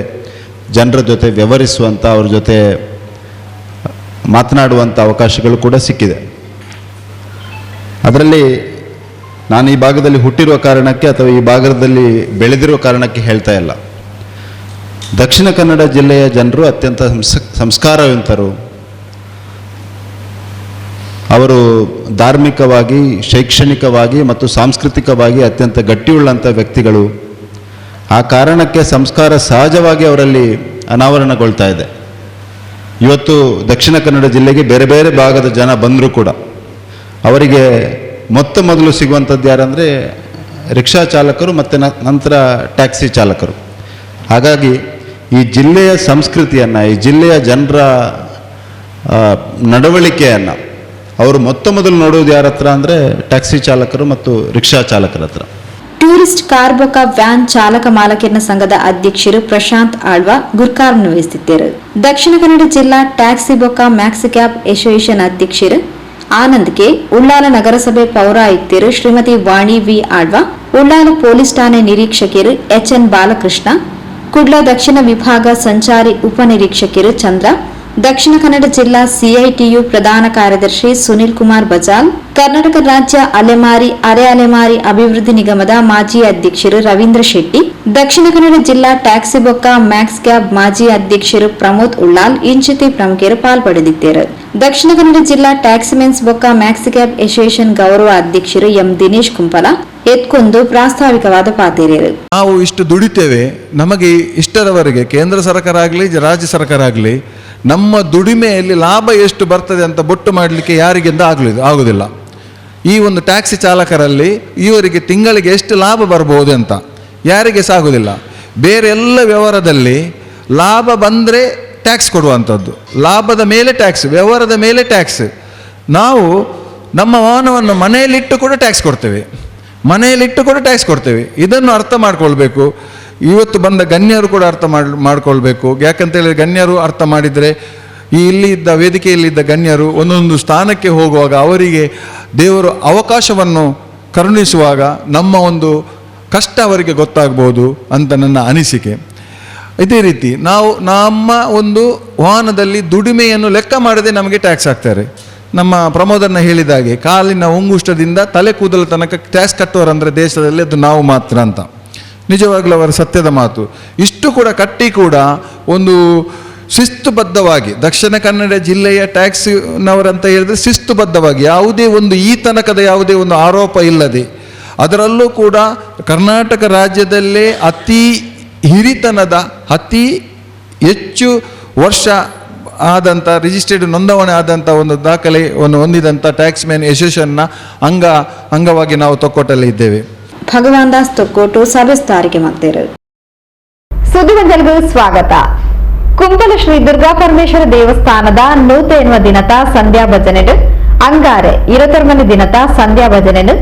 ಜನರ ಜೊತೆ ವ್ಯವಹರಿಸುವಂಥ, ಅವ್ರ ಜೊತೆ ಮಾತನಾಡುವಂಥ ಅವಕಾಶಗಳು ಕೂಡ ಸಿಕ್ಕಿದೆ. ಅದರಲ್ಲಿ ನಾನು ಈ ಭಾಗದಲ್ಲಿ ಹುಟ್ಟಿರುವ ಕಾರಣಕ್ಕೆ ಅಥವಾ ಈ ಭಾಗದಲ್ಲಿ ಬೆಳೆದಿರುವ ಕಾರಣಕ್ಕೆ ಹೇಳ್ತಾ ಇಲ್ಲ. ದಕ್ಷಿಣ ಕನ್ನಡ ಜಿಲ್ಲೆಯ ಜನರು ಅತ್ಯಂತ ಸಂಸ್ಕಾರವಂತರು. ಅವರು ಧಾರ್ಮಿಕವಾಗಿ, ಶೈಕ್ಷಣಿಕವಾಗಿ ಮತ್ತು ಸಾಂಸ್ಕೃತಿಕವಾಗಿ ಅತ್ಯಂತ ಗಟ್ಟಿಯುಳ್ಳಂಥ ವ್ಯಕ್ತಿಗಳು. ಆ ಕಾರಣಕ್ಕೆ ಸಂಸ್ಕಾರ ಸಹಜವಾಗಿ ಅವರಲ್ಲಿ ಅನಾವರಣಗೊಳ್ತಾ ಇದೆ. ಇವತ್ತು ದಕ್ಷಿಣ ಕನ್ನಡ ಜಿಲ್ಲೆಗೆ ಬೇರೆ ಬೇರೆ ಭಾಗದ ಜನ ಬಂದರೂ ಕೂಡ ಅವರಿಗೆ ಮೊದಲು ಸಿಗುವಂಥದ್ದು ಯಾರಂದರೆ ರಿಕ್ಷಾ ಚಾಲಕರು ಮತ್ತು ನಂತರ ಟ್ಯಾಕ್ಸಿ ಚಾಲಕರು. ಹಾಗಾಗಿ ಈ ಜಿಲ್ಲೆಯ ಸಂಸ್ಕೃತಿಯನ್ನು, ಈ ಜಿಲ್ಲೆಯ ಜನರ ನಡವಳಿಕೆಯನ್ನು ಅವರು ಮೊದಲು ನೋಡುವುದು ಯಾರ ಹತ್ರ ಅಂದರೆ ಟ್ಯಾಕ್ಸಿ ಚಾಲಕರು ಮತ್ತು ರಿಕ್ಷಾ ಚಾಲಕರ ಹತ್ರ. ಟೂರಿಸ್ಟ್ ಕಾರ್ ಬೊಕ್ಕ ವ್ಯಾನ್ ಚಾಲಕ ಮಾಲಕರ ಸಂಘದ ಅಧ್ಯಕ್ಷರು ಪ್ರಶಾಂತ್ ಆಳ್ವ ಗುರ್ಕಾರ್ನ ವಹಿಸಿದ್ದರು. ದಕ್ಷಿಣ ಕನ್ನಡ ಜಿಲ್ಲಾ ಟ್ಯಾಕ್ಸಿ ಬೊಕ್ಕ ಮ್ಯಾಕ್ಸಿ ಕ್ಯಾಬ್ ಅಸೋಸಿಯೇಷನ್ ಅಧ್ಯಕ್ಷರು ಆನಂದ್ ಕೆ, ಉಳ್ಳಾಲ ನಗರಸಭೆ ಪೌರಾಯುಕ್ತರು ಶ್ರೀಮತಿ ವಾಣಿ ವಿ ಆಳ್ವ, ಉಳ್ಳಾಲ ಪೊಲೀಸ್ ಠಾಣೆ ನಿರೀಕ್ಷಕರು ಎಚ್ಎನ್ ಬಾಲಕೃಷ್ಣ, ಕುಡ್ಲ ದಕ್ಷಿಣ ವಿಭಾಗ ಸಂಚಾರಿ ಉಪನಿರೀಕ್ಷಕರು ಚಂದ್ರ, ದಕ್ಷಿಣ ಕನ್ನಡ ಜಿಲ್ಲಾ ಸಿಐಟಿಯು ಪ್ರಧಾನ ಕಾರ್ಯದರ್ಶಿ ಸುನಿಲ್ ಕುಮಾರ್ ಬಜಾಲ್, ಕರ್ನಾಟಕ ರಾಜ್ಯ ಅಲೆಮಾರಿ ಅರೆ ಅಲೆಮಾರಿ ಅಭಿವೃದ್ಧಿ ನಿಗಮದ ಮಾಜಿ ಅಧ್ಯಕ್ಷರು ರವೀಂದ್ರ ಶೆಟ್ಟಿ, ದಕ್ಷಿಣ ಕನ್ನಡ ಜಿಲ್ಲಾ ಟ್ಯಾಕ್ಸಿ ಬೊಕ್ಕ ಮ್ಯಾಕ್ಸ್ ಕ್ಯಾಬ್ ಮಾಜಿ ಅಧ್ಯಕ್ಷರು ಪ್ರಮೋದ್ ಉಳ್ಳಾಲ್ ಇಂಚಿತಿ ಪ್ರಮುಖರು ಪಾಲ್ಪಡೆದಿದ್ದರು. ದಕ್ಷಿಣ ಕನ್ನಡ ಜಿಲ್ಲಾ ಟ್ಯಾಕ್ಸಿಮೆನ್ಸ್ ಬೊಕ್ಕ ಮ್ಯಾಕ್ಸಿ ಕ್ಯಾಬ್ ಅಸೋಸಿಯೇಷನ್ ಗೌರವ ಅಧ್ಯಕ್ಷರು ಎಂ ದಿನೇಶ್ ಕುಂಪಲ ಎತ್ಕೊಂದು ಪ್ರಾಸ್ತಾವಿಕವಾದ ಪಾತಿರೇರು. ನಾವು ಇಷ್ಟು ದುಡಿತೇವೆ, ನಮಗೆ ಇಷ್ಟರವರೆಗೆ ಕೇಂದ್ರ ಸರ್ಕಾರ ಆಗಲಿ ರಾಜ್ಯ ಸರ್ಕಾರ ಆಗಲಿ ನಮ್ಮ ದುಡಿಮೆಯಲ್ಲಿ ಲಾಭ ಎಷ್ಟು ಬರ್ತದೆ ಅಂತ ಬೊಟ್ಟು ಮಾಡಲಿಕ್ಕೆ ಯಾರಿಗಿಂದ ಆಗುವುದಿಲ್ಲ. ಈ ಒಂದು ಟ್ಯಾಕ್ಸಿ ಚಾಲಕರಲ್ಲಿ ಇವರಿಗೆ ತಿಂಗಳಿಗೆ ಎಷ್ಟು ಲಾಭ ಬರ್ಬೋದು ಅಂತ ಯಾರಿಗೆ ಸಾಗುವುದಿಲ್ಲ. ಬೇರೆ ಎಲ್ಲ ವ್ಯವಹಾರದಲ್ಲಿ ಲಾಭ ಬಂದರೆ ಟ್ಯಾಕ್ಸ್ ಕೊಡುವಂಥದ್ದು, ಲಾಭದ ಮೇಲೆ ಟ್ಯಾಕ್ಸ್, ವ್ಯವಹಾರದ ಮೇಲೆ ಟ್ಯಾಕ್ಸ್. ನಾವು ನಮ್ಮ ವಾಹನವನ್ನು ಮನೆಯಲ್ಲಿಟ್ಟು ಕೂಡ ಟ್ಯಾಕ್ಸ್ ಕೊಡ್ತೇವೆ. ಇದನ್ನು ಅರ್ಥ ಮಾಡ್ಕೊಳ್ಬೇಕು. ಇವತ್ತು ಬಂದ ಗಣ್ಯರು ಕೂಡ ಅರ್ಥ ಮಾಡ್ಕೊಳ್ಬೇಕು. ಯಾಕಂತೇಳಿದ್ರೆ ಗಣ್ಯರು ಅರ್ಥ ಮಾಡಿದರೆ ಇಲ್ಲಿ ಇದ್ದ ವೇದಿಕೆಯಲ್ಲಿದ್ದ ಗಣ್ಯರು ಒಂದೊಂದು ಸ್ಥಾನಕ್ಕೆ ಹೋಗುವಾಗ ಅವರಿಗೆ ದೇವರು ಅವಕಾಶವನ್ನು ಕರುಣಿಸುವಾಗ ನಮ್ಮ ಒಂದು ಕಷ್ಟ ಅವರಿಗೆ ಗೊತ್ತಾಗ್ಬೋದು ಅಂತ ನನ್ನ ಅನಿಸಿಕೆ. ಇದೇ ರೀತಿ ನಾವು ನಮ್ಮ ಒಂದು ವಾಹನದಲ್ಲಿ ದುಡಿಮೆಯನ್ನು ಲೆಕ್ಕ ಮಾಡದೆ ನಮಗೆ ಟ್ಯಾಕ್ಸ್ ಹಾಕ್ತಾರೆ. ನಮ್ಮ ಪ್ರಮೋದನ್ನ ಹೇಳಿದಾಗೆ ಕಾಲಿನ ಉಂಗುಷ್ಟದಿಂದ ತಲೆ ಕೂದಲ ತನಕ ಟ್ಯಾಕ್ಸ್ ಕಟ್ಟುವರಂದರೆ ದೇಶದಲ್ಲಿ ಅದು ನಾವು ಮಾತ್ರ ಅಂತ. ನಿಜವಾಗ್ಲೂ ಅವರ ಸತ್ಯದ ಮಾತು. ಇಷ್ಟು ಕೂಡ ಕಟ್ಟಿ ಕೂಡ ಒಂದು ಶಿಸ್ತುಬದ್ಧವಾಗಿ ದಕ್ಷಿಣ ಕನ್ನಡ ಜಿಲ್ಲೆಯ ಟ್ಯಾಕ್ಸಿನವರಂತ ಹೇಳಿದ್ರೆ ಶಿಸ್ತುಬದ್ಧವಾಗಿ ಯಾವುದೇ ಒಂದು ಈ ತನಕದ ಯಾವುದೇ ಒಂದು ಆರೋಪ ಇಲ್ಲದೆ, ಅದರಲ್ಲೂ ಕೂಡ ಕರ್ನಾಟಕ ರಾಜ್ಯದಲ್ಲೇ ಹಿರಿತನದ ಅತಿ ಹೆಚ್ಚು ವರ್ಷ ಆದಂಥ ರಿಜಿಸ್ಟರ್ಡ್ ನೋಂದಣಿ ಆದಂಥ ಒಂದು ದಾಖಲೆಯನ್ನು ಹೊಂದಿದಂಥ ಟ್ಯಾಕ್ಸ್ ಮ್ಯಾನ್ ಅಸೋಸಿಯೇಷನ್ನ ಅಂಗವಾಗಿ ನಾವು ತೊಕ್ಕೋಟಲ್ಲಿ ಇದ್ದೇವೆ. ಭಗವಾನ್ ದಾಸ್ ತೊಕ್ಕೋಟು ಸಭೆ ಸ್ಥಾರಿಗೆ ಮಾಡ್ತಾರೆ. ಸುದ್ದಿಗೊಂದಲಿಗೂ ಸ್ವಾಗತ. ಕುಂಪಲ ಶ್ರೀ ದುರ್ಗಾ ಪರಮೇಶ್ವರ ದೇವಸ್ಥಾನದ ನೂತನ ದಿನದ ಸಂಧ್ಯಾ ಭಜನೆಡು ಅಂಗಾರೆ 21 ದಿನದ ಸಂಧ್ಯಾ ಭಜನೆಡು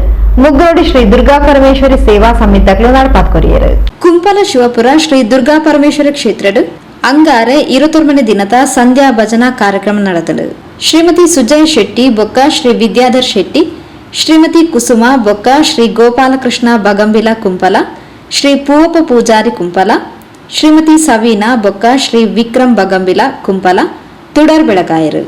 ಮುಗ್ಗೋಡಿ ಶ್ರೀ ದುರ್ಗಾ ಪರಮೇಶ್ವರಿ ಸೇವಾ ಸಮಿತಿಗಳು ನಡಪಾತ್ಕೊರಿಯರು. ಕುಂಪಲ ಶಿವಪುರ ಶ್ರೀ ದುರ್ಗಾ ಪರಮೇಶ್ವರ ಕ್ಷೇತ್ರಡು ಅಂಗಾರೆ 21 ದಿನದ ಸಂಧ್ಯಾ ಭಜನಾ ಕಾರ್ಯಕ್ರಮ ನಡೆದಳು. ಶ್ರೀಮತಿ ಸುಜಯ್ ಶೆಟ್ಟಿ ಬೊಕ್ಕ ಶ್ರೀ ವಿದ್ಯಾಧರ್ ಶೆಟ್ಟಿ, ಶ್ರೀಮತಿ ಕುಸುಮ ಬೊಕ್ಕ ಶ್ರೀ ಗೋಪಾಲಕೃಷ್ಣ ಬಗಂಬಿಲ ಕುಂಪಲ, ಶ್ರೀ ಪೂವಪ್ಪ ಪೂಜಾರಿ ಕುಂಪಲ, ಶ್ರೀಮತಿ ಸವೀನಾ ಬೊಕ್ಕ ಶ್ರೀ ವಿಕ್ರಮ್ ಬಗಂಬಿಲ ಕುಂಪಲ ತುಡರ್ ಬೆಳಗಾಯರು.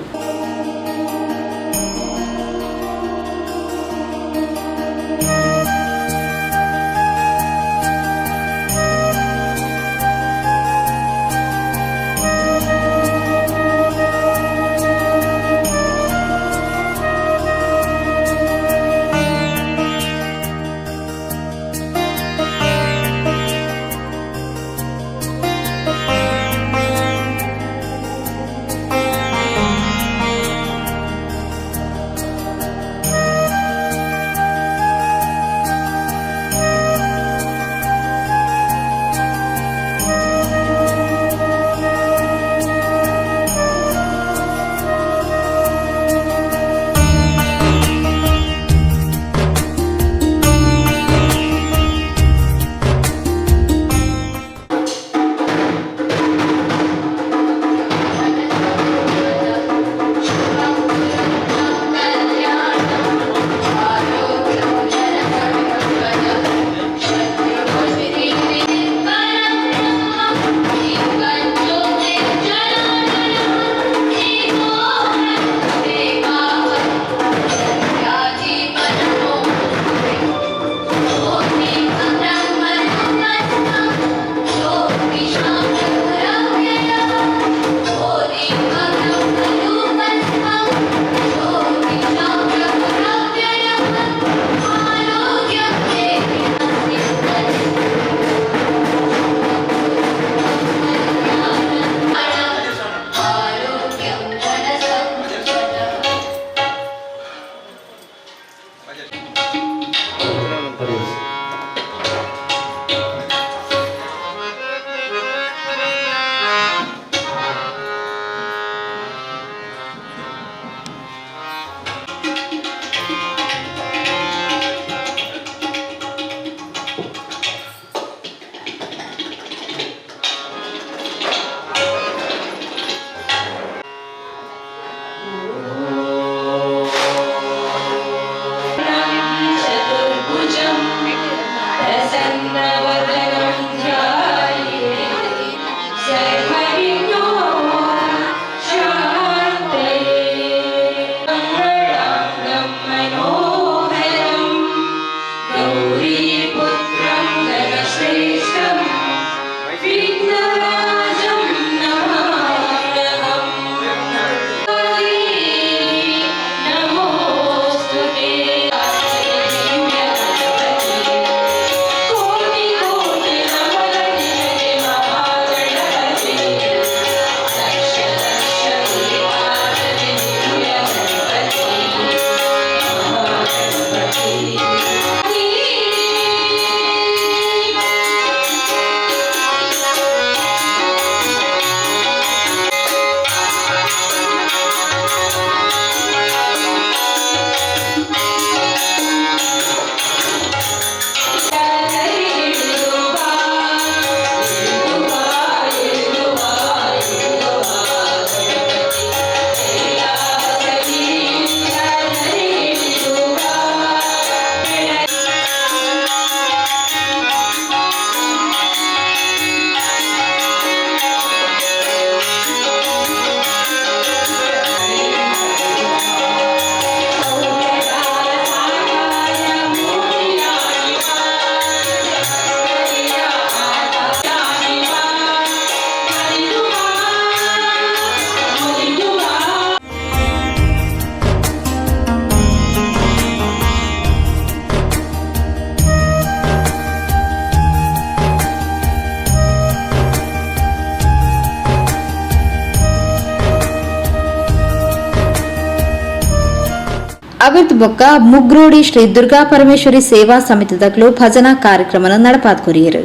ಅವಿತ್ ಬೊಕ್ಕ ಮುಗ್ರೋಡಿ ಶ್ರೀ ದುರ್ಗಾ ಪರಮೇಶ್ವರಿ ಸೇವಾ ಸಮಿತಿದಕ್ಲು ಭಜನಾ ಕಾರ್ಯಕ್ರಮ ನಡಪಾತ್ ಕೊರಿಯರು.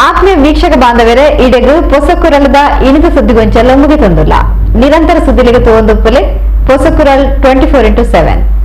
ಆತ್ಮೀಯ ವೀಕ್ಷಕ ಬಾಂಧವರೇ, ಇಡೆಗು ಪೊಸಕುರಳದ ಇನಿದ ಸುದ್ದಿಗೊಂಚಲ್ಲ ಮುಗಿತೊಂದುಲ್ಲ. ನಿರಂತರ ಸುದ್ದಿಲಿಗೆ ತೋಂದುಪ್ಪಲೆ ಪೊಸಕುರಲ್ 24x7.